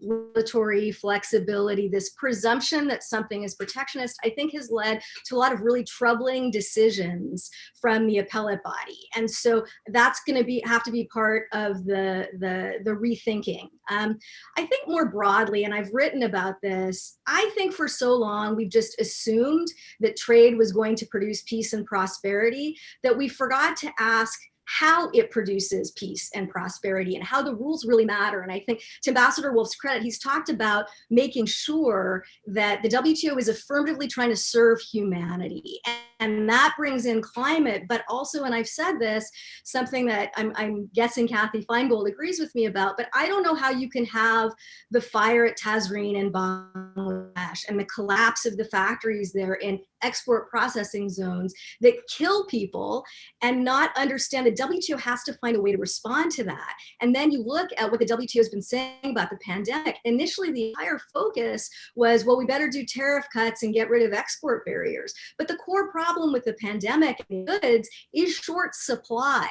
regulatory flexibility, this presumption that something is protectionist, I think has led to a lot of really troubling decisions from the appellate body. And so that's going to have to be part of the rethinking. I think more broadly, and I've written about this, I think for so long we've just assumed that trade was going to produce peace and prosperity that we forgot to ask how it produces peace and prosperity and how the rules really matter. And I think to Ambassador Wolff's credit, he's talked about making sure that the WTO is affirmatively trying to serve humanity. And that brings in climate, but also, and I've said this, something that I'm guessing Kathy Feingold agrees with me about, but I don't know how you can have the fire at Tazreen in Bangladesh and the collapse of the factories there in export processing zones that kill people and not understand the WTO has to find a way to respond to that. And then you look at what the WTO has been saying about the pandemic. Initially, the entire focus was, well, we better do tariff cuts and get rid of export barriers. But the core problem with the pandemic and goods is short supply.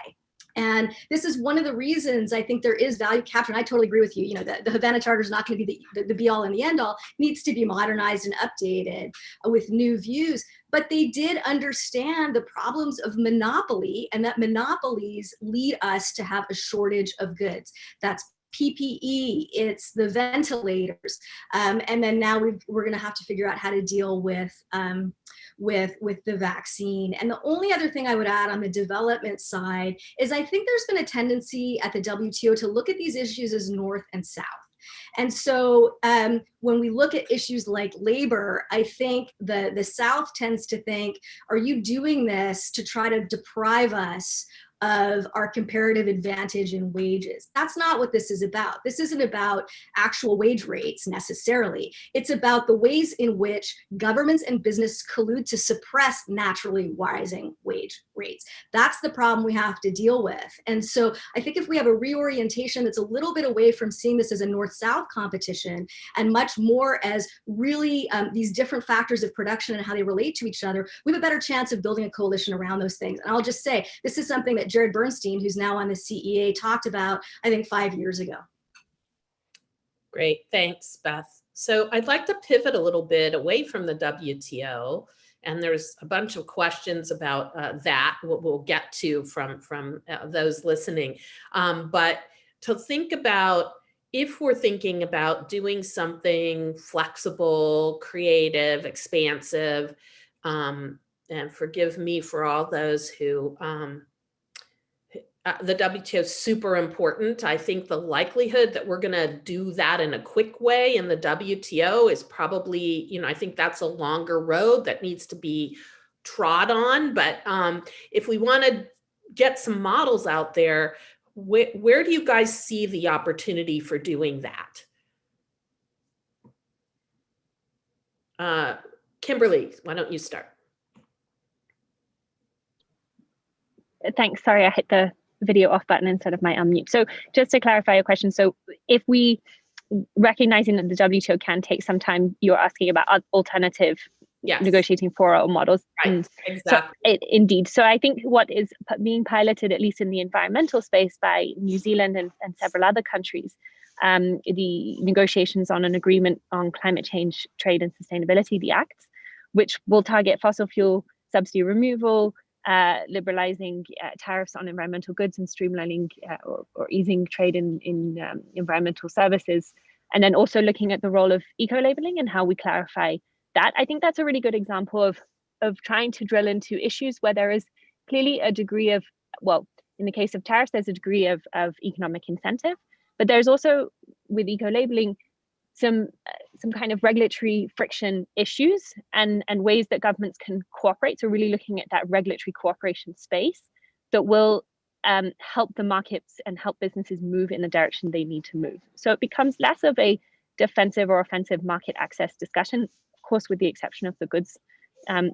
And this is one of the reasons I think there is value capture. And I totally agree with you. You know, the Havana Charter is not going to be the be all and the end all. It needs to be modernized and updated with new views. But they did understand the problems of monopoly and that monopolies lead us to have a shortage of goods. That's PPE, it's the ventilators. And then now we're going to have to figure out how to deal with the vaccine. And the only other thing I would add on the development side is I think there's been a tendency at the WTO to look at these issues as North and South. And so when we look at issues like labor, I think the South tends to think, are you doing this to try to deprive us of our comparative advantage in wages? That's not what this is about. This isn't about actual wage rates necessarily. It's about the ways in which governments and business collude to suppress naturally rising wage rates. That's the problem we have to deal with. And so I think if we have a reorientation that's a little bit away from seeing this as a North-South competition and much more as really these different factors of production and how they relate to each other, we have a better chance of building a coalition around those things. And I'll just say, this is something that Jared Bernstein, who's now on the CEA, talked about, I think, 5 years ago. Great, thanks, Beth. So I'd like to pivot a little bit away from the WTO, and there's a bunch of questions about that we'll get to from those listening. But to think about, if we're thinking about doing something flexible, creative, expansive, and forgive me for all those who the WTO is super important. I think the likelihood that we're going to do that in a quick way in the WTO is probably, you know, I think that's a longer road that needs to be trod on. But if we want to get some models out there, where do you guys see the opportunity for doing that? Kimberly, why don't you start? Thanks. Sorry, I hit the video off button instead of my unmute. So just to clarify your question, so if we, recognizing that the WTO can take some time, you're asking about alternative negotiating fora or models. Right, exactly. So indeed. So I think what is being piloted, at least in the environmental space, by New Zealand and several other countries, the negotiations on an agreement on climate change, trade and sustainability, the ACTS, which will target fossil fuel subsidy removal, liberalizing tariffs on environmental goods and streamlining or easing trade in environmental services, and then also looking at the role of eco-labeling and how we clarify that. I think that's a really good example of trying to drill into issues where there is clearly a degree of, well, in the case of tariffs, there's a degree of economic incentive, but there's also with eco-labeling some kind of regulatory friction issues and ways that governments can cooperate. So really looking at that regulatory cooperation space that will help the markets and help businesses move in the direction they need to move. So it becomes less of a defensive or offensive market access discussion, of course, with the exception of the goods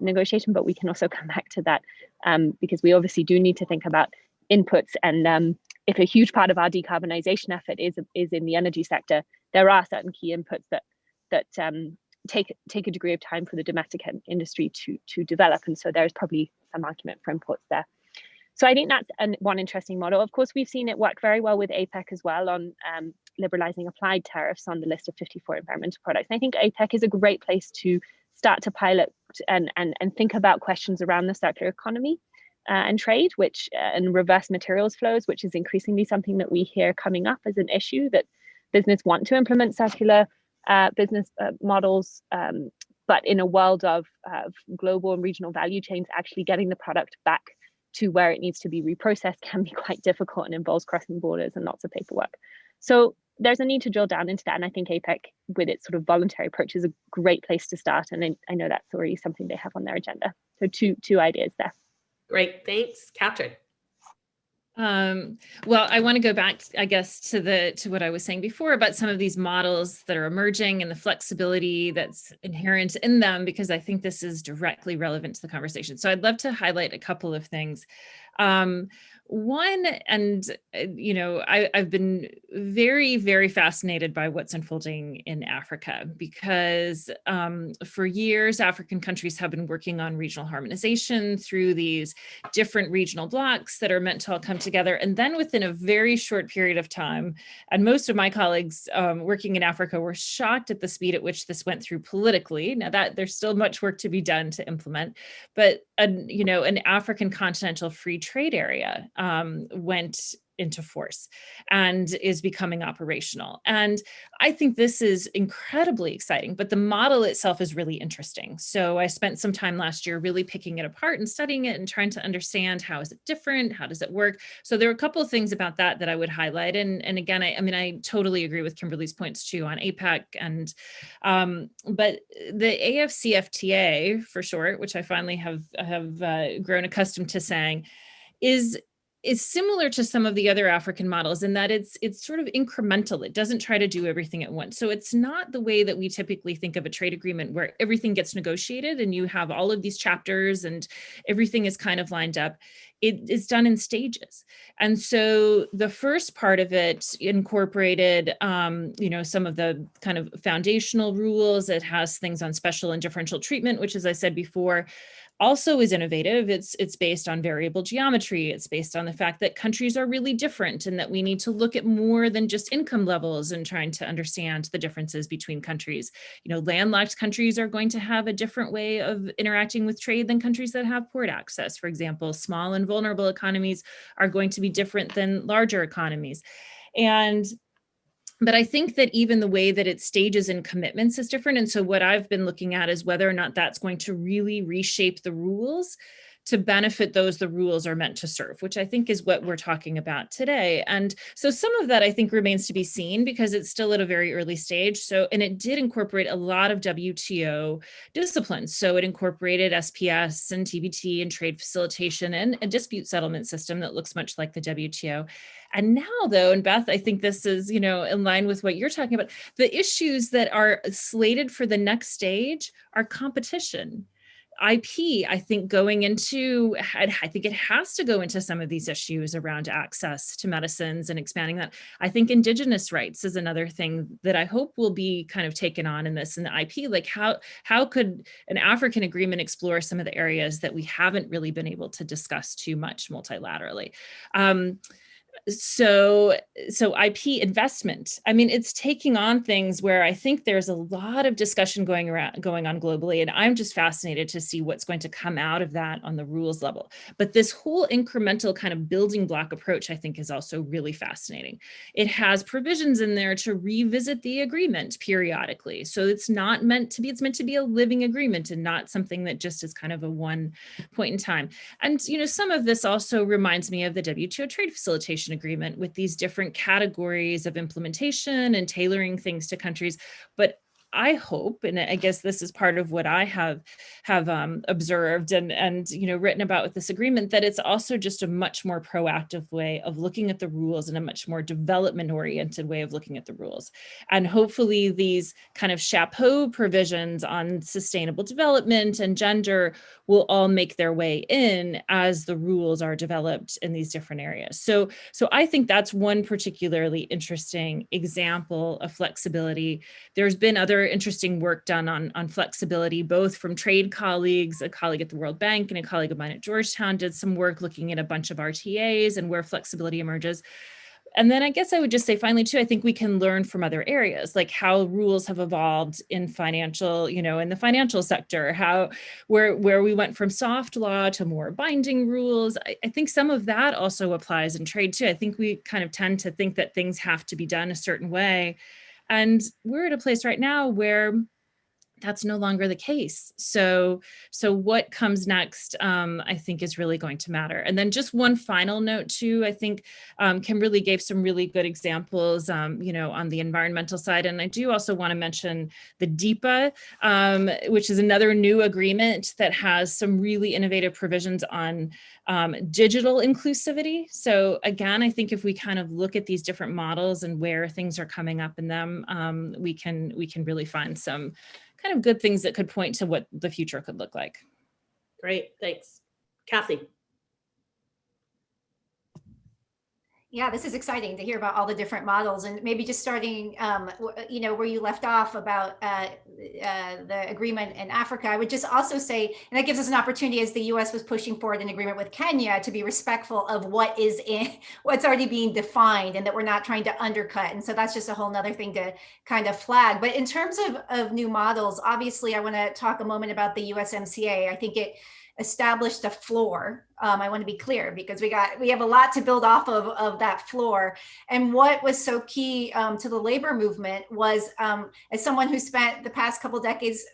negotiation, but we can also come back to that because we obviously do need to think about inputs. And if a huge part of our decarbonization effort is in the energy sector, there are certain key inputs that take a degree of time for the domestic industry to develop. And so there's probably some argument for imports there. So I think that's one interesting model. Of course, we've seen it work very well with APEC as well on liberalizing applied tariffs on the list of 54 environmental products. And I think APEC is a great place to start to pilot and think about questions around the circular economy and trade, which and reverse materials flows, which is increasingly something that we hear coming up as an issue, that business want to implement circular business models, but in a world of global and regional value chains, actually getting the product back to where it needs to be reprocessed can be quite difficult and involves crossing borders and lots of paperwork. So there's a need to drill down into that. And I think APEC, with its sort of voluntary approach, is a great place to start. And I know that's already something they have on their agenda. So two ideas there. Great, thanks. Catherine. Well, I want to go back, I guess, to what I was saying before about some of these models that are emerging and the flexibility that's inherent in them, because I think this is directly relevant to the conversation. So I'd love to highlight a couple of things. One, and I've been very, very fascinated by what's unfolding in Africa, because for years, African countries have been working on regional harmonization through these different regional blocks that are meant to all come together. And then within a very short period of time, and most of my colleagues working in Africa were shocked at the speed at which this went through politically. Now that there's still much work to be done to implement, but an African continental free trade area went into force and is becoming operational. And I think this is incredibly exciting, but the model itself is really interesting. So I spent some time last year really picking it apart and studying it and trying to understand, how is it different? How does it work? So there are a couple of things about that I would highlight. And again, I totally agree with Kimberly's points too on APEC. And but the AFCFTA for short, which I finally have grown accustomed to saying, is similar to some of the other African models in that it's sort of incremental. It doesn't try to do everything at once. So it's not the way that we typically think of a trade agreement where everything gets negotiated and you have all of these chapters and everything is kind of lined up. It is done in stages. And so the first part of it incorporated, some of the kind of foundational rules. It has things on special and differential treatment, which, as I said before, also is innovative. It's based on variable geometry. It's based on the fact that countries are really different and that we need to look at more than just income levels and trying to understand the differences between countries. Landlocked countries are going to have a different way of interacting with trade than countries that have port access. For example, small and vulnerable economies are going to be different than larger economies. But I think that even the way that it stages and commitments is different. And so what I've been looking at is whether or not that's going to really reshape the rules to benefit those the rules are meant to serve, which I think is what we're talking about today. And so some of that I think remains to be seen because it's still at a very early stage. And it did incorporate a lot of WTO disciplines. So it incorporated SPS and TBT and trade facilitation and a dispute settlement system that looks much like the WTO. And now though, and Beth, I think this is, in line with what you're talking about, the issues that are slated for the next stage are competition. IP, I think I think it has to go into some of these issues around access to medicines and expanding that. I think indigenous rights is another thing that I hope will be kind of taken on in this, in the IP, like how could an African agreement explore some of the areas that we haven't really been able to discuss too much multilaterally. So IP investment, it's taking on things where I think there's a lot of discussion going on globally, and I'm just fascinated to see what's going to come out of that on the rules level. But this whole incremental kind of building block approach, I think, is also really fascinating. It has provisions in there to revisit the agreement periodically. So it's meant to be a living agreement and not something that just is kind of a one point in time. And, some of this also reminds me of the WTO trade facilitation agreement with these different categories of implementation and tailoring things to countries. But I hope, and I guess this is part of what I have observed and written about with this agreement, that it's also just a much more proactive way of looking at the rules and a much more development-oriented way of looking at the rules. And hopefully these kind of chapeau provisions on sustainable development and gender will all make their way in as the rules are developed in these different areas. So I think that's one particularly interesting example of flexibility. There's been other interesting work done on flexibility, both from trade colleagues. A colleague at the World Bank and a colleague of mine at Georgetown did some work looking at a bunch of RTAs and where flexibility emerges. And then I guess I would just say finally too, I think we can learn from other areas, like how rules have evolved in financial, in the financial sector, where we went from soft law to more binding rules. I think some of that also applies in trade too. I think we kind of tend to think that things have to be done a certain way. And we're at a place right now where that's no longer the case. So what comes next, I think, is really going to matter. And then just one final note too, I think Kimberly gave some really good examples, on the environmental side. And I do also want to mention the DEPA, which is another new agreement that has some really innovative provisions on digital inclusivity. So again, I think if we kind of look at these different models and where things are coming up in them, we can really find some kind of good things that could point to what the future could look like. Great, thanks. Kathy. Yeah, this is exciting to hear about all the different models, and maybe just starting, where you left off about the agreement in Africa. I would just also say, and that gives us an opportunity as the U.S. was pushing forward an agreement with Kenya to be respectful of what's already being defined, and that we're not trying to undercut. And so that's just a whole nother thing to kind of flag. But in terms of new models, obviously, I want to talk a moment about the USMCA. I think it established a floor. I want to be clear because we have a lot to build off of that floor. And what was so key to the labor movement was, as someone who spent the past couple decades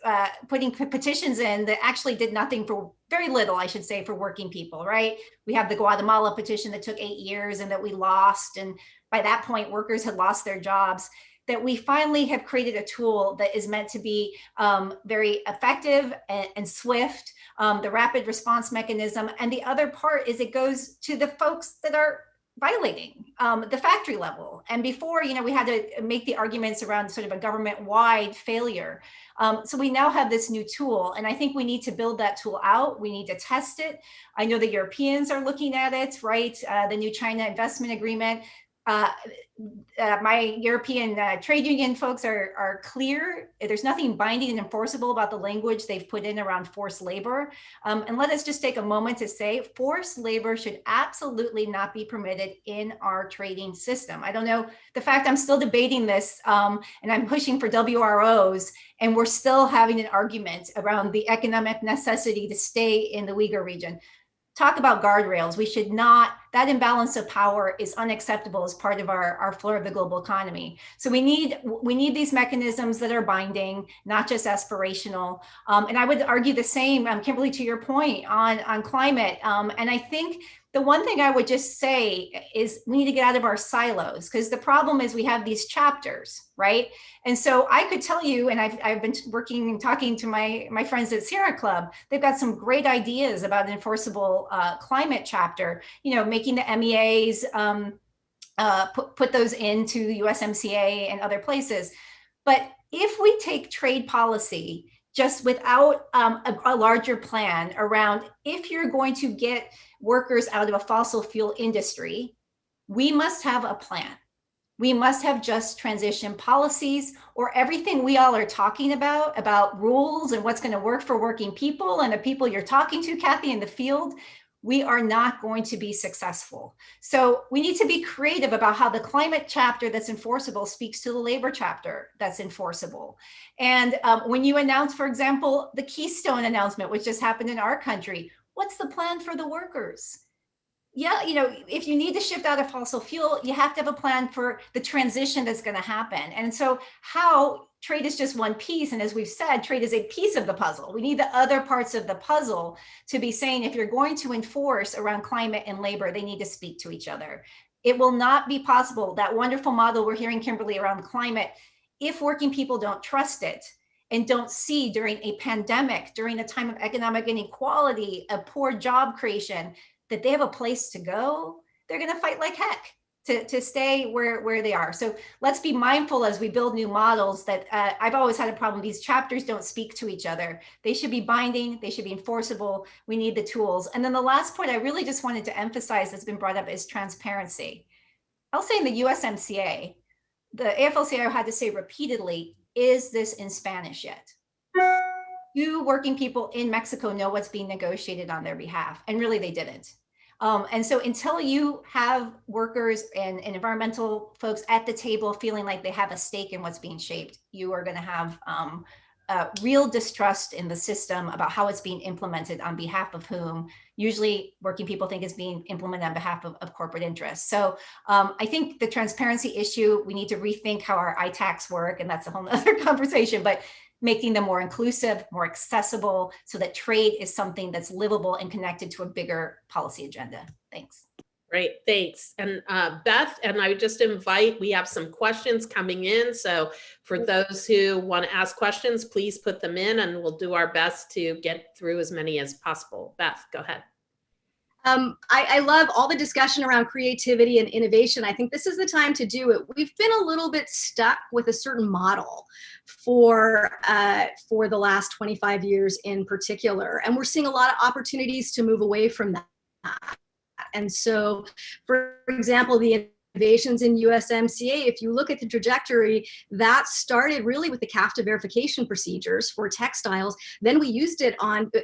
putting petitions in that actually did nothing for very little, I should say, for working people, right? We have the Guatemala petition that took 8 years and that we lost. And by that point, workers had lost their jobs. That we finally have created a tool that is meant to be very effective and swift, the rapid response mechanism. And the other part is it goes to the folks that are violating the factory level. And before, we had to make the arguments around sort of a government-wide failure. So we now have this new tool, and I think we need to build that tool out. We need to test it. I know the Europeans are looking at it, right? The new China investment agreement. My European trade union folks are clear. There's nothing binding and enforceable about the language they've put in around forced labor. And let us just take a moment to say forced labor should absolutely not be permitted in our trading system. I don't know, the fact I'm still debating this and I'm pushing for WROs, and we're still having an argument around the economic necessity to stay in the Uyghur region. Talk about guardrails. We should not, that imbalance of power is unacceptable as part of our floor of the global economy. So we need these mechanisms that are binding, not just aspirational. And I would argue the same, Kimberly, to your point on climate. And I think the one thing I would just say is we need to get out of our silos, because the problem is we have these chapters, right? And so I could tell you, and I've been working and talking to my friends at Sierra Club, they've got some great ideas about an enforceable climate chapter, making the MEAs, put those into the USMCA and other places. But if we take trade policy just without a larger plan around, if you're going to get workers out of a fossil fuel industry, we must have a plan. We must have just transition policies, or everything we all are talking about rules and what's going to work for working people and the people you're talking to, Kathy, in the field. We are not going to be successful. So we need to be creative about how the climate chapter that's enforceable speaks to the labor chapter that's enforceable. And when you announce, for example, the Keystone announcement, which just happened in our country, what's the plan for the workers? Yeah, if you need to shift out of fossil fuel, you have to have a plan for the transition that's going to happen. And so trade is just one piece. And as we've said, trade is a piece of the puzzle. We need the other parts of the puzzle to be saying, if you're going to enforce around climate and labor, they need to speak to each other. It will not be possible, that wonderful model we're hearing, Kimberly, around climate, if working people don't trust it and don't see during a pandemic, during a time of economic inequality, a poor job creation, that they have a place to go, they're going to fight like heck to stay where they are. So let's be mindful as we build new models that I've always had a problem. These chapters don't speak to each other. They should be binding. They should be enforceable. We need the tools. And then the last point I really just wanted to emphasize that's been brought up is transparency. I'll say in the USMCA, the AFL-CIO had to say repeatedly, is this in Spanish yet? Do working people in Mexico know what's being negotiated on their behalf? And really they didn't. And so until you have workers and environmental folks at the table feeling like they have a stake in what's being shaped, you are going to have real distrust in the system about how it's being implemented on behalf of whom. Usually working people think is being implemented on behalf of corporate interests. So I think the transparency issue, we need to rethink how our ITACs work, and that's a whole nother conversation, but making them more inclusive, more accessible, so that trade is something that's livable and connected to a bigger policy agenda. Thanks. Great, thanks. And Beth, and I would just invite, we have some questions coming in. So for those who want to ask questions, please put them in and we'll do our best to get through as many as possible. Beth, go ahead. I love all the discussion around creativity and innovation. I think this is the time to do it. We've been a little bit stuck with a certain model for the last 25 years in particular, and we're seeing a lot of opportunities to move away from that. And so, for example, the innovations in USMCA, if you look at the trajectory, that started really with the CAFTA verification procedures for textiles. Then we used it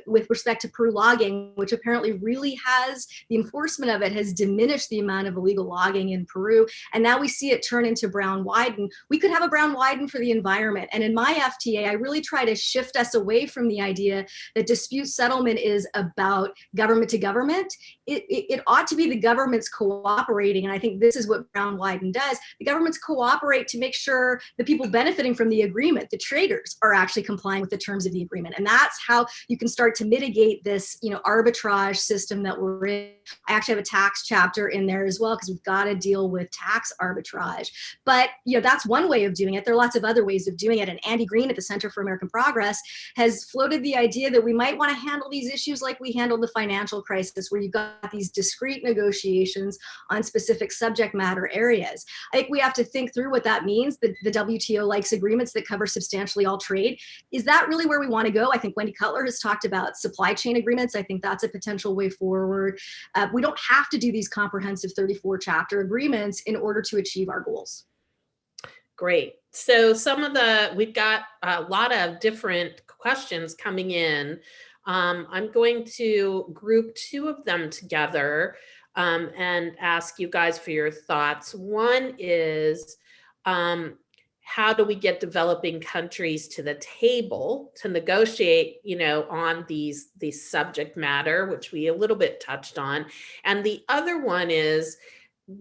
with respect to Peru logging, which apparently really has, the enforcement of it has diminished the amount of illegal logging in Peru. And now we see it turn into Brown Wyden. We could have a Brown Wyden for the environment. And in my FTA, I really try to shift us away from the idea that dispute settlement is about government to government. It ought to be the government's cooperating. And I think this is what Brown Wyden does. The governments cooperate to make sure the people benefiting from the agreement, the traders, are actually complying with the terms of the agreement. And that's how you can start to mitigate this, arbitrage system that we're in. I actually have a tax chapter in there as well, because we've got to deal with tax arbitrage. But that's one way of doing it. There are lots of other ways of doing it. And Andy Green at the Center for American Progress has floated the idea that we might want to handle these issues like we handled the financial crisis, where you've got these discrete negotiations on specific subject matter areas. I think we have to think through what that means. The WTO likes agreements that cover substantially all trade. Is that really where we want to go? I think Wendy Cutler has talked about supply chain agreements. I think that's a potential way forward. We don't have to do these comprehensive 34 chapter agreements in order to achieve our goals. Great. So we've got a lot of different questions coming in. I'm going to group two of them together and ask you guys for your thoughts. One is, how do we get developing countries to the table to negotiate, on these subject matter, which we a little bit touched on. And the other one is,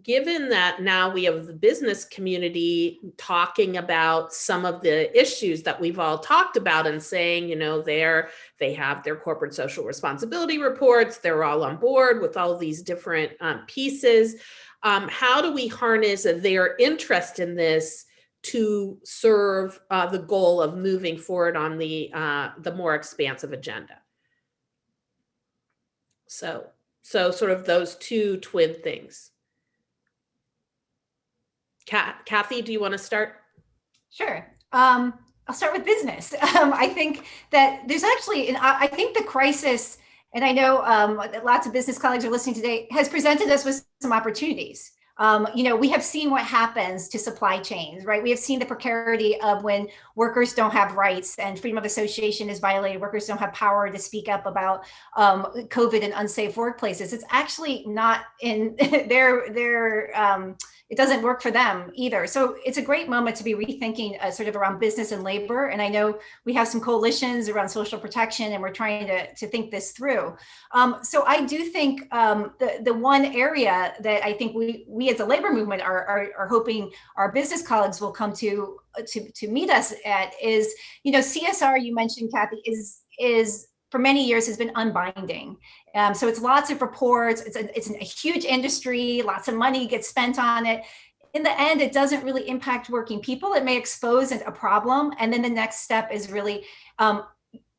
given that now we have the business community talking about some of the issues that we've all talked about and saying, they have their corporate social responsibility reports, they're all on board with all these different pieces. How do we harness their interest in this to serve the goal of moving forward on the more expansive agenda? So sort of those two twin things. Kathy, do you want to start? Sure. I'll start with business. I think that there's actually, and I think the crisis, and I know lots of business colleagues are listening today, has presented us with some opportunities. We have seen what happens to supply chains, right? We have seen the precarity of when workers don't have rights and freedom of association is violated. Workers don't have power to speak up about COVID and unsafe workplaces. It's actually not in it doesn't work for them either. So it's a great moment to be rethinking sort of around business and labor. And I know we have some coalitions around social protection and we're trying to think this through. So I do think the one area that I think we as a labor movement are hoping our business colleagues will come to meet us at is, CSR, you mentioned, Kathy, is for many years has been unbinding. So it's lots of reports, it's a huge industry, lots of money gets spent on it. In the end, it doesn't really impact working people. It may expose a problem. And then the next step is really,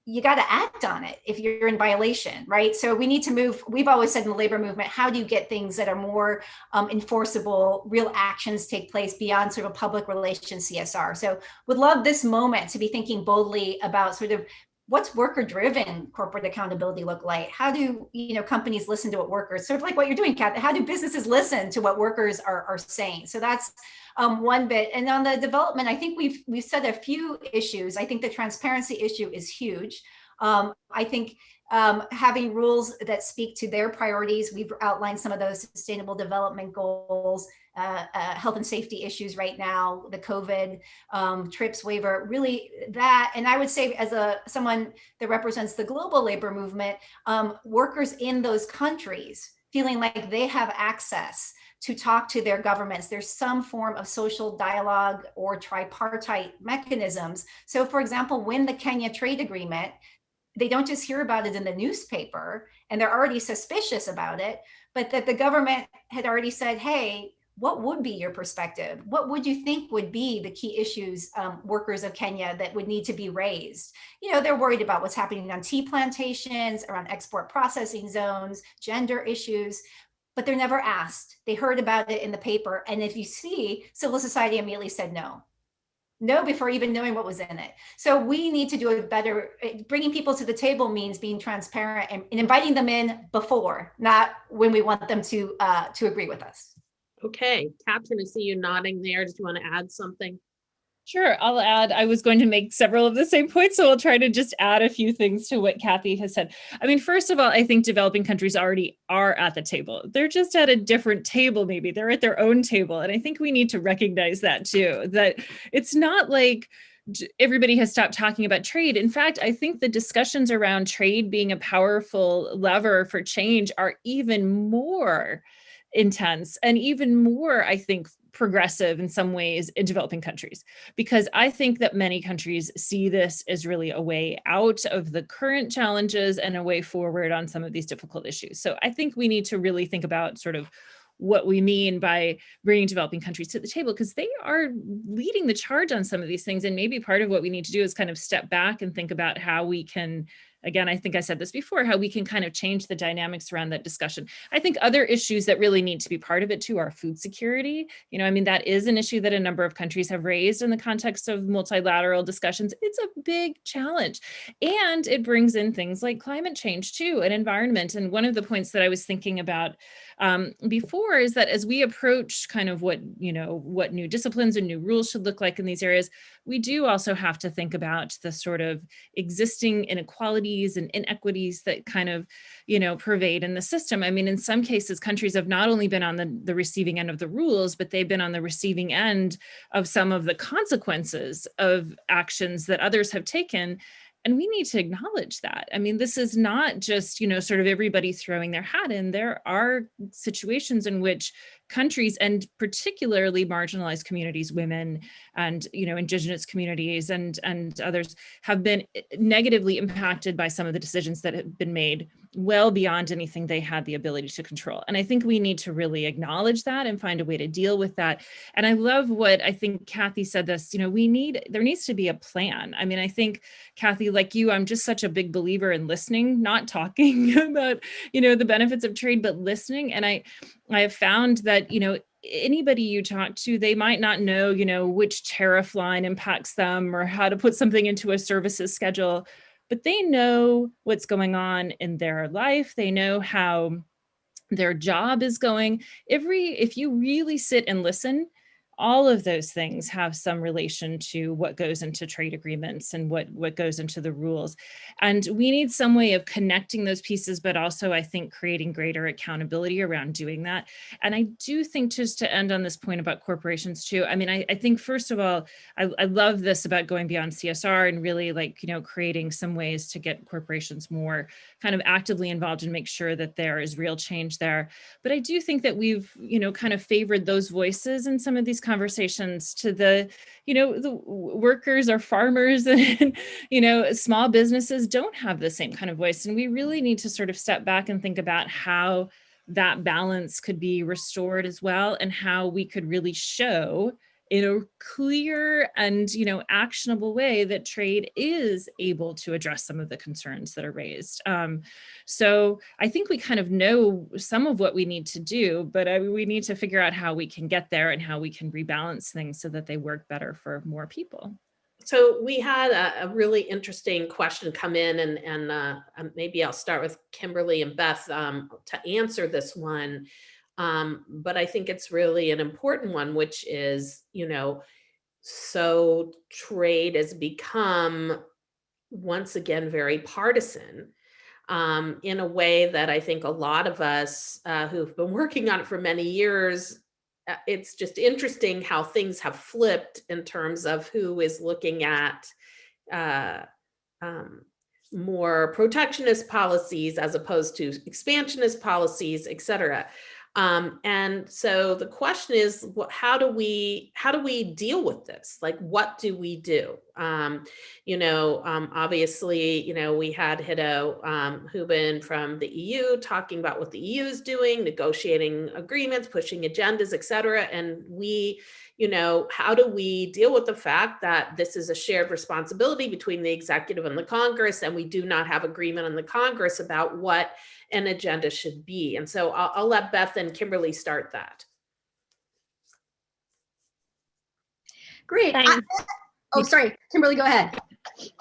you got to act on it if you're in violation, right? So we need to move. We've always said in the labor movement, how do you get things that are more enforceable, real actions take place beyond sort of public relations CSR? So would love this moment to be thinking boldly about sort of what's worker-driven corporate accountability look like? How do companies listen to what workers, sort of like what you're doing, Kat, how do businesses listen to what workers are saying? So that's one bit. And on the development, I think we've said a few issues. I think the transparency issue is huge. I think having rules that speak to their priorities, we've outlined some of those sustainable development goals, health and safety issues right now, the COVID TRIPS waiver, really that. And I would say as someone that represents the global labor movement, workers in those countries feeling like they have access to talk to their governments. There's some form of social dialogue or tripartite mechanisms. So for example, when the Kenya trade agreement, they don't just hear about it in the newspaper and they're already suspicious about it, but that the government had already said, hey, what would be your perspective? What would you think would be the key issues, workers of Kenya, that would need to be raised? You know, they're worried about what's happening on tea plantations, around export processing zones, gender issues, but they're never asked. They heard about it in the paper. And if you see, civil society immediately said no before even knowing what was in it. So we need to do it better. Bringing people to the table means being transparent and inviting them in before, not when we want them to agree with us. Okay, Captain, I see you nodding there. Did you want to add something? Sure, I'll add. I was going to make several of the same points, so I'll try to just add a few things to what Kathy has said. I mean, first of all, I think developing countries already are at the table. They're just at a different table, maybe. They're at their own table. And I think we need to recognize that too, that it's not like everybody has stopped talking about trade. In fact, I think the discussions around trade being a powerful lever for change are even more intense and even more, I think, progressive in some ways in developing countries, because I think that many countries see this as really a way out of the current challenges and a way forward on some of these difficult issues. So I think we need to really think about sort of what we mean by bringing developing countries to the table, because they are leading the charge on some of these things. And maybe part of what we need to do is kind of step back and think about how we can, again, I think I said this before, how we can kind of change the dynamics around that discussion. I think other issues that really need to be part of it too are food security. You know, I mean, that is an issue that a number of countries have raised in the context of multilateral discussions. It's a big challenge. And it brings in things like climate change too, and environment. And one of the points that I was thinking about before is that as we approach kind of what new disciplines and new rules should look like in these areas, we do also have to think about the sort of existing inequalities and inequities that kind of, pervade in the system. I mean, in some cases, countries have not only been on the receiving end of the rules, but they've been on the receiving end of some of the consequences of actions that others have taken. And we need to acknowledge that. I mean, this is not just, sort of everybody throwing their hat in. There are situations in which countries, and particularly marginalized communities, women and, indigenous communities and others, have been negatively impacted by some of the decisions that have been made well beyond anything they had the ability to control. And I think we need to really acknowledge that and find a way to deal with that. And I love what I think Kathy said this, there needs to be a plan. I mean, I think, Kathy, like you, I'm just such a big believer in listening, not talking about, the benefits of trade, but listening. And I have found that, anybody you talk to, they might not know, which tariff line impacts them or how to put something into a services schedule, but they know what's going on in their life. They know how their job is going. If you really sit and listen, all of those things have some relation to what goes into trade agreements and what goes into the rules. And we need some way of connecting those pieces, but also I think creating greater accountability around doing that. And I do think, just to end on this point about corporations too, I mean, I think first of all, I love this about going beyond CSR and really creating some ways to get corporations more kind of actively involved and make sure that there is real change there. But I do think that we've, kind of favored those voices in some of these conversations to the workers or farmers and, small businesses don't have the same kind of voice. And we really need to sort of step back and think about how that balance could be restored as well, and how we could really show in a clear and, actionable way that trade is able to address some of the concerns that are raised. So I think we kind of know some of what we need to do, but we need to figure out how we can get there and how we can rebalance things so that they work better for more people. So we had a really interesting question come in, and maybe I'll start with Kimberly and Beth to answer this one. But I think it's really an important one, which is, so trade has become once again, very partisan in a way that I think a lot of us who've been working on it for many years, it's just interesting how things have flipped in terms of who is looking at more protectionist policies as opposed to expansionist policies, et cetera. And so the question is, how do we deal with this? Like, what do we do? Obviously, we had Wto Hillman from the EU talking about what the EU is doing, negotiating agreements, pushing agendas, et cetera. And we, how do we deal with the fact that this is a shared responsibility between the executive and the Congress, and we do not have agreement in the Congress about what an agenda should be? And so I'll let Beth and Kimberly start that. Great. Oh, sorry, Kimberly, go ahead.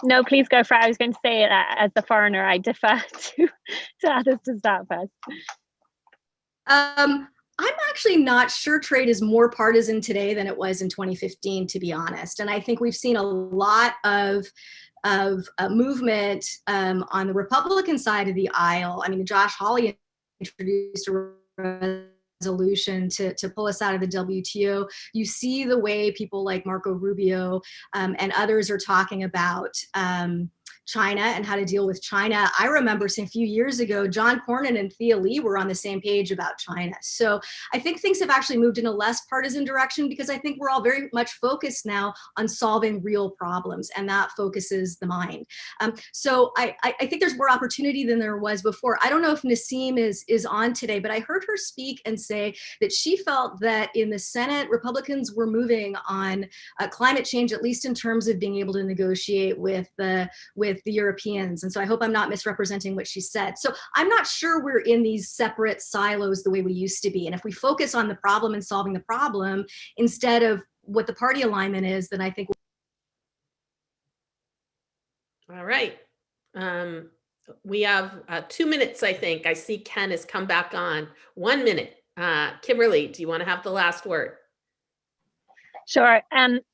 No, please go for it. I was going to say, as the foreigner, I defer to others to start first. I'm actually not sure trade is more partisan today than it was in 2015, to be honest. And I think we've seen a lot of movement on the Republican side of the aisle. I mean, Josh Hawley introduced a resolution to pull us out of the WTO. You see the way people like Marco Rubio and others are talking about China and how to deal with China. I remember seeing a few years ago, John Cornyn and Thea Lee were on the same page about China. So I think things have actually moved in a less partisan direction, because I think we're all very much focused now on solving real problems, and that focuses the mind. So I think there's more opportunity than there was before. I don't know if Nasim is on today, but I heard her speak and say that she felt that in the Senate, Republicans were moving on climate change, at least in terms of being able to negotiate with the Europeans. And so I hope I'm not misrepresenting what she said. So I'm not sure we're in these separate silos the way we used to be. And if we focus on the problem and solving the problem instead of what the party alignment is, then I think. All right. We have 2 minutes, I think. I see Ken has come back on. 1 minute. Kimberly, do you want to have the last word? Sure.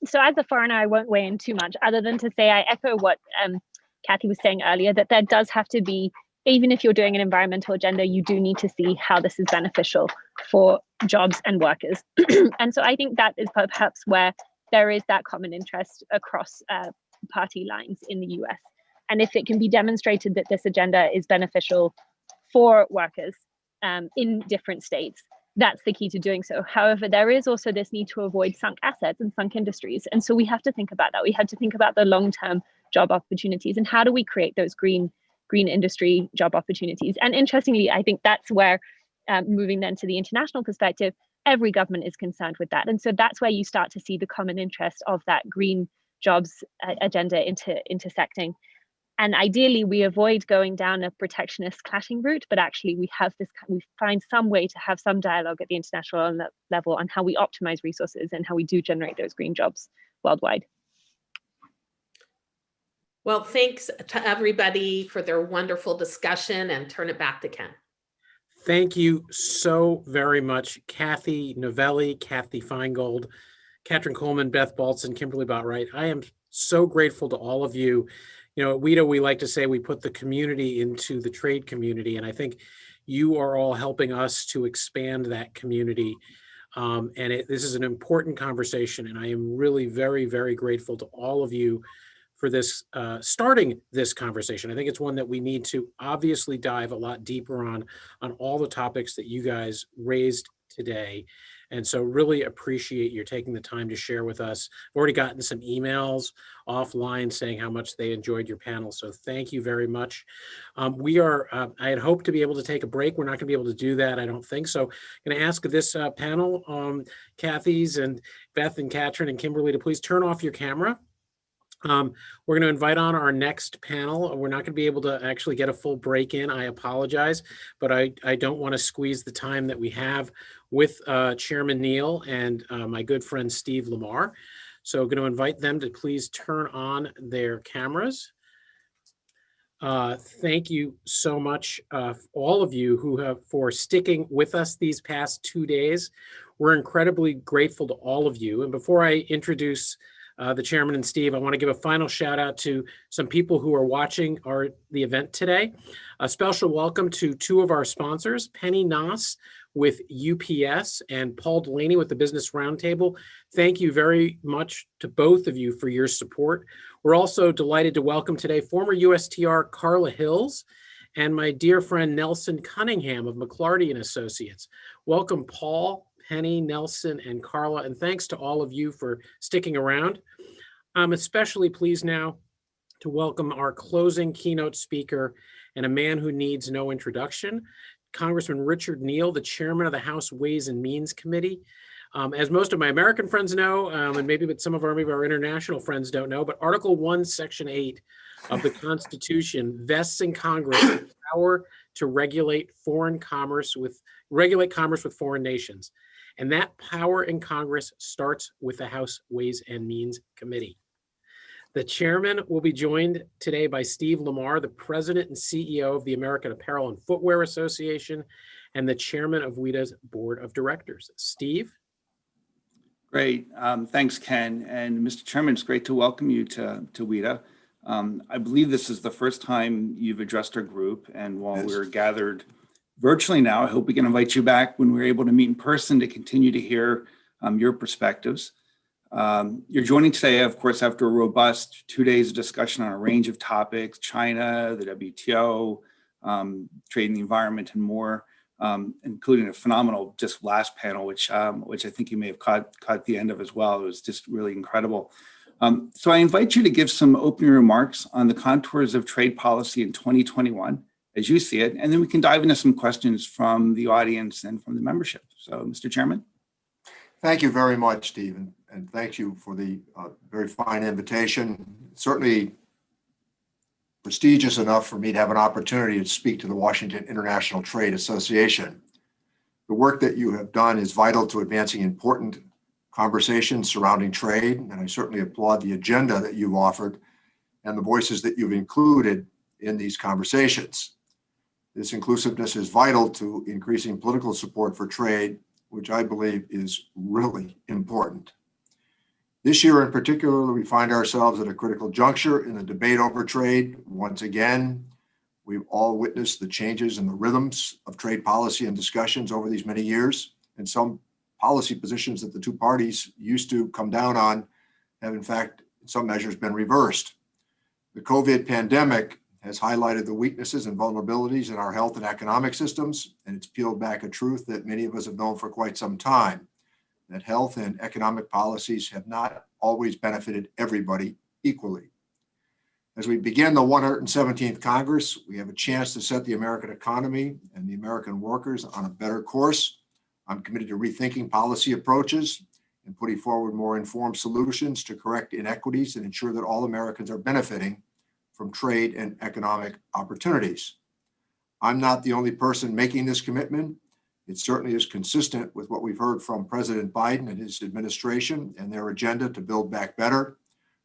So as a foreigner, I won't weigh in too much, other than to say I echo what Kathy was saying earlier, that there does have to be, even if you're doing an environmental agenda, you do need to see how this is beneficial for jobs and workers. And so I think that is perhaps where there is that common interest across party lines in the US. And if it can be demonstrated that this agenda is beneficial for workers in different states, that's the key to doing so. However, there is also this need to avoid sunk assets and sunk industries. And so we have to think about that. We have to think about the long-term job opportunities and how do we create those green industry job opportunities. And interestingly, I think that's where, moving then to the international perspective, every government is concerned with that. And so that's where you start to see the common interest of that green jobs agenda intersecting. And ideally, we avoid going down a protectionist clashing route, but actually we find some way to have some dialogue at the international level on how we optimize resources and how we do generate those green jobs worldwide. Well, thanks to everybody for their wonderful discussion, and turn it back to Ken. Thank you so very much, Kathy Novelli, Kathy Feingold, Katrin Coleman, Beth Baltzan, Kimberly Boutwright. I am so grateful to all of you. At Wto, we like to say we put the community into the trade community, and I think you are all helping us to expand that community. This is an important conversation, and I am really very, very grateful to all of you for this, starting this conversation. I think it's one that we need to obviously dive a lot deeper on all the topics that you guys raised today. And so really appreciate your taking the time to share with us. I've already gotten some emails offline saying how much they enjoyed your panel. So thank you very much. I had hoped to be able to take a break. We're not gonna be able to do that, I don't think. So I'm gonna ask this panel, Kathy's and Beth and Katrin and Kimberly, to please turn off your camera. We're going to invite on our next panel. We're not going to be able to actually get a full break in. I apologize, but I don't want to squeeze the time that we have with Chairman Neal and my good friend Steve Lamar. So I'm going to invite them to please turn on their cameras. Thank you so much, all of you for sticking with us these past 2 days. We're incredibly grateful to all of you. And before I introduce the chairman and Steve, I want to give a final shout out to some people who are watching the event today. A special welcome to two of our sponsors, Penny Noss with UPS and Paul Delaney with the Business Roundtable. Thank you very much to both of you for your support. We're also delighted to welcome today former USTR Carla Hills and my dear friend Nelson Cunningham of McLarty and Associates. Welcome, Paul, Penny, Nelson, and Carla, and thanks to all of you for sticking around. I'm especially pleased now to welcome our closing keynote speaker and a man who needs no introduction, Congressman Richard Neal, the chairman of the House Ways and Means Committee. As most of my American friends know, and maybe but some of our international friends don't know, but Article 1, Section 8 of the Constitution vests in Congress the power to regulate commerce with foreign nations. And that power in Congress starts with the House Ways and Means Committee. The chairman will be joined today by Steve Lamar, the president and CEO of the American Apparel and Footwear Association, and the chairman of WTO's board of directors. Steve? Great. Thanks, Ken. And Mr. Chairman, it's great to welcome you to WTO. I believe this is the first time you've addressed our group. And while we're gathered virtually now, I hope we can invite you back when we're able to meet in person to continue to hear your perspectives. You're joining today, of course, after a robust 2 days of discussion on a range of topics, China, the WTO, trade and the environment, and more, including a phenomenal just last panel, which I think you may have caught the end of as well. It was just really incredible. So I invite you to give some opening remarks on the contours of trade policy in 2021, as you see it, and then we can dive into some questions from the audience and from the membership. So, Mr. Chairman. Thank you very much, Stephen, and thank you for the very fine invitation. Certainly prestigious enough for me to have an opportunity to speak to the Washington International Trade Association. The work that you have done is vital to advancing important conversations surrounding trade, and I certainly applaud the agenda that you've offered and the voices that you've included in these conversations. This inclusiveness is vital to increasing political support for trade, which I believe is really important. This year in particular, we find ourselves at a critical juncture in the debate over trade. Once again, we've all witnessed the changes in the rhythms of trade policy and discussions over these many years, and some policy positions that the two parties used to come down on have in fact, in some measures, been reversed. The COVID pandemic has highlighted the weaknesses and vulnerabilities in our health and economic systems, and it's peeled back a truth that many of us have known for quite some time, that health and economic policies have not always benefited everybody equally. As we begin the 117th Congress, we have a chance to set the American economy and the American workers on a better course. I'm committed to rethinking policy approaches and putting forward more informed solutions to correct inequities and ensure that all Americans are benefiting from trade and economic opportunities. I'm not the only person making this commitment. It certainly is consistent with what we've heard from President Biden and his administration and their agenda to build back better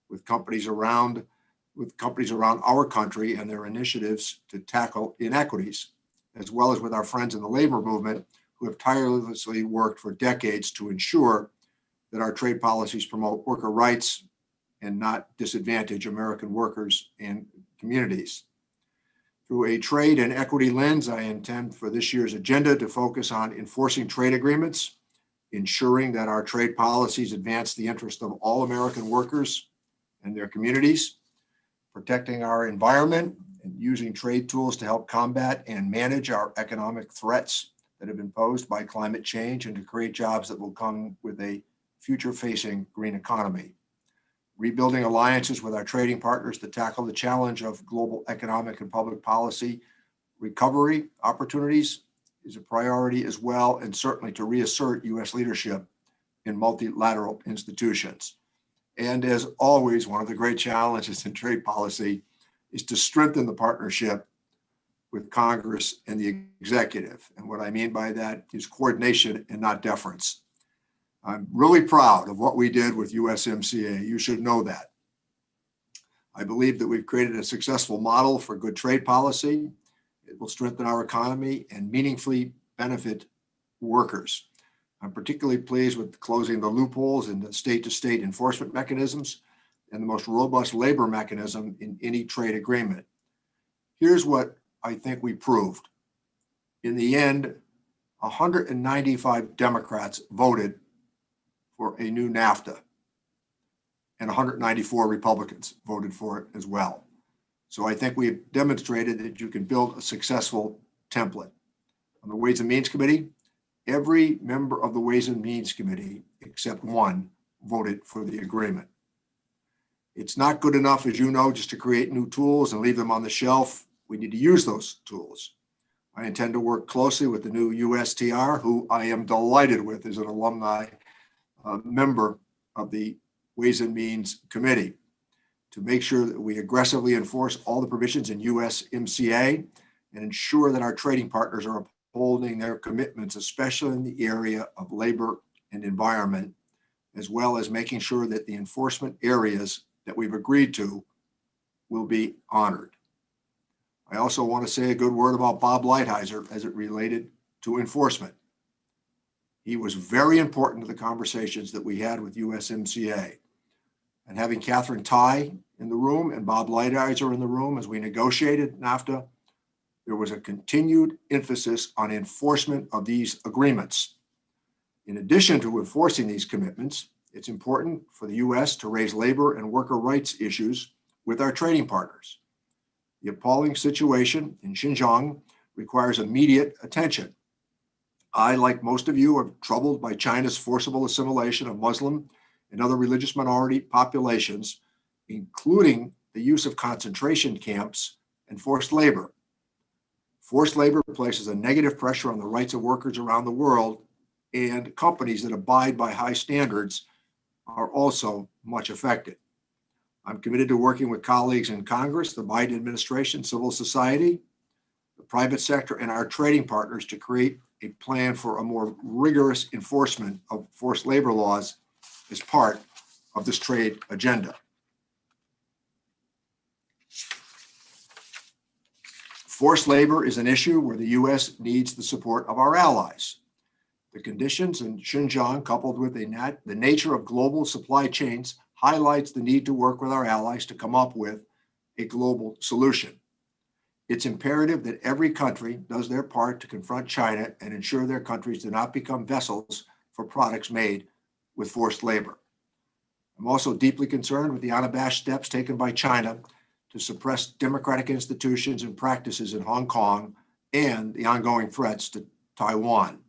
with companies around our country and their initiatives to tackle inequities, as well as with our friends in the labor movement who have tirelessly worked for decades to ensure that our trade policies promote worker rights and not disadvantage American workers and communities. Through a trade and equity lens, I intend for this year's agenda to focus on enforcing trade agreements, ensuring that our trade policies advance the interest of all American workers and their communities, protecting our environment, and using trade tools to help combat and manage our economic threats that have been posed by climate change and to create jobs that will come with a future-facing green economy. Rebuilding alliances with our trading partners to tackle the challenge of global economic and public policy recovery opportunities is a priority as well, and certainly to reassert U.S. leadership in multilateral institutions. And as always, one of the great challenges in trade policy is to strengthen the partnership with Congress and the executive. And what I mean by that is coordination and not deference. I'm really proud of what we did with USMCA. You should know that. I believe that we've created a successful model for good trade policy. It will strengthen our economy and meaningfully benefit workers. I'm particularly pleased with closing the loopholes in the state-to-state enforcement mechanisms and the most robust labor mechanism in any trade agreement. Here's what I think we proved. In the end, 195 Democrats voted for a new NAFTA, and 194 Republicans voted for it as well. So I think we have demonstrated that you can build a successful template. On the Ways and Means Committee, every member of the Ways and Means Committee, except one, voted for the agreement. It's not good enough, as you know, just to create new tools and leave them on the shelf. We need to use those tools. I intend to work closely with the new USTR, who I am delighted with as an alumni member of the Ways and Means Committee, to make sure that we aggressively enforce all the provisions in USMCA and ensure that our trading partners are upholding their commitments, especially in the area of labor and environment, as well as making sure that the enforcement areas that we've agreed to will be honored. I also want to say a good word about Bob Lighthizer as it related to enforcement. He was very important to the conversations that we had with USMCA. And having Catherine Tai in the room and Bob Lighthizer in the room as we negotiated NAFTA, there was a continued emphasis on enforcement of these agreements. In addition to enforcing these commitments, it's important for the U.S. to raise labor and worker rights issues with our trading partners. The appalling situation in Xinjiang requires immediate attention. I, like most of you, are troubled by China's forcible assimilation of Muslim and other religious minority populations, including the use of concentration camps and forced labor. Forced labor places a negative pressure on the rights of workers around the world, and companies that abide by high standards are also much affected. I'm committed to working with colleagues in Congress, the Biden administration, civil society, the private sector, and our trading partners to create a plan for a more rigorous enforcement of forced labor laws as part of this trade agenda. Forced labor is an issue where the U.S. needs the support of our allies. The conditions in Xinjiang, coupled with the nature of global supply chains, highlights the need to work with our allies to come up with a global solution. It's imperative that every country does their part to confront China and ensure their countries do not become vessels for products made with forced labor. I'm also deeply concerned with the unabashed steps taken by China to suppress democratic institutions and practices in Hong Kong and the ongoing threats to Taiwan.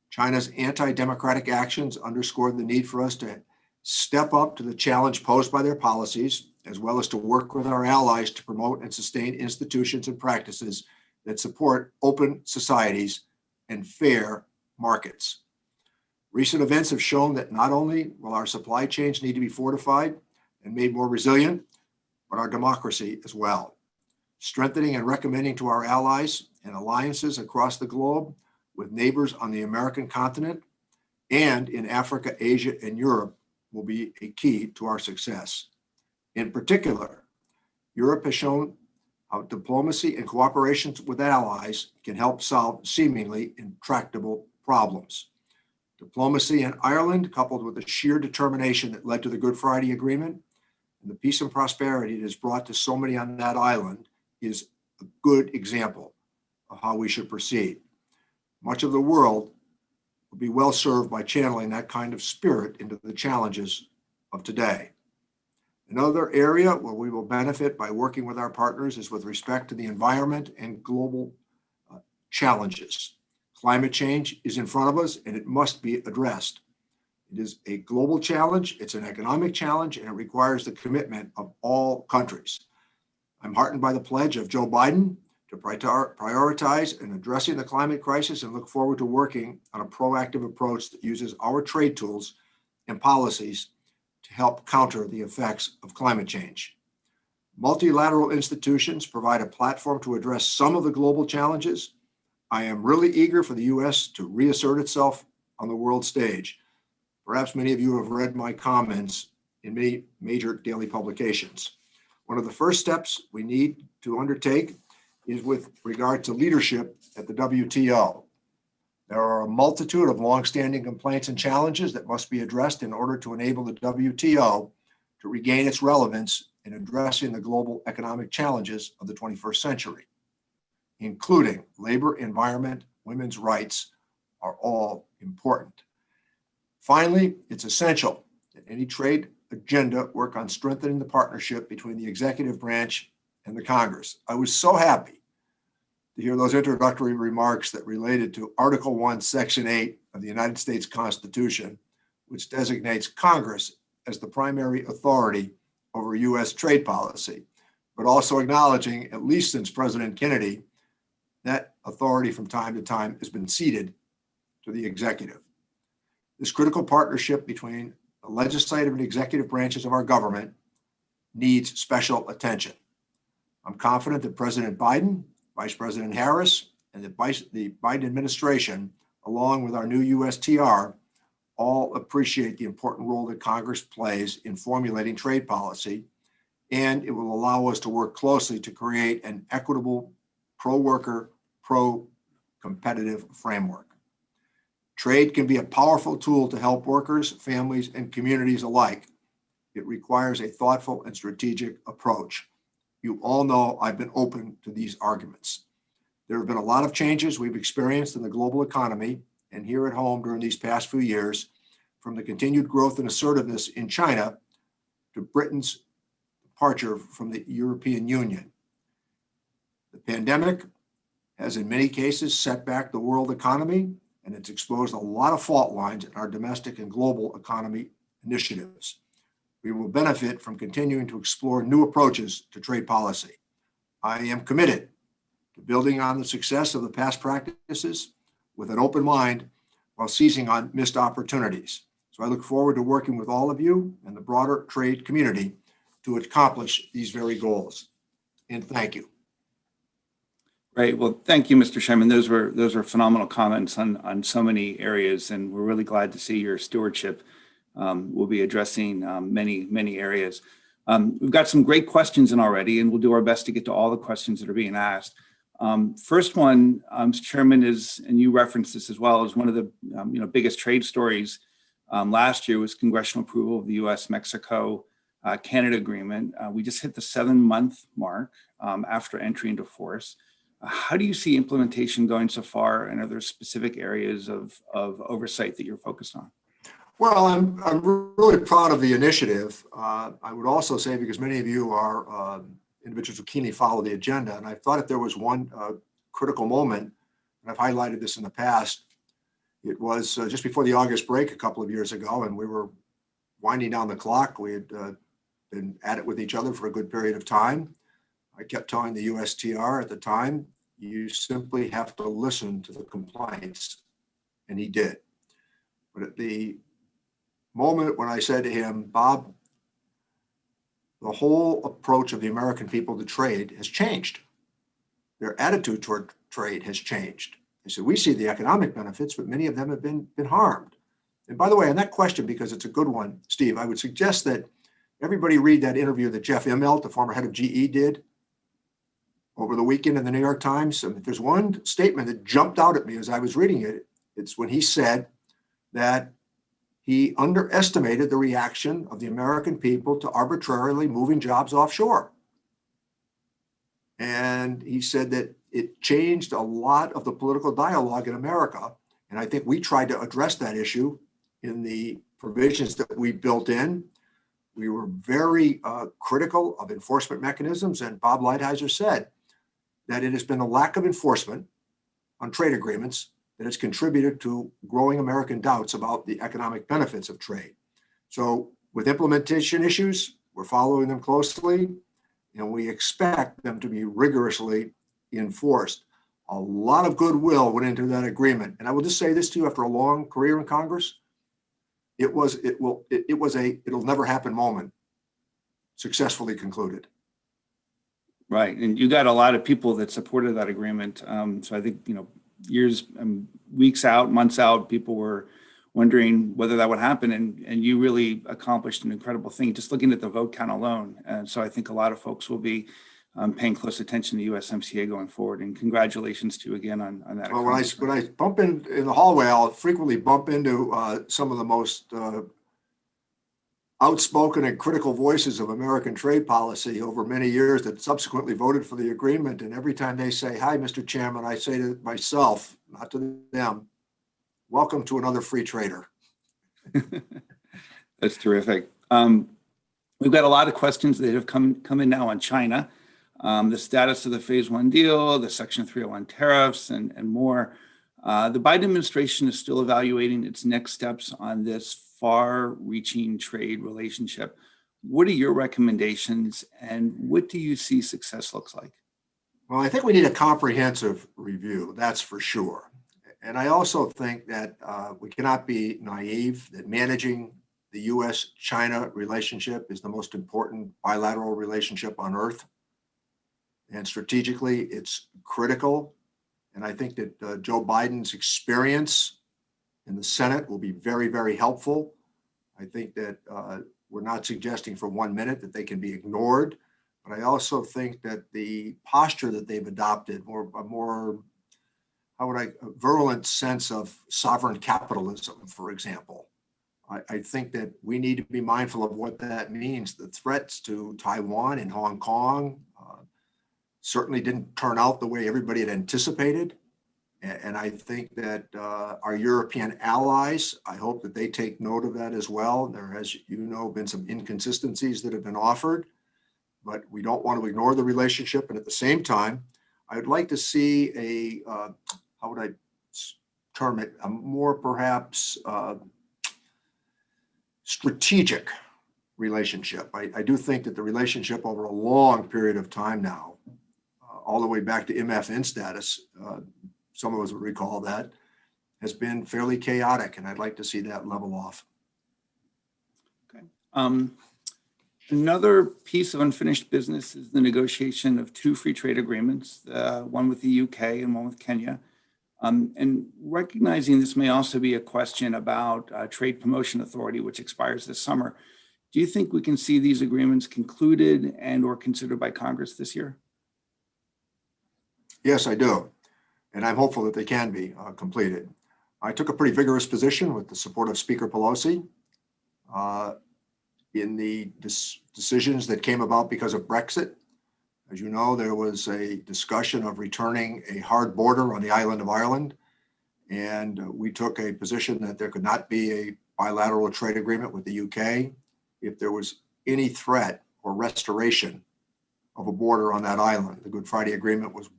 China's anti-democratic actions underscore the need for us to step up to the challenge posed by their policies, as well as to work with our allies to promote and sustain institutions and practices that support open societies and fair markets. Recent events have shown that not only will our supply chains need to be fortified and made more resilient, but our democracy as well. Strengthening and recommending to our allies and alliances across the globe, with neighbors on the American continent and in Africa, Asia, and Europe will be a key to our success. In particular, Europe has shown how diplomacy and cooperation with allies can help solve seemingly intractable problems. Diplomacy in Ireland, coupled with the sheer determination that led to the Good Friday Agreement and the peace and prosperity it has brought to so many on that island, is a good example of how we should proceed. Much of the world will be well served by channeling that kind of spirit into the challenges of today. Another area where we will benefit by working with our partners is with respect to the environment and global challenges. Climate change is in front of us and it must be addressed. It is a global challenge, it's an economic challenge, and it requires the commitment of all countries. I'm heartened by the pledge of Joe Biden to prioritize in addressing the climate crisis and look forward to working on a proactive approach that uses our trade tools and policies to help counter the effects of climate change. Multilateral institutions provide a platform to address some of the global challenges. I am really eager for the U.S. to reassert itself on the world stage. Perhaps many of you have read my comments in many major daily publications. One of the first steps we need to undertake is with regard to leadership at the WTO. There are a multitude of longstanding complaints and challenges that must be addressed in order to enable the WTO to regain its relevance in addressing the global economic challenges of the 21st century, including labor, environment, women's rights are all important. Finally, it's essential that any trade agenda work on strengthening the partnership between the executive branch and the Congress. I was so happy to hear those introductory remarks that related to Article 1, Section 8 of the United States Constitution, which designates Congress as the primary authority over U.S. trade policy, but also acknowledging, at least since President Kennedy, that authority from time to time has been ceded to the executive. This critical partnership between the legislative and executive branches of our government needs special attention. I'm confident that President Biden, Vice President Harris, and the Biden administration, along with our new USTR, all appreciate the important role that Congress plays in formulating trade policy, and it will allow us to work closely to create an equitable, pro-worker, pro-competitive framework. Trade can be a powerful tool to help workers, families, and communities alike. It requires a thoughtful and strategic approach. You all know I've been open to these arguments. There have been a lot of changes we've experienced in the global economy and here at home during these past few years, from the continued growth and assertiveness in China to Britain's departure from the European Union. The pandemic has in many cases set back the world economy, and it's exposed a lot of fault lines in our domestic and global economy initiatives. We will benefit from continuing to explore new approaches to trade policy. I am committed to building on the success of the past practices with an open mind while seizing on missed opportunities. So I look forward to working with all of you and the broader trade community to accomplish these very goals. And thank you. Great. Well, thank you, Mr. Chairman. Those were phenomenal comments on so many areas, and we're really glad to see your stewardship will be addressing many areas. We've got some great questions in already, and we'll do our best to get to all the questions that are being asked. First one, Mr. Chairman, is, and you referenced this as well, is one of the biggest trade stories last year was congressional approval of the U.S.-Mexico Canada agreement. We just hit the 7-month mark after entry into force. How do you see implementation going so far, and are there specific areas of oversight that you're focused on? Well, I'm really proud of the initiative. I would also say, because many of you are individuals who keenly follow the agenda, and I thought if there was one critical moment, and I've highlighted this in the past, it was just before the August break a couple of years ago, and we were winding down the clock. We had been at it with each other for a good period of time. I kept telling the USTR at the time, you simply have to listen to the complaints, and he did. But at the moment when I said to him, Bob, the whole approach of the American people to trade has changed. Their attitude toward trade has changed. He said, we see the economic benefits, but many of them have been harmed. And by the way, on that question, because it's a good one, Steve, I would suggest that everybody read that interview that Jeff Immelt, the former head of GE, did over the weekend in the New York Times. If there's one statement that jumped out at me as I was reading it, it's when he said that he underestimated the reaction of the American people to arbitrarily moving jobs offshore. And he said that it changed a lot of the political dialogue in America. And I think we tried to address that issue in the provisions that we built in. We were very critical of enforcement mechanisms. And Bob Lighthizer said that it has been the lack of enforcement on trade agreements that has contributed to growing American doubts about the economic benefits of trade. So with implementation issues, we're following them closely, and we expect them to be rigorously enforced. A lot of goodwill went into that agreement. And I will just say this to you, after a long career in Congress, it'll never happen moment successfully concluded. Right, and you got a lot of people that supported that agreement. So I think, years, weeks out, months out, people were wondering whether that would happen, and you really accomplished an incredible thing just looking at the vote count alone. And so I think a lot of folks will be paying close attention to USMCA going forward. And congratulations to you again on that. Well, when I bump in the hallway, I'll frequently bump into some of the most outspoken and critical voices of American trade policy over many years that subsequently voted for the agreement. And every time they say, "Hi, Mr. Chairman," I say to myself, not to them, "Welcome to another free trader." That's terrific. We've got a lot of questions that have come in now on China, the status of the phase one deal, the Section 301 tariffs, and more. The Biden administration is still evaluating its next steps on this far-reaching trade relationship. What are your recommendations, and what do you see success looks like? Well, I think we need a comprehensive review, that's for sure. And I also think that we cannot be naive that managing the U.S.-China relationship is the most important bilateral relationship on earth. And strategically, it's critical. And I think that Joe Biden's experience in the Senate will be very, very helpful. I think that we're not suggesting for 1 minute that they can be ignored. But I also think that the posture that they've adopted, a more virulent sense of sovereign capitalism, for example, I think that we need to be mindful of what that means. The threats to Taiwan and Hong Kong certainly didn't turn out the way everybody had anticipated. And I think that our European allies, I hope that they take note of that as well. There has, been some inconsistencies that have been offered, but we don't want to ignore the relationship. And at the same time, I'd like to see how would I term it, a more perhaps strategic relationship. I do think that the relationship over a long period of time now, all the way back to MFN status, some of us would recall that, has been fairly chaotic, and I'd like to see that level off. Okay. Another piece of unfinished business is the negotiation of 2 free trade agreements, one with the UK and one with Kenya. And recognizing this may also be a question about Trade Promotion Authority, which expires this summer. Do you think we can see these agreements concluded and or considered by Congress this year? Yes, I do. And I'm hopeful that they can be completed. I took a pretty vigorous position with the support of Speaker Pelosi in the decisions that came about because of Brexit. As you know, there was a discussion of returning a hard border on the island of Ireland. And we took a position that there could not be a bilateral trade agreement with the UK if there was any threat or restoration of a border on that island. The Good Friday Agreement was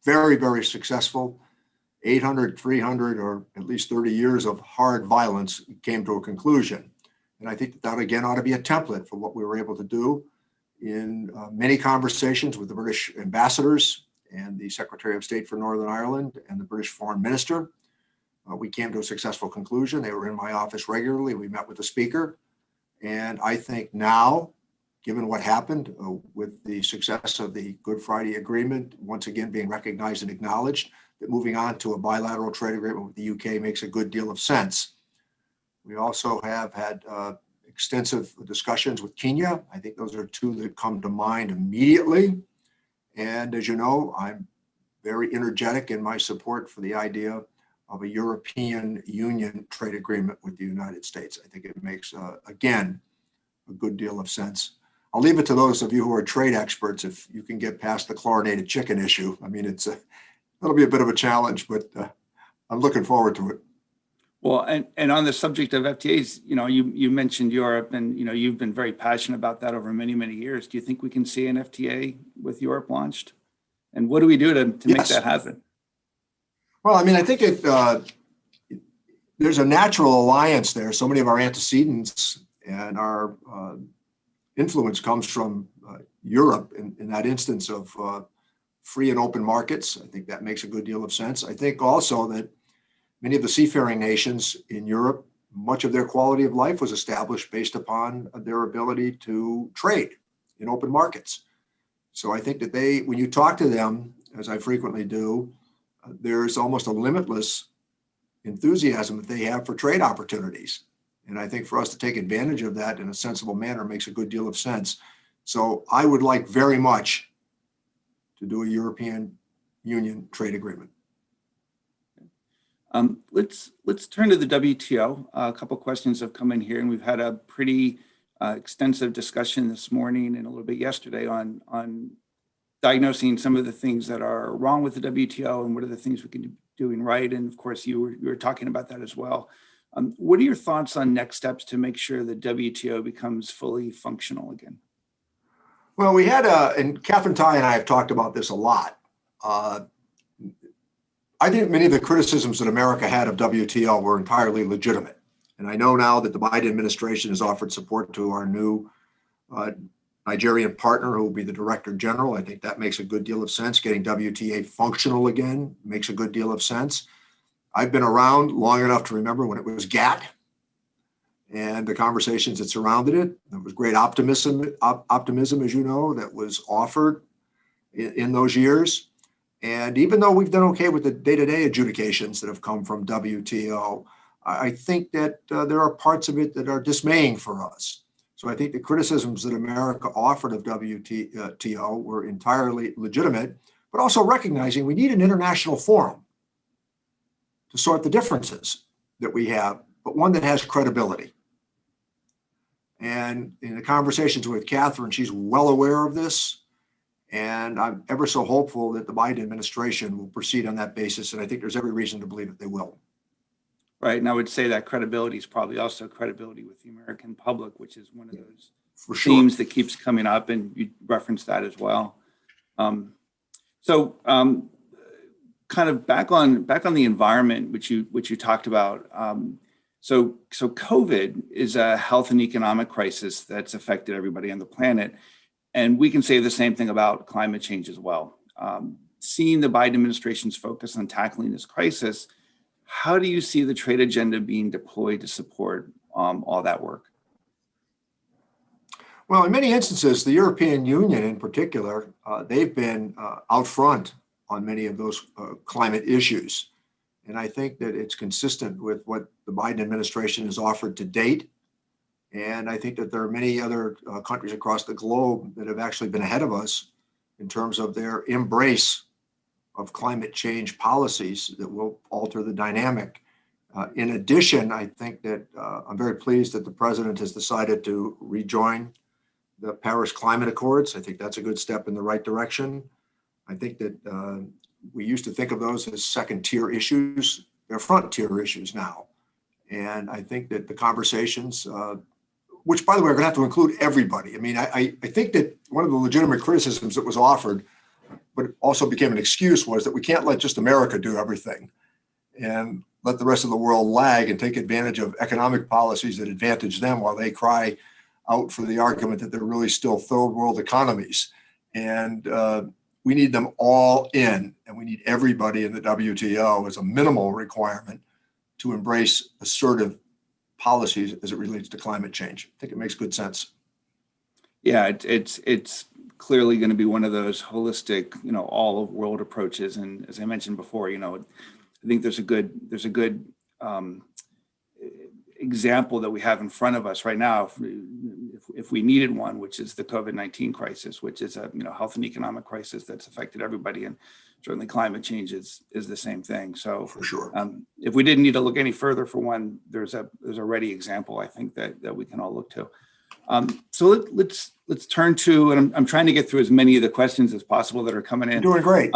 very, very successful. 800, 300, or at least 30 years of hard violence came to a conclusion. And I think that again ought to be a template for what we were able to do in many conversations with the British ambassadors and the Secretary of State for Northern Ireland and the British Foreign Minister. We came to a successful conclusion. They were in my office regularly. We met with the Speaker. And I think now, given what happened with the success of the Good Friday Agreement, once again being recognized and acknowledged, that moving on to a bilateral trade agreement with the UK makes a good deal of sense. We also have had extensive discussions with Kenya. I think those are 2 that come to mind immediately. And as you know, I'm very energetic in my support for the idea of a European Union trade agreement with the United States. I think it makes, again, a good deal of sense. I'll leave it to those of you who are trade experts if you can get past the chlorinated chicken issue. I mean, that'll be a bit of a challenge, but I'm looking forward to it. Well, and on the subject of FTAs, you mentioned Europe, and you've been very passionate about that over many, many years. Do you think we can see an FTA with Europe launched? And what do we do to make that happen? Well, I mean, I think there's a natural alliance there. So many of our antecedents and our influence comes from Europe in that instance of free and open markets. I think that makes a good deal of sense. I think also that many of the seafaring nations in Europe, much of their quality of life was established based upon their ability to trade in open markets. So I think that when you talk to them, as I frequently do, there's almost a limitless enthusiasm that they have for trade opportunities. And I think for us to take advantage of that in a sensible manner makes a good deal of sense. So I would like very much to do a European Union trade agreement. Let's turn to the WTO. A couple questions have come in here, and we've had a pretty extensive discussion this morning and a little bit yesterday on diagnosing some of the things that are wrong with the WTO and what are the things we can be doing right. And of course, you were talking about that as well. What are your thoughts on next steps to make sure the WTO becomes fully functional again? Well, we had, and Catherine Tai and I have talked about this a lot. I think many of the criticisms that America had of WTO were entirely legitimate. And I know now that the Biden administration has offered support to our new Nigerian partner who will be the Director General. I think that makes a good deal of sense. Getting WTA functional again makes a good deal of sense. I've been around long enough to remember when it was GATT and the conversations that surrounded it. There was great optimism, as you know, that was offered in those years. And even though we've done okay with the day-to-day adjudications that have come from WTO, I think that there are parts of it that are dismaying for us. So I think the criticisms that America offered of WTO were entirely legitimate, but also recognizing we need an international forum to sort the differences that we have, but one that has credibility. And in the conversations with Catherine, she's well aware of this. And I'm ever so hopeful that the Biden administration will proceed on that basis. And I think there's every reason to believe that they will. Right. And I would say that credibility is probably also credibility with the American public, which is one of those themes that keeps coming up. And you referenced that as well. Kind of back on the environment, which you talked about. So COVID is a health and economic crisis that's affected everybody on the planet. And we can say the same thing about climate change as well. Seeing the Biden administration's focus on tackling this crisis, how do you see the trade agenda being deployed to support all that work? Well, in many instances, the European Union in particular, they've been out front on many of those climate issues. And I think that it's consistent with what the Biden administration has offered to date. And I think that there are many other countries across the globe that have actually been ahead of us in terms of their embrace of climate change policies that will alter the dynamic. In addition, I think that I'm very pleased that the president has decided to rejoin the Paris Climate Accords. I think that's a good step in the right direction. I think that we used to think of those as second-tier issues. They're front-tier issues now. And I think that the conversations, which, by the way, are going to have to include everybody. I mean, I think that one of the legitimate criticisms that was offered, but also became an excuse, was that we can't let just America do everything and let the rest of the world lag and take advantage of economic policies that advantage them while they cry out for the argument that they're really still third world economies. And we need them all in, and we need everybody in the WTO as a minimal requirement to embrace assertive policies as it relates to climate change. I think it makes good sense. Yeah, it's clearly going to be one of those holistic, all of world approaches. And as I mentioned before, I think there's a good example that we have in front of us right now, if we needed one, which is the COVID-19 crisis, which is a health and economic crisis that's affected everybody, and certainly climate change is the same thing. So for sure, if we didn't need to look any further for one, there's a ready example, I think, that we can all look to. So let's turn to, and I'm trying to get through as many of the questions as possible that are coming in. You're doing great.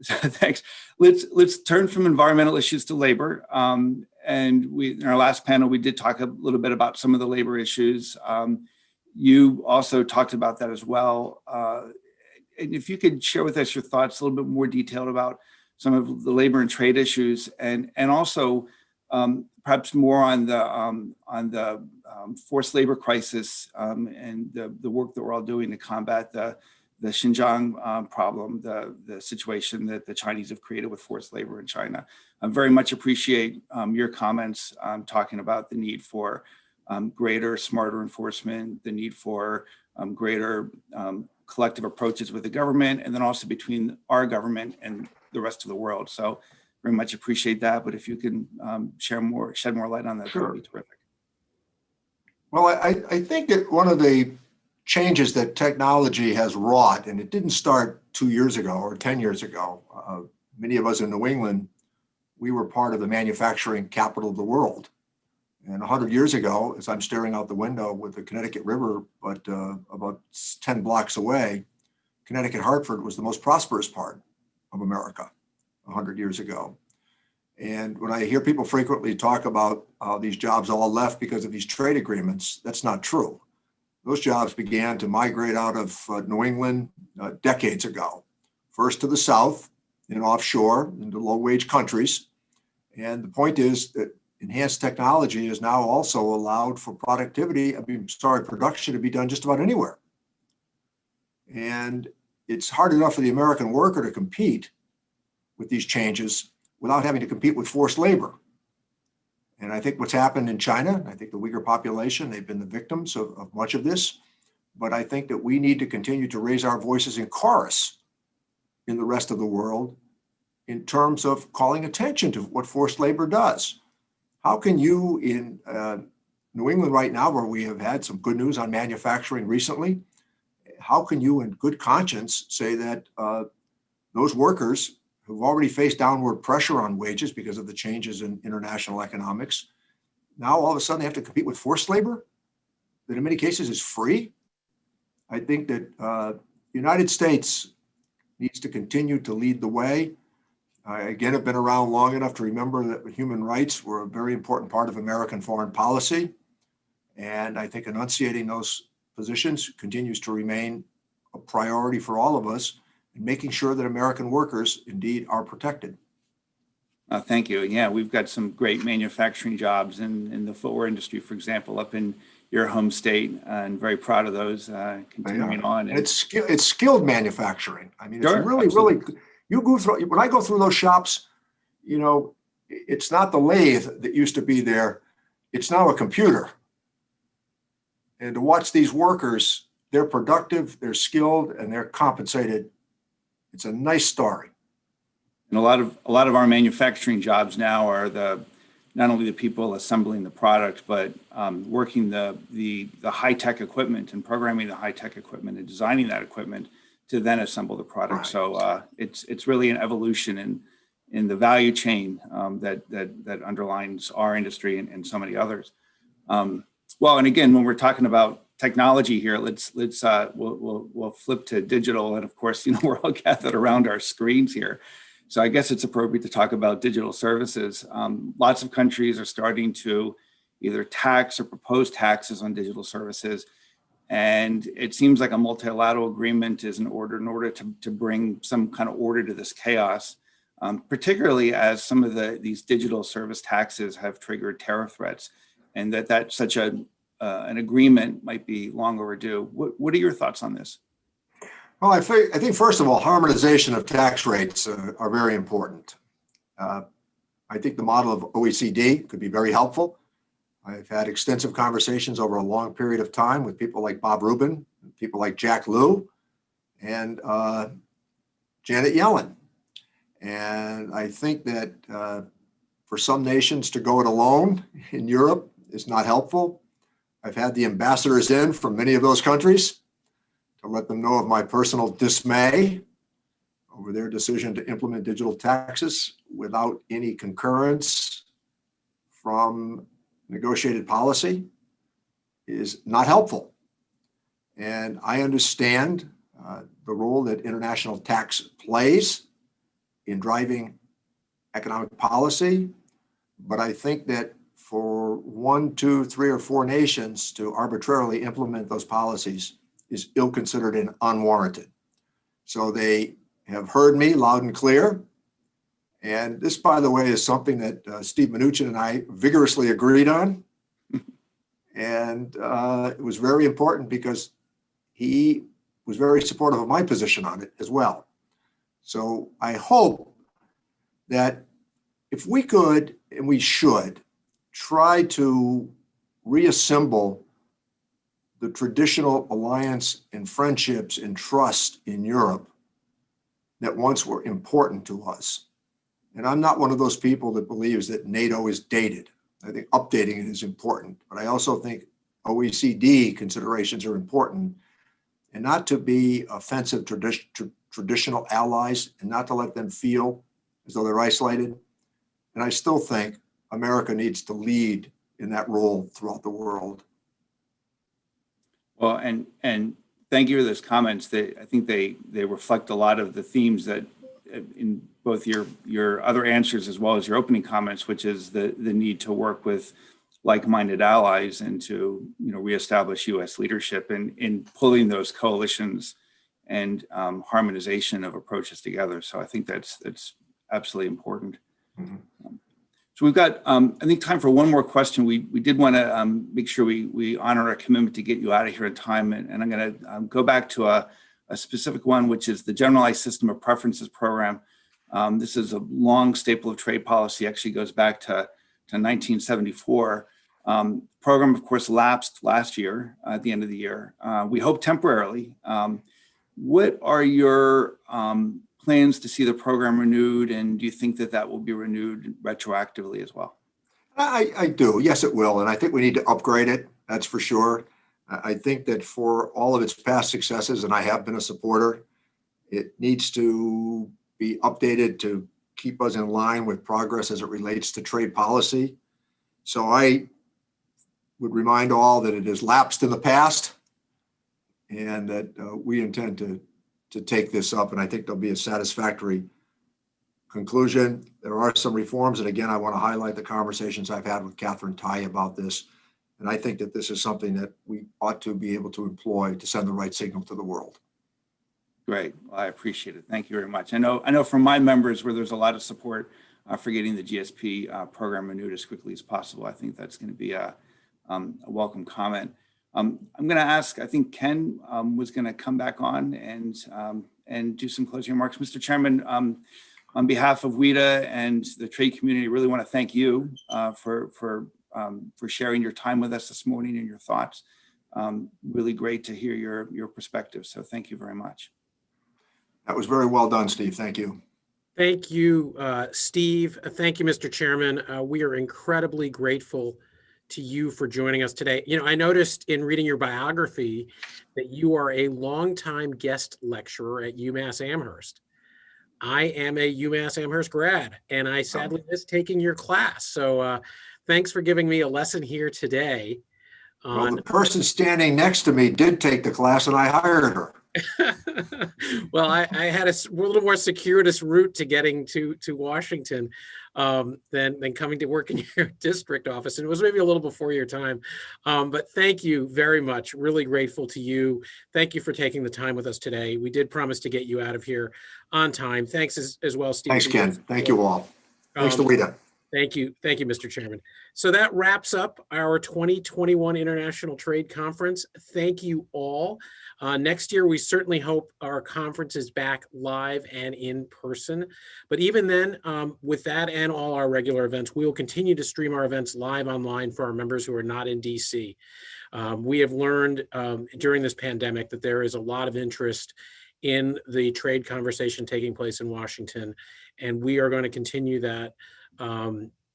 Thanks. Let's turn from environmental issues to labor. And in our last panel, we did talk a little bit about some of the labor issues. You also talked about that as well. And if you could share with us your thoughts a little bit more detailed about some of the labor and trade issues, and also perhaps more on the forced labor crisis and the work that we're all doing to combat the Xinjiang problem, the situation that the Chinese have created with forced labor in China. I very much appreciate your comments talking about the need for greater, smarter enforcement, the need for greater collective approaches with the government, and then also between our government and the rest of the world. So very much appreciate that. But if you can shed more light on that, sure, that would be terrific. Well, I think that one of the changes that technology has wrought, and it didn't start 2 years ago or 10 years ago. Many of us in New England, we were part of the manufacturing capital of the world. And 100 years ago, as I'm staring out the window with the Connecticut River, but about 10 blocks away, Connecticut Hartford was the most prosperous part of America 100 years ago. And when I hear people frequently talk about these jobs all left because of these trade agreements, that's not true. Those jobs began to migrate out of New England decades ago, first to the south and offshore into low-wage countries. And the point is that enhanced technology has now also allowed for production to be done just about anywhere. And it's hard enough for the American worker to compete with these changes without having to compete with forced labor. And I think what's happened in China, I think the Uyghur population, they've been the victims of much of this. But I think that we need to continue to raise our voices in chorus in the rest of the world in terms of calling attention to what forced labor does. How can you in New England right now, where we have had some good news on manufacturing recently, how can you in good conscience say that those workers who've already faced downward pressure on wages because of the changes in international economics, now all of a sudden they have to compete with forced labor that in many cases is free? I think that the United States needs to continue to lead the way. I, again, have been around long enough to remember that human rights were a very important part of American foreign policy. And I think enunciating those positions continues to remain a priority for all of us, and making sure that American workers indeed are protected. Thank you. Yeah, we've got some great manufacturing jobs in the footwear industry, for example, up in your home state, and very proud of those continuing on. And it's skilled manufacturing. I mean, Sure, it's really, absolutely. really, you go through, when I go through those shops, you know, it's not the lathe that used to be there. It's now a computer. And to watch these workers, they're productive, they're skilled, and they're compensated. It's a nice story. And a lot of our manufacturing jobs now are not only the people assembling the product, but working the high-tech equipment and programming the high-tech equipment and designing that equipment to then assemble the product. Right. So it's really an evolution in the value chain that underlines our industry and so many others. Well, and again, when we're talking about technology here, we'll flip to digital, and of course, we're all gathered around our screens here. So I guess it's appropriate to talk about digital services. Lots of countries are starting to either tax or propose taxes on digital services. And it seems like a multilateral agreement is in order to bring some kind of order to this chaos, particularly as some of these digital service taxes have triggered terror threats, and that such an agreement might be long overdue. What are your thoughts on this? Well, I think first of all, harmonization of tax rates are very important. I think the model of OECD could be very helpful. I've had extensive conversations over a long period of time with people like Bob Rubin, people like Jack Lew, and Janet Yellen. And I think that for some nations to go it alone in Europe is not helpful. I've had the ambassadors in from many of those countries to let them know of my personal dismay over their decision to implement digital taxes without any concurrence from negotiated policy is not helpful. And I understand the role that international tax plays in driving economic policy, but I think that for 1, 2, 3, or 4 nations to arbitrarily implement those policies is ill-considered and unwarranted. So they have heard me loud and clear. And this, by the way, is something that Steve Mnuchin and I vigorously agreed on. And it was very important because he was very supportive of my position on it as well. So I hope that if we could, and we should, try to reassemble the traditional alliance and friendships and trust in Europe that once were important to us. And I'm not one of those people that believes that NATO is dated. I think updating it is important, but I also think OECD considerations are important. and not to be offensive to traditional allies and not to let them feel as though they're isolated. And I still think America needs to lead in that role throughout the world. Well, and thank you for those comments. I think they reflect a lot of the themes that in both your other answers as well as your opening comments, which is the need to work with like-minded allies and to reestablish U.S. leadership in pulling those coalitions and harmonization of approaches together. So I think that's absolutely important. Mm-hmm. So we've got, I think, time for one more question. We did want to make sure we honor our commitment to get you out of here in time. And I'm going to go back to a specific one, which is the Generalized System of Preferences Program. This is a long staple of trade policy, actually goes back to 1974. Program, of course, lapsed last year at the end of the year. We hope temporarily. What are your plans to see the program renewed, and do you think that will be renewed retroactively as well? I do. Yes, it will. And I think we need to upgrade it. That's for sure. I think that for all of its past successes, and I have been a supporter, it needs to be updated to keep us in line with progress as it relates to trade policy. So I would remind all that it has lapsed in the past and that we intend to take this up. And I think there'll be a satisfactory conclusion. There are some reforms. And again, I want to highlight the conversations I've had with Catherine Tai about this. And I think that this is something that we ought to be able to employ to send the right signal to the world. Great. Well, I appreciate it. Thank you very much. I know from my members where there's a lot of support for getting the GSP program renewed as quickly as possible. I think that's going to be a welcome comment. I'm going to ask, I think Ken was going to come back on and do some closing remarks. Mr. Chairman, on behalf of WTO and the trade community, I really want to thank you for sharing your time with us this morning and your thoughts. Really great to hear your perspective. So thank you very much. That was very well done, Steve. Thank you. Thank you, Steve. Thank you, Mr. Chairman. We are incredibly grateful to you for joining us today. I noticed in reading your biography that you are a longtime guest lecturer at UMass Amherst. I am a UMass Amherst grad, and I sadly missed taking your class. So thanks for giving me a lesson here today. Well, the person standing next to me did take the class, and I hired her. Well, I had a little more circuitous route to getting to Washington than coming to work in your district office. And it was maybe a little before your time. But thank you very much. Really grateful to you. Thank you for taking the time with us today. We did promise to get you out of here on time. Thanks as well, Steve. Thanks, Ken. Thank you all. Thanks to WTO. Thank you. Thank you, Mr. Chairman. So that wraps up our 2021 International Trade Conference. Thank you all. Next year, we certainly hope our conference is back live and in person. But even then, with that and all our regular events, we will continue to stream our events live online for our members who are not in DC. We have learned during this pandemic that there is a lot of interest in the trade conversation taking place in Washington, and we are going to continue that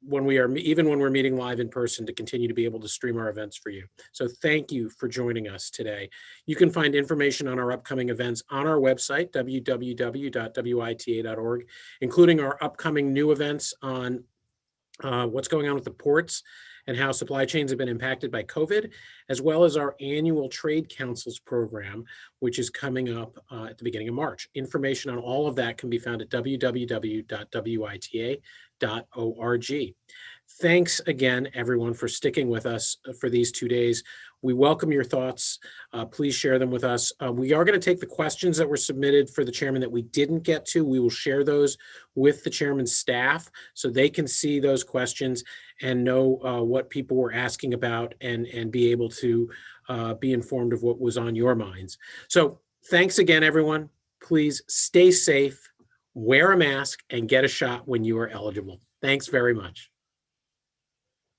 when we're meeting live in person, to continue to be able to stream our events for you. So thank you for joining us today. You can find information on our upcoming events on our website, www.wita.org, including our upcoming new events on what's going on with the ports and how supply chains have been impacted by COVID, as well as our annual Trade Councils program, which is coming up at the beginning of March. Information on all of that can be found at www.wita.org. Thanks again, everyone, for sticking with us for these 2 days. We welcome your thoughts. Please share them with us. We are going to take the questions that were submitted for the chairman that we didn't get to. We will share those with the chairman's staff so they can see those questions and know what people were asking about and be able to be informed of what was on your minds. So thanks again, everyone. Please stay safe, wear a mask, and get a shot when you are eligible. Thanks very much.